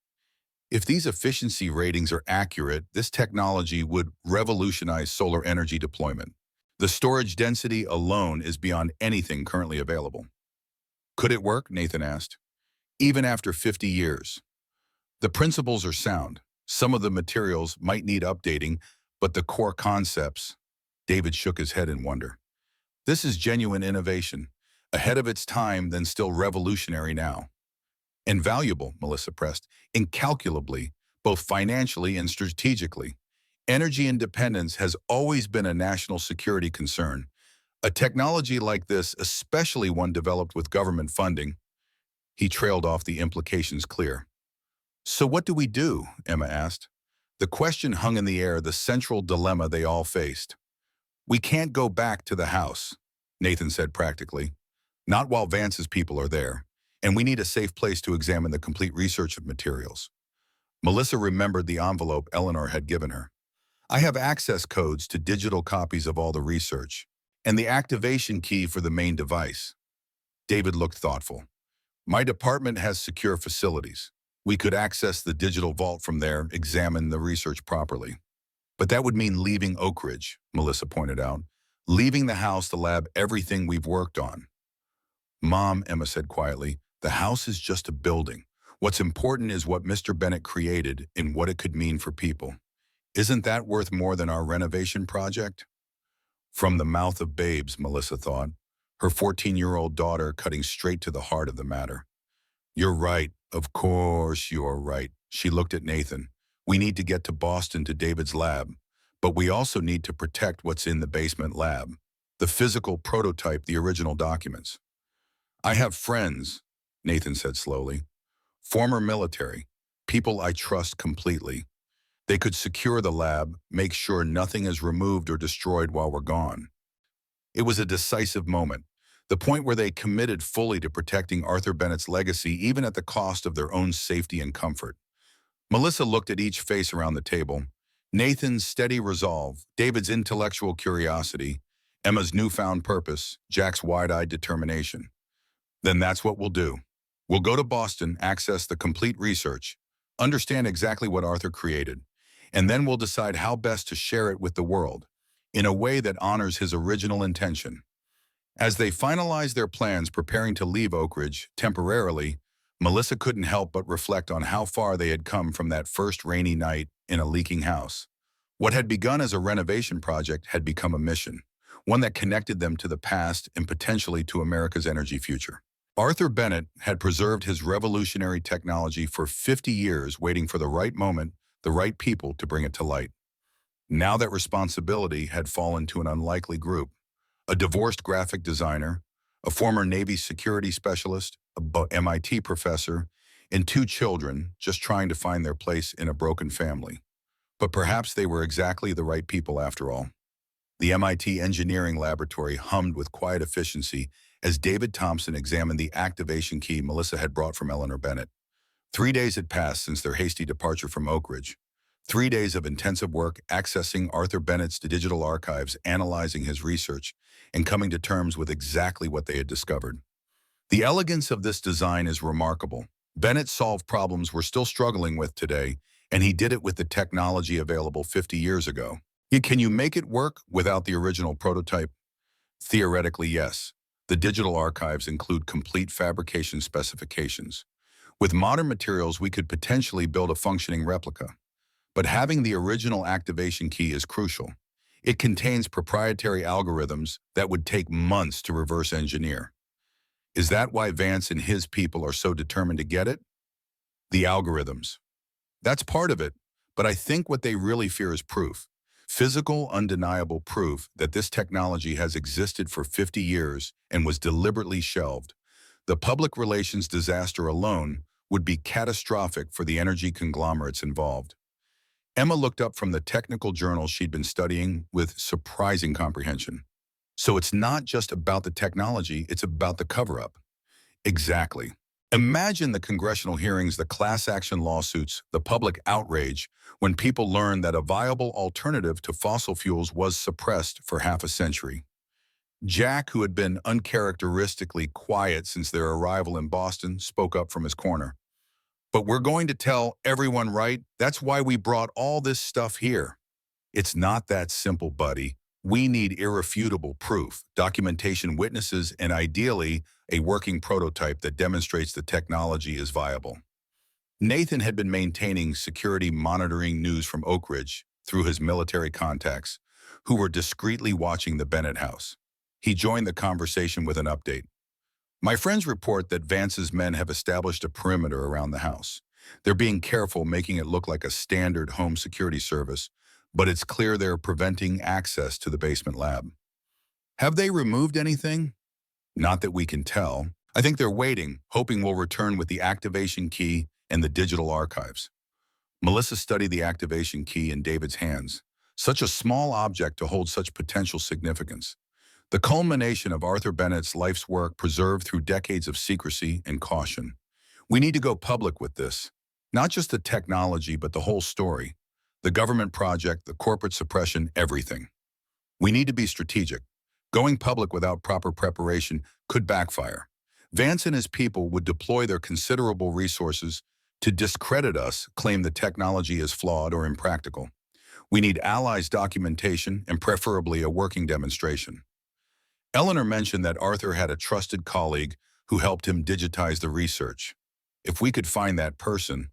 If these efficiency ratings are accurate, this technology would revolutionize solar energy deployment. The storage density alone is beyond anything currently available. Could it work? Nathan asked. Even after 50 years. The principles are sound. Some of the materials might need updating, but the core concepts. David shook his head in wonder. This is genuine innovation, ahead of its time, then still revolutionary now. Invaluable, Melissa pressed, incalculably, both financially and strategically. Energy independence has always been a national security concern. A technology like this, especially one developed with government funding, he trailed off, the implications clear. So what do we do? Emma asked. The question hung in the air, the central dilemma they all faced. We can't go back to the house, Nathan said practically. Not while Vance's people are there, and we need a safe place to examine the complete research of materials. Melissa remembered the envelope Eleanor had given her. I have access codes to digital copies of all the research, and the activation key for the main device. David looked thoughtful. My department has secure facilities. We could access the digital vault from there, examine the research properly. But that would mean leaving Oak Ridge, Melissa pointed out. Leaving the house, the lab, everything we've worked on. Mom, Emma said quietly, the house is just a building. What's important is what Mr. Bennett created and what it could mean for people. Isn't that worth more than our renovation project? From the mouth of babes, Melissa thought, her 14-year-old daughter cutting straight to the heart of the matter. You're right. Of course you're right. She looked at Nathan. We need to get to Boston to David's lab, but we also need to protect what's in the basement lab. The physical prototype, the original documents. I have friends, Nathan said slowly. Former military, people I trust completely. They could secure the lab, make sure nothing is removed or destroyed while we're gone. It was a decisive moment, the point where they committed fully to protecting Arthur Bennett's legacy, even at the cost of their own safety and comfort. Melissa looked at each face around the table. Nathan's steady resolve, David's intellectual curiosity, Emma's newfound purpose, Jack's wide-eyed determination. Then that's what we'll do. We'll go to Boston, access the complete research, understand exactly what Arthur created, and then we'll decide how best to share it with the world, in a way that honors his original intention. As they finalized their plans, preparing to leave Oak Ridge temporarily, Melissa couldn't help but reflect on how far they had come from that first rainy night in a leaking house. What had begun as a renovation project had become a mission, one that connected them to the past and potentially to America's energy future. Arthur Bennett had preserved his revolutionary technology for 50 years, waiting for the right moment, the right people to bring it to light. Now that responsibility had fallen to an unlikely group. A divorced graphic designer, a former Navy security specialist, a MIT professor, and 2 children just trying to find their place in a broken family. But perhaps they were exactly the right people after all. The MIT engineering laboratory hummed with quiet efficiency as David Thompson examined the activation key Melissa had brought from Eleanor Bennett. 3 days had passed since their hasty departure from Oak Ridge. 3 days of intensive work accessing Arthur Bennett's digital archives, analyzing his research, and coming to terms with exactly what they had discovered. The elegance of this design is remarkable. Bennett solved problems we're still struggling with today, and he did it with the technology available 50 years ago. Can you make it work without the original prototype? Theoretically, yes. The digital archives include complete fabrication specifications. With modern materials, we could potentially build a functioning replica. But having the original activation key is crucial. It contains proprietary algorithms that would take months to reverse engineer. Is that why Vance and his people are so determined to get it? The algorithms. That's part of it, but I think what they really fear is proof. Physical, undeniable proof that this technology has existed for 50 years and was deliberately shelved. The public relations disaster alone would be catastrophic for the energy conglomerates involved. Emma looked up from the technical journals she'd been studying with surprising comprehension. So it's not just about the technology, it's about the cover-up. Exactly. Imagine the congressional hearings, the class action lawsuits, the public outrage when people learned that a viable alternative to fossil fuels was suppressed for half a century. Jack, who had been uncharacteristically quiet since their arrival in Boston, spoke up from his corner. But we're going to tell everyone, right? That's why we brought all this stuff here. It's not that simple, buddy. We need irrefutable proof, documentation, witnesses, and ideally, a working prototype that demonstrates the technology is viable. Nathan had been maintaining security monitoring news from Oak Ridge through his military contacts, who were discreetly watching the Bennett house. He joined the conversation with an update. My friends report that Vance's men have established a perimeter around the house. They're being careful, making it look like a standard home security service, but it's clear they're preventing access to the basement lab. Have they removed anything? Not that we can tell. I think they're waiting, hoping we'll return with the activation key and the digital archives. Melissa studied the activation key in David's hands. Such a small object to hold such potential significance. The culmination of Arthur Bennett's life's work preserved through decades of secrecy and caution. We need to go public with this. Not just the technology, but the whole story. The government project, the corporate suppression, everything. We need to be strategic. Going public without proper preparation could backfire. Vance and his people would deploy their considerable resources to discredit us, claim the technology is flawed or impractical. We need allies' documentation and preferably a working demonstration. Eleanor mentioned that Arthur had a trusted colleague who helped him digitize the research. If we could find that person,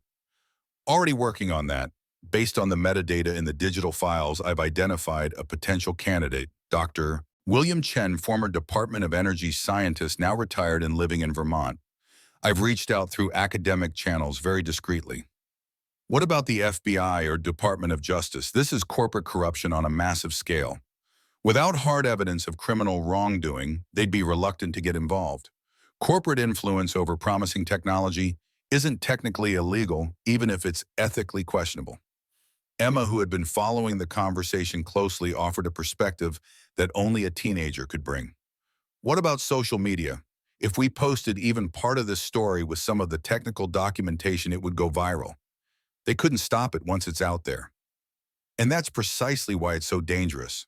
already working on that, based on the metadata in the digital files, I've identified a potential candidate, Dr. William Chen, former Department of Energy scientist, now retired and living in Vermont. I've reached out through academic channels very discreetly. What about the FBI or Department of Justice? This is corporate corruption on a massive scale. Without hard evidence of criminal wrongdoing, they'd be reluctant to get involved. Corporate influence over promising technology isn't technically illegal, even if it's ethically questionable. Emma, who had been following the conversation closely, offered a perspective that only a teenager could bring. What about social media? If we posted even part of this story with some of the technical documentation, it would go viral. They couldn't stop it once it's out there. And that's precisely why it's so dangerous.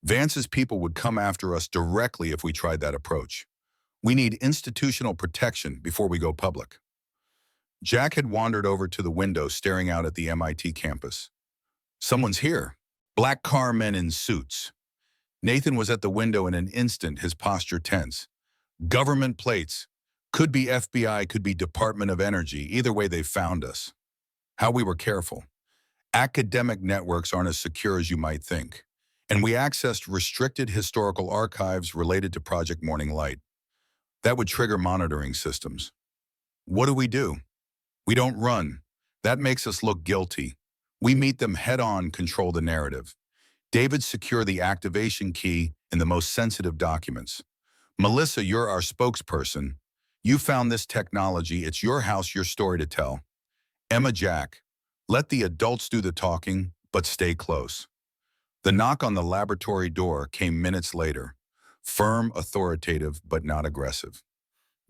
Vance's people would come after us directly if we tried that approach. We need institutional protection before we go public. Jack had wandered over to the window, staring out at the MIT campus. Someone's here. Black car men in suits. Nathan was at the window in an instant, his posture tense. Government plates. Could be FBI, could be Department of Energy. Either way, they found us. How we were careful. Academic networks aren't as secure as you might think. And we accessed restricted historical archives related to Project Morning Light. That would trigger monitoring systems. What do? We don't run. That makes us look guilty. We meet them head-on, control the narrative. David, secure the activation key in the most sensitive documents. Melissa, you're our spokesperson. You found this technology. It's your house, your story to tell. Emma, Jack, let the adults do the talking, but stay close. The knock on the laboratory door came minutes later. Firm, authoritative, but not aggressive.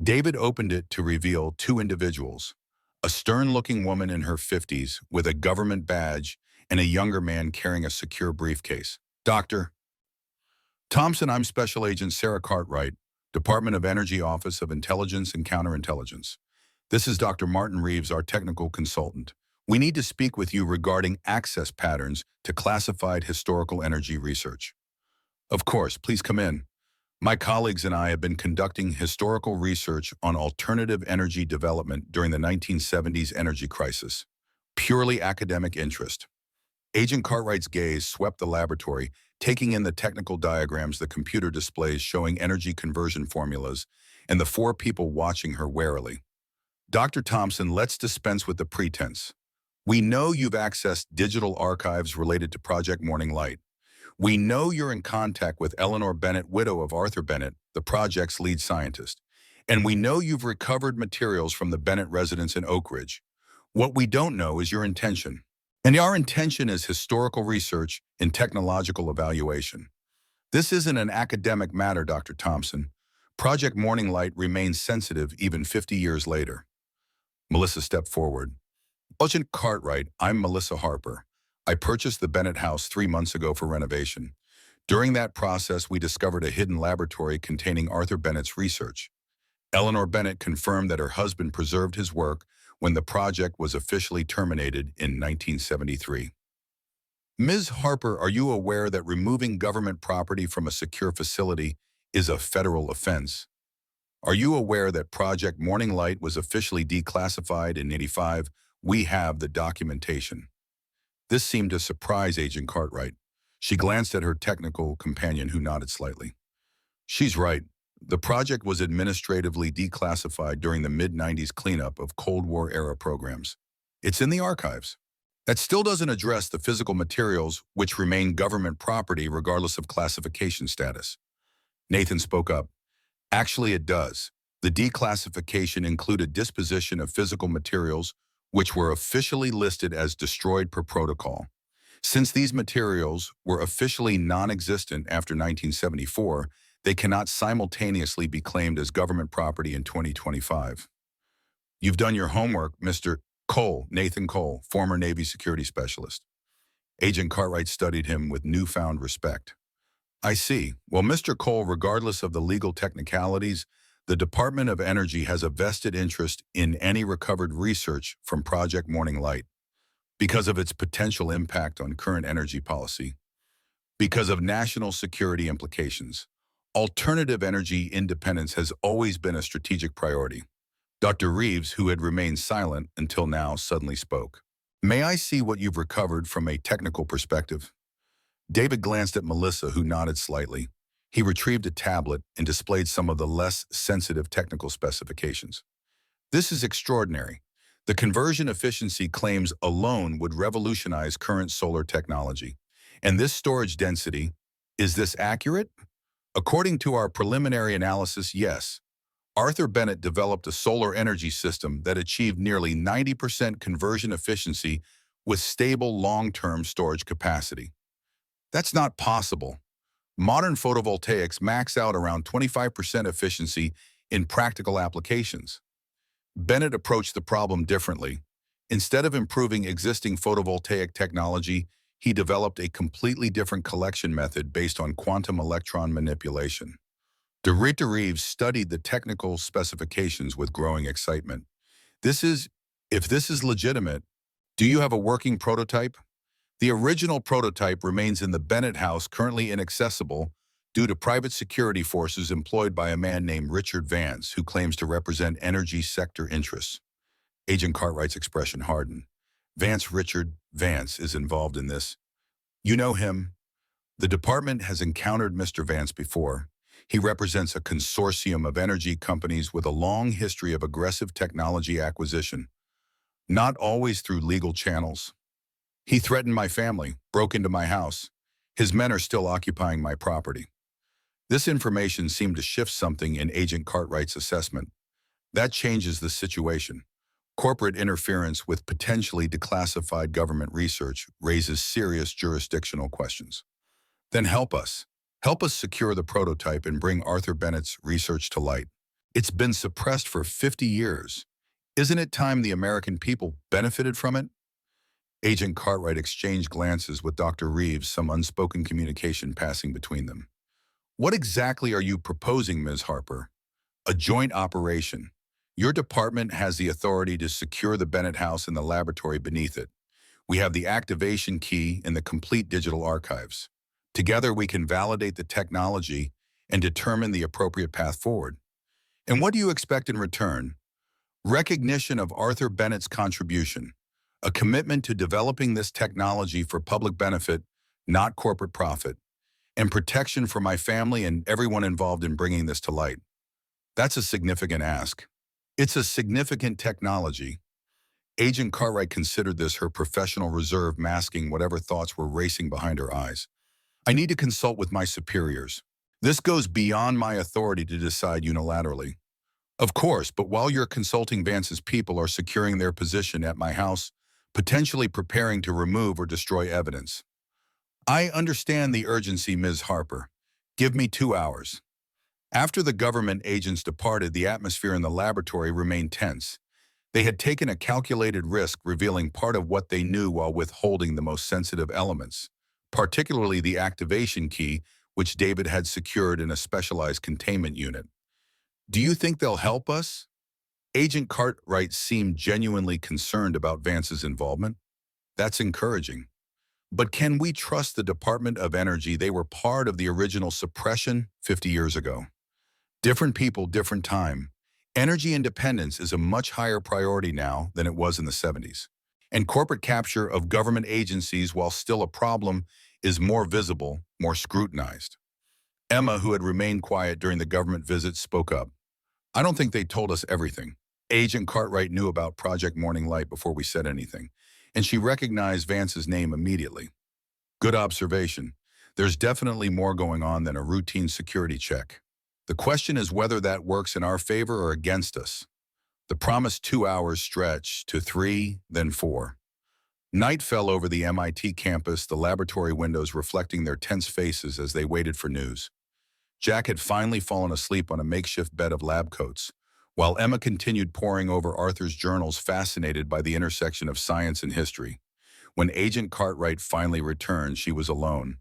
David opened it to reveal two individuals. A stern-looking woman in her 50s with a government badge and a younger man carrying a secure briefcase. Dr. Thompson, I'm Special Agent Sarah Cartwright, Department of Energy Office of Intelligence and Counterintelligence. This is Dr. Martin Reeves, our technical consultant. We need to speak with you regarding access patterns to classified historical energy research. Of course, please come in. My colleagues and I have been conducting historical research on alternative energy development during the 1970s energy crisis. Purely academic interest. Agent Cartwright's gaze swept the laboratory, taking in the technical diagrams, the computer displays showing energy conversion formulas, and the four people watching her warily. Dr. Thompson, let's dispense with the pretense. We know you've accessed digital archives related to Project Morning Light. We know you're in contact with Eleanor Bennett, widow of Arthur Bennett, the project's lead scientist. And we know you've recovered materials from the Bennett residence in Oak Ridge. What we don't know is your intention. And our intention is historical research and technological evaluation. This isn't an academic matter, Dr. Thompson. Project Morning Light remains sensitive even 50 years later. Melissa stepped forward. Agent Cartwright, I'm Melissa Harper. I purchased the Bennett house 3 months ago for renovation. During that process, we discovered a hidden laboratory containing Arthur Bennett's research. Eleanor Bennett confirmed that her husband preserved his work when the project was officially terminated in 1973. Ms. Harper, are you aware that removing government property from a secure facility is a federal offense? Are you aware that Project Morning Light was officially declassified in '85? We have the documentation. This seemed to surprise Agent Cartwright. She glanced at her technical companion, who nodded slightly. She's right. The project was administratively declassified during the mid-90s cleanup of Cold War-era programs. It's in the archives. That still doesn't address the physical materials which remain government property regardless of classification status. Nathan spoke up. Actually, it does. The declassification included disposition of physical materials which were officially listed as destroyed per protocol. Since these materials were officially non-existent after 1974, they cannot simultaneously be claimed as government property in 2025. You've done your homework, Mr. Cole, Nathan Cole, former Navy security specialist. Agent Cartwright studied him with newfound respect. I see. Well, Mr. Cole, regardless of the legal technicalities, the Department of Energy has a vested interest in any recovered research from Project Morning Light because of its potential impact on current energy policy, because of national security implications. Alternative energy independence has always been a strategic priority. Dr. Reeves, who had remained silent until now, suddenly spoke. May I see what you've recovered from a technical perspective? David glanced at Melissa, who nodded slightly. He retrieved a tablet and displayed some of the less sensitive technical specifications. This is extraordinary. The conversion efficiency claims alone would revolutionize current solar technology. And this storage density, is this accurate? According to our preliminary analysis, yes. Arthur Bennett developed a solar energy system that achieved nearly 90% conversion efficiency with stable long-term storage capacity. That's not possible. Modern photovoltaics max out around 25% efficiency in practical applications. Bennett approached the problem differently. Instead of improving existing photovoltaic technology, he developed a completely different collection method based on quantum electron manipulation. Dr. Reeves studied the technical specifications with growing excitement. If this is legitimate, do you have a working prototype? The original prototype remains in the Bennett house, currently inaccessible due to private security forces employed by a man named Richard Vance, who claims to represent energy sector interests. Agent Cartwright's expression hardened. Richard Vance is involved in this. You know him. The department has encountered Mr. Vance before. He represents a consortium of energy companies with a long history of aggressive technology acquisition, not always through legal channels. He threatened my family, broke into my house. His men are still occupying my property. This information seemed to shift something in Agent Cartwright's assessment. That changes the situation. Corporate interference with potentially declassified government research raises serious jurisdictional questions. Then help us. Help us secure the prototype and bring Arthur Bennett's research to light. It's been suppressed for 50 years. Isn't it time the American people benefited from it? Agent Cartwright exchanged glances with Dr. Reeves, some unspoken communication passing between them. What exactly are you proposing, Ms. Harper? A joint operation. Your department has the authority to secure the Bennett house and the laboratory beneath it. We have the activation key and the complete digital archives. Together, we can validate the technology and determine the appropriate path forward. And what do you expect in return? Recognition of Arthur Bennett's contribution, a commitment to developing this technology for public benefit, not corporate profit, and protection for my family and everyone involved in bringing this to light. That's a significant ask. It's a significant technology. Agent Cartwright considered this her professional reserve, masking whatever thoughts were racing behind her eyes. I need to consult with my superiors. This goes beyond my authority to decide unilaterally. Of course, but while you're consulting, Vance's people are securing their position at my house, potentially preparing to remove or destroy evidence. I understand the urgency, Ms. Harper. Give me 2 hours. After the government agents departed, the atmosphere in the laboratory remained tense. They had taken a calculated risk, revealing part of what they knew while withholding the most sensitive elements, particularly the activation key, which David had secured in a specialized containment unit. Do you think they'll help us? Agent Cartwright seemed genuinely concerned about Vance's involvement. That's encouraging. But can we trust the Department of Energy? They were part of the original suppression 50 years ago. Different people, different time. Energy independence is a much higher priority now than it was in the 70s. And corporate capture of government agencies, while still a problem, is more visible, more scrutinized. Emma, who had remained quiet during the government visit, spoke up. I don't think they told us everything. Agent Cartwright knew about Project Morning Light before we said anything, and she recognized Vance's name immediately. Good observation. There's definitely more going on than a routine security check. The question is whether that works in our favor or against us. The promised 2 hours stretched to 3, then 4. Night fell over the MIT campus, the laboratory windows reflecting their tense faces as they waited for news. Jack had finally fallen asleep on a makeshift bed of lab coats, while Emma continued poring over Arthur's journals, fascinated by the intersection of science and history. When Agent Cartwright finally returned, she was alone,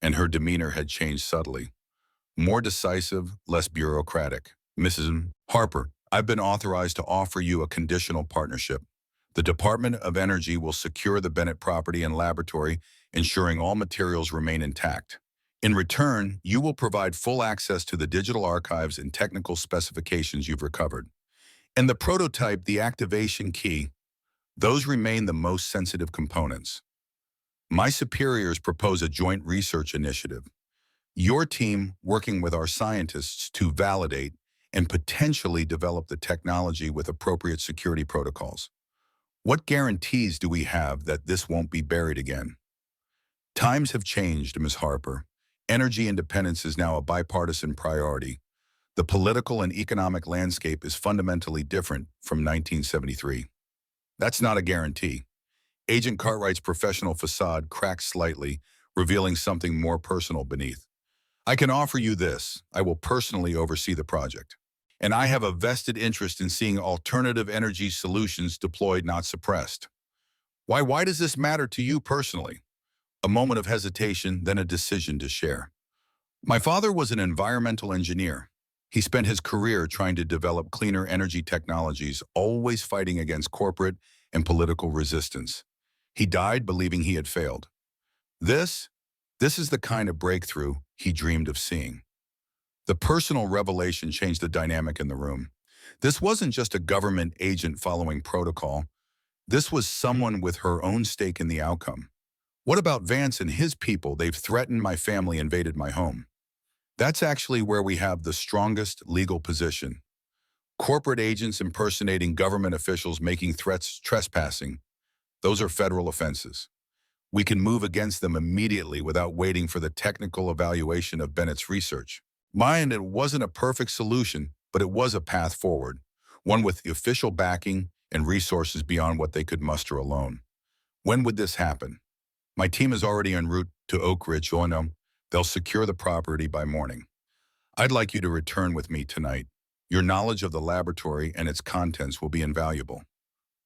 and her demeanor had changed subtly. More decisive, less bureaucratic. Mrs. Harper, I've been authorized to offer you a conditional partnership. The Department of Energy will secure the Bennett property and laboratory, ensuring all materials remain intact. In return, you will provide full access to the digital archives and technical specifications you've recovered. And the prototype, the activation key, those remain the most sensitive components. My superiors propose a joint research initiative. Your team working with our scientists to validate and potentially develop the technology with appropriate security protocols. What guarantees do we have that this won't be buried again? Times have changed, Ms. Harper. Energy independence is now a bipartisan priority. The political and economic landscape is fundamentally different from 1973. That's not a guarantee. Agent Cartwright's professional facade cracked slightly, revealing something more personal beneath. I can offer you this. I will personally oversee the project. And I have a vested interest in seeing alternative energy solutions deployed, not suppressed. Why does this matter to you personally? A moment of hesitation, then a decision to share. My father was an environmental engineer. He spent his career trying to develop cleaner energy technologies, always fighting against corporate and political resistance. He died believing he had failed. This is the kind of breakthrough he dreamed of seeing. The personal revelation changed the dynamic in the room. This wasn't just a government agent following protocol. This was someone with her own stake in the outcome. What about Vance and his people? They've threatened my family, invaded my home. That's actually where we have the strongest legal position. Corporate agents impersonating government officials, making threats, trespassing. Those are federal offenses. We can move against them immediately without waiting for the technical evaluation of Bennett's research. It wasn't a perfect solution, but it was a path forward, one with the official backing and resources beyond what they could muster alone. When would this happen? My team is already en route to Oak Ridge, Illinois. They'll secure the property by morning. I'd like you to return with me tonight. Your knowledge of the laboratory and its contents will be invaluable.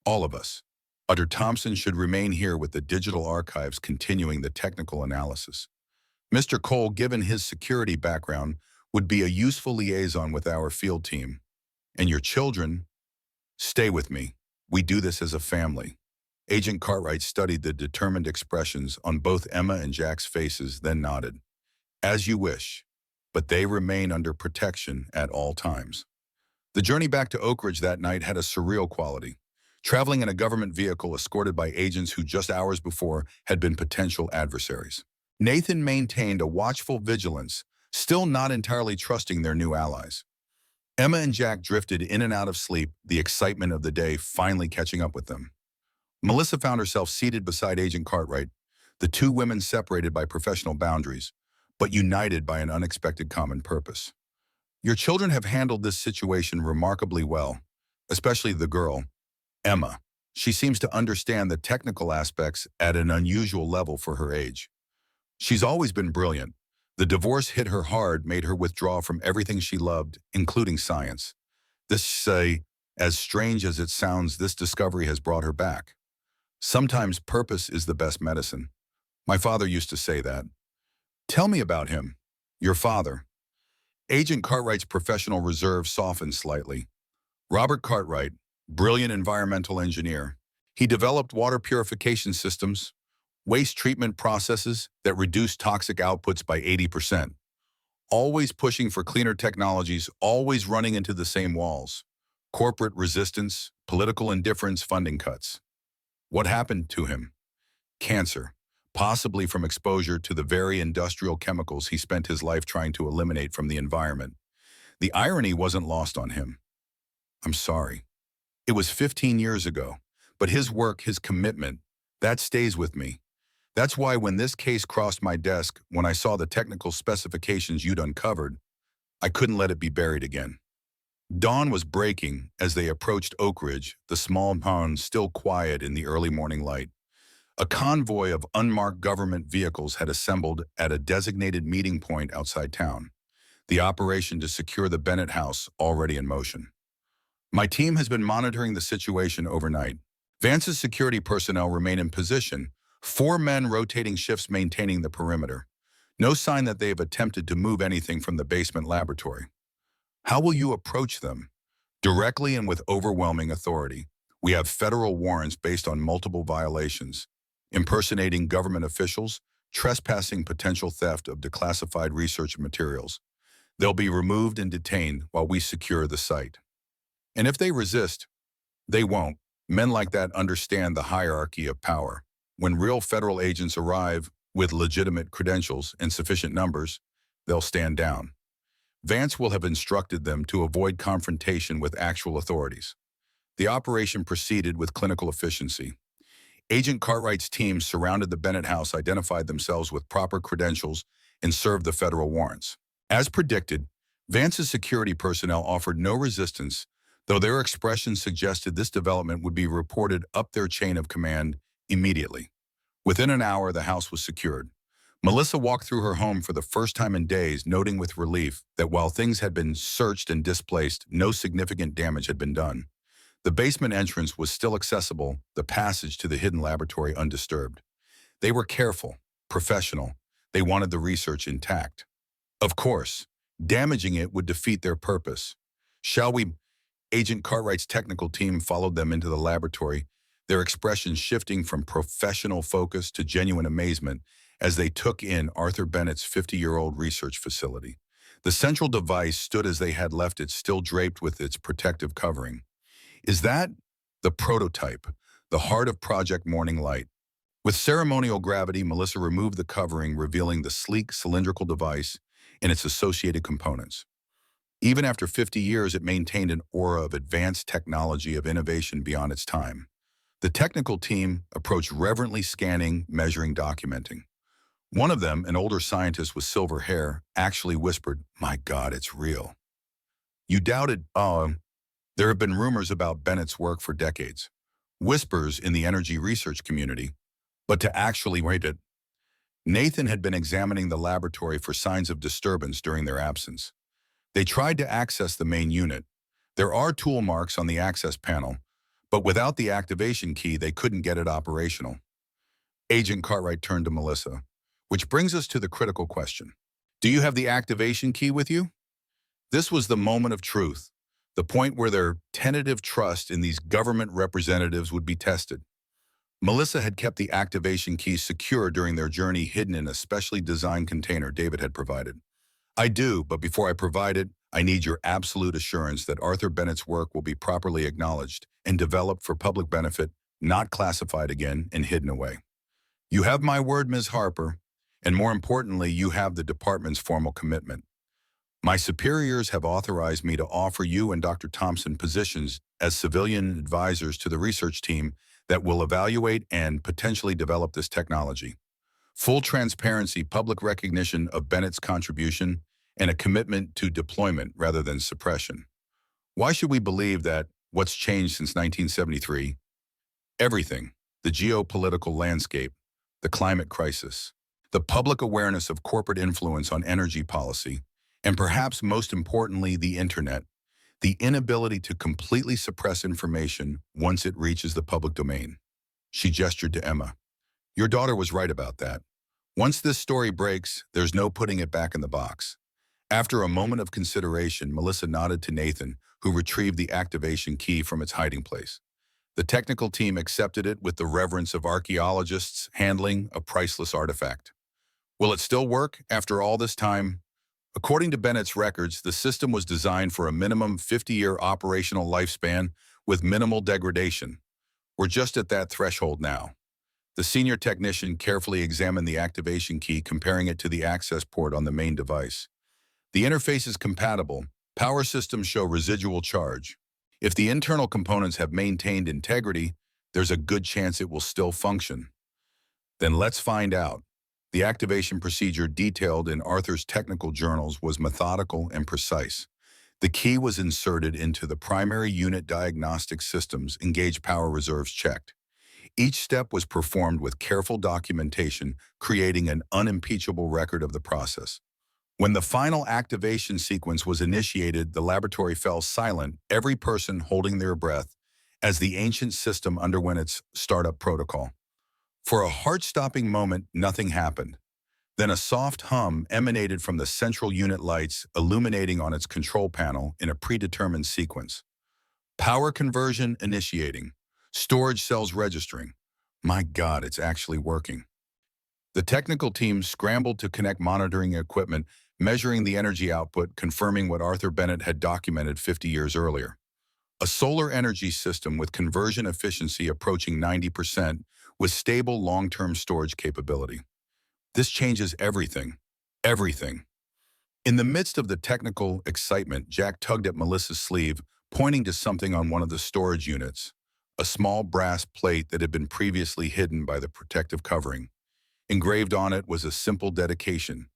All of us. Dr. Thompson should remain here with the digital archives continuing the technical analysis. Mr. Cole, given his security background, would be a useful liaison with our field team. And your children, stay with me. We do this as a family. Agent Cartwright studied the determined expressions on both Emma and Jack's faces, then nodded. As you wish, but they remain under protection at all times. The journey back to Oak Ridge that night had a surreal quality. Traveling in a government vehicle escorted by agents who just hours before had been potential adversaries. Nathan maintained a watchful vigilance, still not entirely trusting their new allies. Emma and Jack drifted in and out of sleep, the excitement of the day finally catching up with them. Melissa found herself seated beside Agent Cartwright, the two women separated by professional boundaries, but united by an unexpected common purpose. Your children have handled this situation remarkably well, especially the girl, Emma. She seems to understand the technical aspects at an unusual level for her age. She's always been brilliant. The divorce hit her hard, made her withdraw from everything she loved, including science. As strange as it sounds, this discovery has brought her back. Sometimes purpose is the best medicine. My father used to say that. Tell me about him. Your father. Agent Cartwright's professional reserve softened slightly. Robert Cartwright, brilliant environmental engineer. He developed water purification systems, waste treatment processes that reduce toxic outputs by 80%. Always pushing for cleaner technologies, always running into the same walls. Corporate resistance, political indifference, funding cuts. What happened to him? Cancer, possibly from exposure to the very industrial chemicals he spent his life trying to eliminate from the environment. The irony wasn't lost on him. I'm sorry. It was 15 years ago, but his work, his commitment, that stays with me. That's why when this case crossed my desk, when I saw the technical specifications you'd uncovered, I couldn't let it be buried again. Dawn was breaking as they approached Oak Ridge, the small town still quiet in the early morning light. A convoy of unmarked government vehicles had assembled at a designated meeting point outside town, the operation to secure the Bennett house already in motion. My team has been monitoring the situation overnight. Vance's security personnel remain in position, 4 men rotating shifts maintaining the perimeter. No sign that they have attempted to move anything from the basement laboratory. How will you approach them? Directly and with overwhelming authority. We have federal warrants based on multiple violations, impersonating government officials, trespassing, potential theft of declassified research materials. They'll be removed and detained while we secure the site. And if they resist, they won't. Men like that understand the hierarchy of power. When real federal agents arrive with legitimate credentials and sufficient numbers, they'll stand down. Vance will have instructed them to avoid confrontation with actual authorities. The operation proceeded with clinical efficiency. Agent Cartwright's team surrounded the Bennett house, identified themselves with proper credentials, and served the federal warrants. As predicted, Vance's security personnel offered no resistance, though their expressions suggested this development would be reported up their chain of command immediately. Within an hour, the house was secured. Melissa walked through her home for the first time in days, noting with relief that while things had been searched and displaced, no significant damage had been done. The basement entrance was still accessible, the passage to the hidden laboratory undisturbed. They were careful, professional. They wanted the research intact. Of course, damaging it would defeat their purpose. Shall we? Agent Cartwright's technical team followed them into the laboratory, their expressions shifting from professional focus to genuine amazement as they took in Arthur Bennett's 50-year-old research facility. The central device stood as they had left it, still draped with its protective covering. Is that the prototype, the heart of Project Morning Light? With ceremonial gravity, Melissa removed the covering, revealing the sleek cylindrical device and its associated components. Even after 50 years, it maintained an aura of advanced technology, of innovation beyond its time. The technical team approached, reverently scanning, measuring, documenting. One of them, an older scientist with silver hair, actually whispered, "My God, it's real." You doubted? There have been rumors about Bennett's work for decades. Whispers in the energy research community. But to actually rate it, Nathan had been examining the laboratory for signs of disturbance during their absence. They tried to access the main unit. There are tool marks on the access panel, but without the activation key, they couldn't get it operational. Agent Cartwright turned to Melissa, which brings us to the critical question. Do you have the activation key with you? This was the moment of truth, the point where their tentative trust in these government representatives would be tested. Melissa had kept the activation key secure during their journey, hidden in a specially designed container David had provided. I do, but before I provide it, I need your absolute assurance that Arthur Bennett's work will be properly acknowledged and developed for public benefit, not classified again and hidden away. You have my word, Ms. Harper, and more importantly, you have the department's formal commitment. My superiors have authorized me to offer you and Dr. Thompson positions as civilian advisors to the research team that will evaluate and potentially develop this technology. Full transparency, public recognition of Bennett's contribution, and a commitment to deployment rather than suppression. Why should we believe that what's changed since 1973? Everything. The geopolitical landscape, the climate crisis, the public awareness of corporate influence on energy policy, and perhaps most importantly, the internet, the inability to completely suppress information once it reaches the public domain. She gestured to Emma. Your daughter was right about that. Once this story breaks, there's no putting it back in the box. After a moment of consideration, Melissa nodded to Nathan, who retrieved the activation key from its hiding place. The technical team accepted it with the reverence of archaeologists handling a priceless artifact. Will it still work after all this time? According to Bennett's records, the system was designed for a minimum 50-year operational lifespan with minimal degradation. We're just at that threshold now. The senior technician carefully examined the activation key, comparing it to the access port on the main device. The interface is compatible. Power systems show residual charge. If the internal components have maintained integrity, there's a good chance it will still function. Then let's find out. The activation procedure detailed in Arthur's technical journals was methodical and precise. The key was inserted into the primary unit diagnostic systems, engaged power reserves checked. Each step was performed with careful documentation, creating an unimpeachable record of the process. When the final activation sequence was initiated, the laboratory fell silent, every person holding their breath, as the ancient system underwent its startup protocol. For a heart-stopping moment, nothing happened. Then a soft hum emanated from the central unit lights, illuminating on its control panel in a predetermined sequence. Power conversion initiating. Storage cells registering. My God, it's actually working. The technical team scrambled to connect monitoring equipment, measuring the energy output, confirming what Arthur Bennett had documented 50 years earlier. A solar energy system with conversion efficiency approaching 90%, with stable long-term storage capability. This changes everything. Everything. In the midst of the technical excitement, Jack tugged at Melissa's sleeve, pointing to something on one of the storage units, a small brass plate that had been previously hidden by the protective covering. Engraved on it was a simple dedication.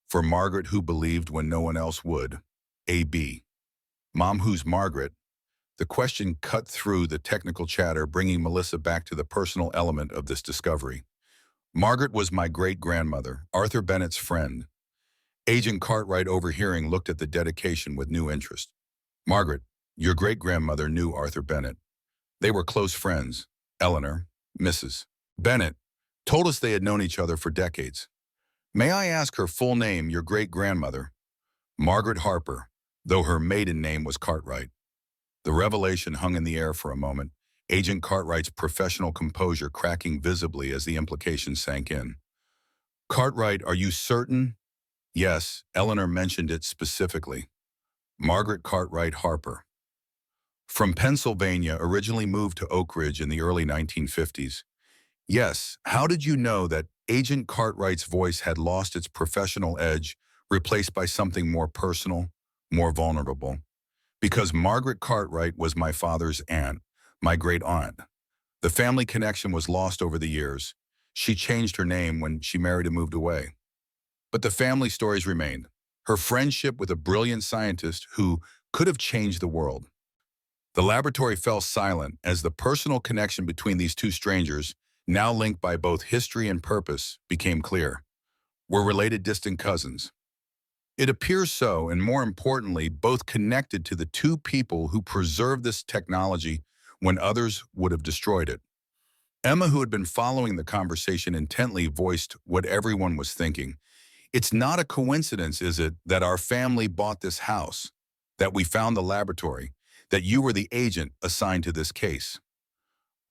For Margaret, who believed when no one else would. A.B. Mom, who's Margaret? The question cut through the technical chatter, bringing Melissa back to the personal element of this discovery. Margaret was my great-grandmother, Arthur Bennett's friend. Agent Cartwright, overhearing, looked at the dedication with new interest. Margaret, your great-grandmother knew Arthur Bennett. They were close friends. Eleanor, Mrs. Bennett, told us they had known each other for decades. May I ask her full name, your great-grandmother? Margaret Harper, though her maiden name was Cartwright. The revelation hung in the air for a moment, Agent Cartwright's professional composure cracking visibly as the implication sank in. Cartwright, are you certain? Yes, Eleanor mentioned it specifically. Margaret Cartwright Harper. From Pennsylvania, originally moved to Oak Ridge in the early 1950s. Yes, how did you know that Agent Cartwright's voice had lost its professional edge, replaced by something more personal, more vulnerable? Because Margaret Cartwright was my father's aunt, my great-aunt. The family connection was lost over the years. She changed her name when she married and moved away. But the family stories remained. Her friendship with a brilliant scientist who could have changed the world. The laboratory fell silent as the personal connection between these two strangers, now linked by both history and purpose, became clear. We're related distant cousins. It appears so, and more importantly, both connected to the two people who preserved this technology when others would have destroyed it. Emma, who had been following the conversation intently, voiced what everyone was thinking. It's not a coincidence, is it, that our family bought this house, that we found the laboratory, that you were the agent assigned to this case?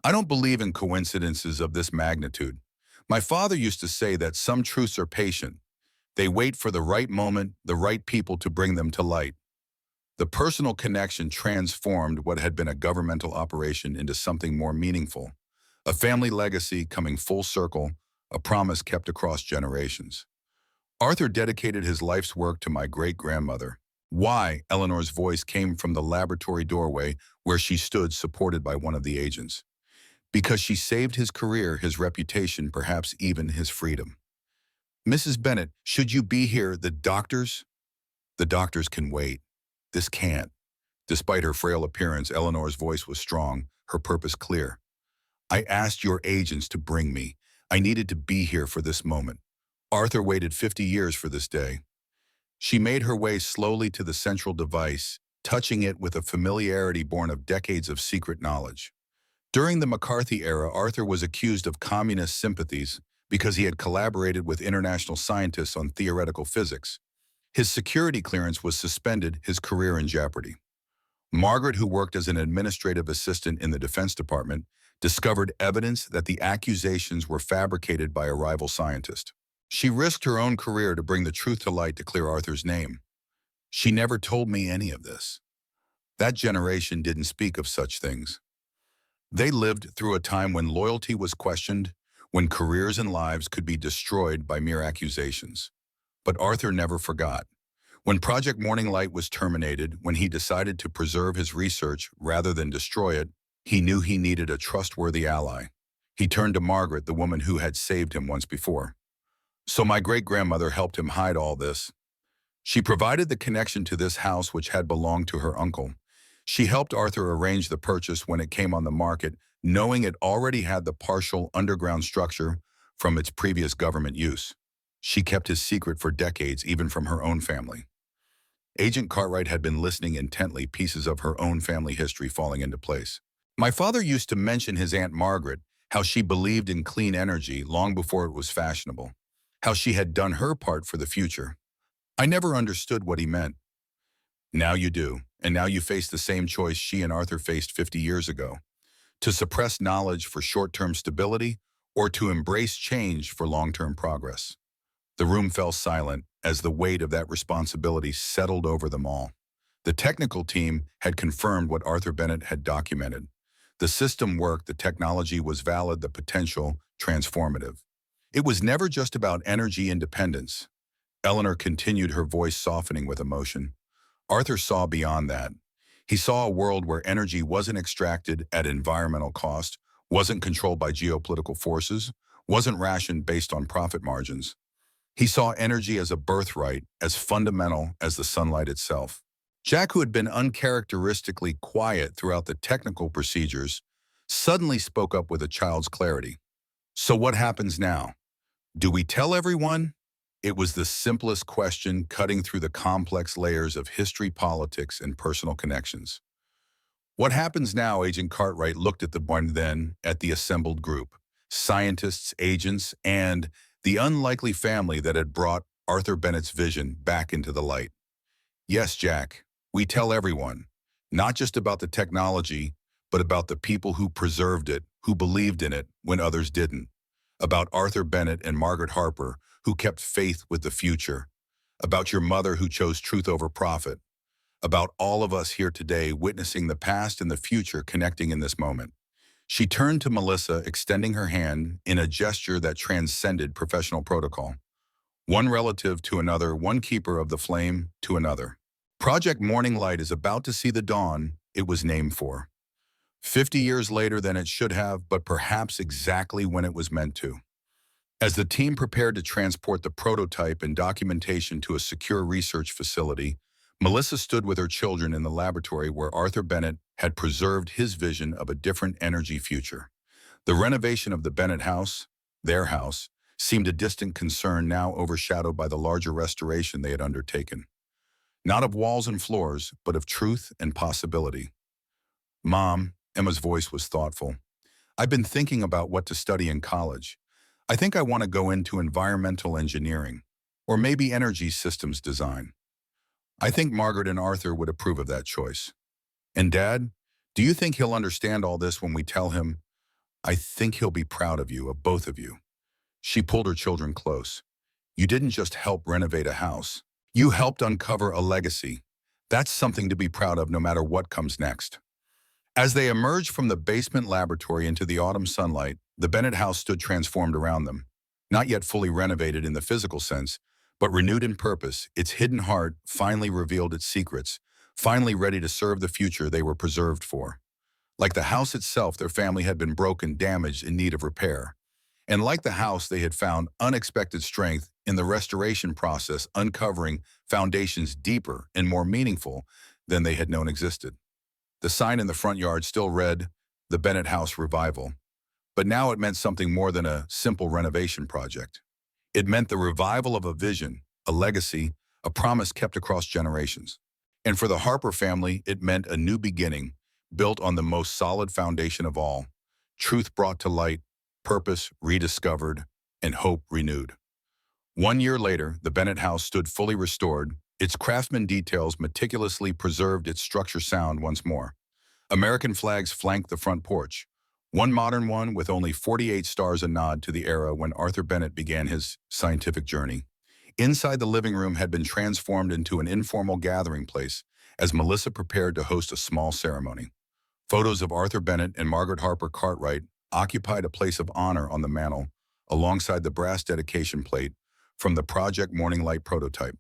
I don't believe in coincidences of this magnitude. My father used to say that some truths are patient. They wait for the right moment, the right people to bring them to light. The personal connection transformed what had been a governmental operation into something more meaningful. A family legacy coming full circle, a promise kept across generations. Arthur dedicated his life's work to my great-grandmother. Why? Eleanor's voice came from the laboratory doorway where she stood, supported by one of the agents. Because she saved his career, his reputation, perhaps even his freedom. Mrs. Bennett, should you be here, the doctors? The doctors can wait. This can't. Despite her frail appearance, Eleanor's voice was strong, her purpose clear. I asked your agents to bring me. I needed to be here for this moment. Arthur waited 50 years for this day. She made her way slowly to the central device, touching it with a familiarity born of decades of secret knowledge. During the McCarthy era, Arthur was accused of communist sympathies because he had collaborated with international scientists on theoretical physics. His security clearance was suspended, his career in jeopardy. Margaret, who worked as an administrative assistant in the Defense Department, discovered evidence that the accusations were fabricated by a rival scientist. She risked her own career to bring the truth to light to clear Arthur's name. She never told me any of this. That generation didn't speak of such things. They lived through a time when loyalty was questioned, when careers and lives could be destroyed by mere accusations. But Arthur never forgot. When Project Morning Light was terminated, when he decided to preserve his research rather than destroy it, he knew he needed a trustworthy ally. He turned to Margaret, the woman who had saved him once before. So my great-grandmother helped him hide all this. She provided the connection to this house which had belonged to her uncle. She helped Arthur arrange the purchase when it came on the market, knowing it already had the partial underground structure from its previous government use. She kept his secret for decades, even from her own family. Agent Cartwright had been listening intently, pieces of her own family history falling into place. My father used to mention his Aunt Margaret, how she believed in clean energy long before it was fashionable, how she had done her part for the future. I never understood what he meant. Now you do, and now you face the same choice she and Arthur faced 50 years ago: to suppress knowledge for short-term stability or to embrace change for long-term progress. The room fell silent as the weight of that responsibility settled over them all. The technical team had confirmed what Arthur Bennett had documented. The system worked, the technology was valid, the potential transformative. It was never just about energy independence. Eleanor continued, her voice softening with emotion. Arthur saw beyond that. He saw a world where energy wasn't extracted at environmental cost, wasn't controlled by geopolitical forces, wasn't rationed based on profit margins. He saw energy as a birthright, as fundamental as the sunlight itself. Jack, who had been uncharacteristically quiet throughout the technical procedures, suddenly spoke up with a child's clarity. So what happens now? Do we tell everyone? It was the simplest question, cutting through the complex layers of history, politics, and personal connections. What happens now? Agent Cartwright looked at the board, then at the assembled group, scientists, agents, and the unlikely family that had brought Arthur Bennett's vision back into the light. Yes, Jack, we tell everyone, not just about the technology, but about the people who preserved it, who believed in it when others didn't. About Arthur Bennett and Margaret Harper, who kept faith with the future. About your mother, who chose truth over profit. About all of us here today, witnessing the past and the future connecting in this moment. She turned to Melissa, extending her hand in a gesture that transcended professional protocol. One relative to another, one keeper of the flame to another. Project Morning Light is about to see the dawn it was named for. 50 years later than it should have, but perhaps exactly when it was meant to. As the team prepared to transport the prototype and documentation to a secure research facility, Melissa stood with her children in the laboratory where Arthur Bennett had preserved his vision of a different energy future. The renovation of the Bennett house, their house, seemed a distant concern, now overshadowed by the larger restoration they had undertaken. Not of walls and floors, but of truth and possibility. Mom, Emma's voice was thoughtful. I've been thinking about what to study in college. I think I want to go into environmental engineering, or maybe energy systems design. I think Margaret and Arthur would approve of that choice. And Dad, do you think he'll understand all this when we tell him? I think he'll be proud of you, of both of you. She pulled her children close. You didn't just help renovate a house. You helped uncover a legacy. That's something to be proud of no matter what comes next. As they emerged from the basement laboratory into the autumn sunlight, the Bennett house stood transformed around them. Not yet fully renovated in the physical sense, but renewed in purpose. Its hidden heart finally revealed its secrets, finally ready to serve the future they were preserved for. Like the house itself, their family had been broken, damaged, in need of repair. And like the house, they had found unexpected strength in the restoration process, uncovering foundations deeper and more meaningful than they had known existed. The sign in the front yard still read, "The Bennett House Revival." But now it meant something more than a simple renovation project. It meant the revival of a vision, a legacy, a promise kept across generations. And for the Harper family, it meant a new beginning, built on the most solid foundation of all: truth brought to light, purpose rediscovered, and hope renewed. 1 year later, the Bennett house stood fully restored, Its craftsman details meticulously preserved its structure sound once more. American flags flanked the front porch. One modern one with only 48 stars, a nod to the era when Arthur Bennett began his scientific journey. Inside the living room had been transformed into an informal gathering place as Melissa prepared to host a small ceremony. Photos of Arthur Bennett and Margaret Harper Cartwright occupied a place of honor on the mantel, alongside the brass dedication plate from the Project Morning Light prototype.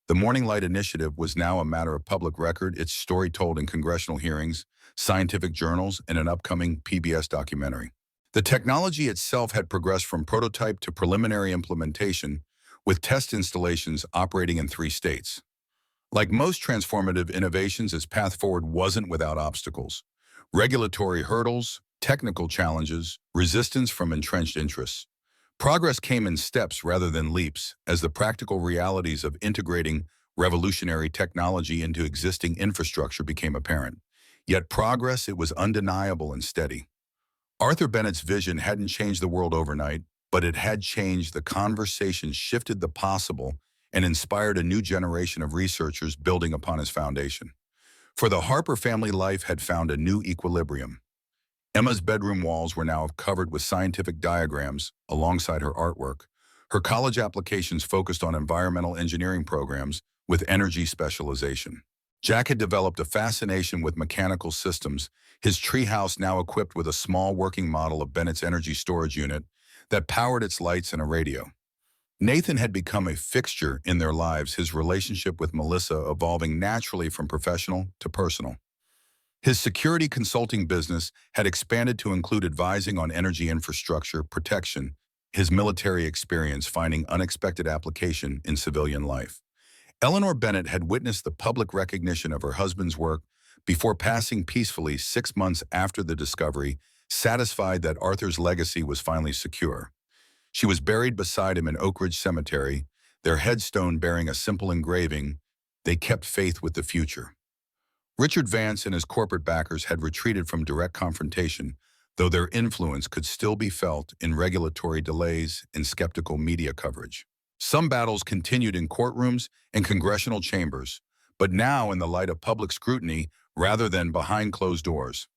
The Morning Light initiative was now a matter of public record, its story told in congressional hearings, scientific journals, and an upcoming PBS documentary. The technology itself had progressed from prototype to preliminary implementation, with test installations operating in 3 states. Like most transformative innovations, its path forward wasn't without obstacles. Regulatory hurdles, technical challenges, resistance from entrenched interests. Progress came in steps rather than leaps, as the practical realities of integrating revolutionary technology into existing infrastructure became apparent. Yet progress, it was undeniable and steady. Arthur Bennett's vision hadn't changed the world overnight, but it had changed the conversation, shifted the possible, and inspired a new generation of researchers building upon his foundation. For the Harper family, life had found a new equilibrium. Emma's bedroom walls were now covered with scientific diagrams alongside her artwork. Her college applications focused on environmental engineering programs with energy specialization. Jack had developed a fascination with mechanical systems, his treehouse now equipped with a small working model of Bennett's energy storage unit that powered its lights and a radio. Nathan had become a fixture in their lives, his relationship with Melissa evolving naturally from professional to personal. His security consulting business had expanded to include advising on energy infrastructure protection, his military experience finding unexpected application in civilian life. Eleanor Bennett had witnessed the public recognition of her husband's work before passing peacefully 6 months after the discovery, satisfied that Arthur's legacy was finally secure. She was buried beside him in Oak Ridge Cemetery, their headstone bearing a simple engraving, "They kept faith with the future." Richard Vance and his corporate backers had retreated from direct confrontation, though their influence could still be felt in regulatory delays and skeptical media coverage. Some battles continued in courtrooms and congressional chambers, but now in the light of public scrutiny rather than behind closed doors.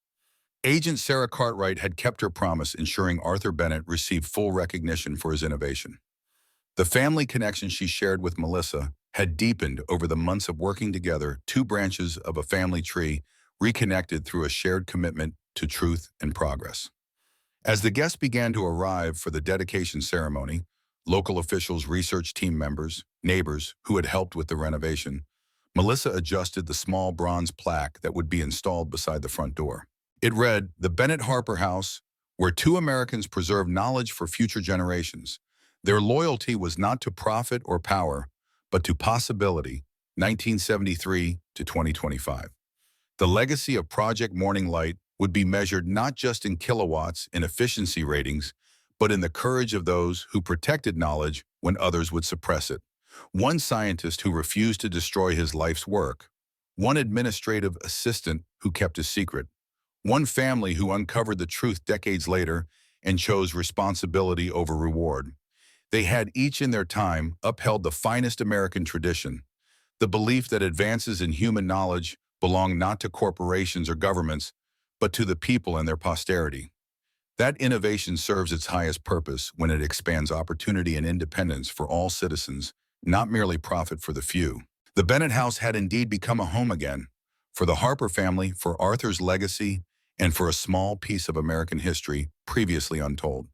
Agent Sarah Cartwright had kept her promise, ensuring Arthur Bennett received full recognition for his innovation. The family connection she shared with Melissa had deepened over the months of working together, 2 branches of a family tree reconnected through a shared commitment to truth and progress. As the guests began to arrive for the dedication ceremony, local officials, research team members, neighbors who had helped with the renovation, Melissa adjusted the small bronze plaque that would be installed beside the front door. It read, "The Bennett Harper House, where 2 Americans preserve knowledge for future generations. Their loyalty was not to profit or power, but to possibility, 1973 to 2025. The legacy of Project Morning Light would be measured not just in kilowatts and efficiency ratings, but in the courage of those who protected knowledge when others would suppress it. One scientist who refused to destroy his life's work. One administrative assistant who kept his secret. One family who uncovered the truth decades later and chose responsibility over reward. They had each in their time upheld the finest American tradition, the belief that advances in human knowledge belong not to corporations or governments, but to the people and their posterity. That innovation serves its highest purpose when it expands opportunity and independence for all citizens, not merely profit for the few." The Bennett house had indeed become a home again, for the Harper family, for Arthur's legacy, and for a small piece of American history previously untold.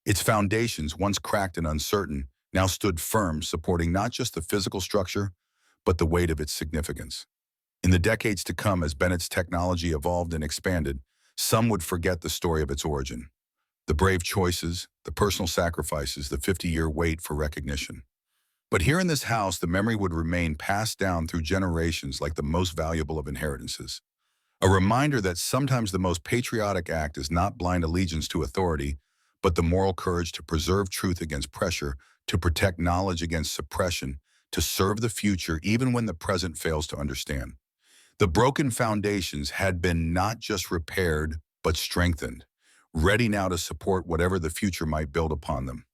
Its foundations, once cracked and uncertain, now stood firm, supporting not just the physical structure, but the weight of its significance. In the decades to come, as Bennett's technology evolved and expanded, some would forget the story of its origin. The brave choices, the personal sacrifices, the 50-year wait for recognition. But here in this house, the memory would remain passed down through generations like the most valuable of inheritances. A reminder that sometimes the most patriotic act is not blind allegiance to authority, but the moral courage to preserve truth against pressure, to protect knowledge against suppression, to serve the future even when the present fails to understand. The broken foundations had been not just repaired, but strengthened, ready now to support whatever the future might build upon them.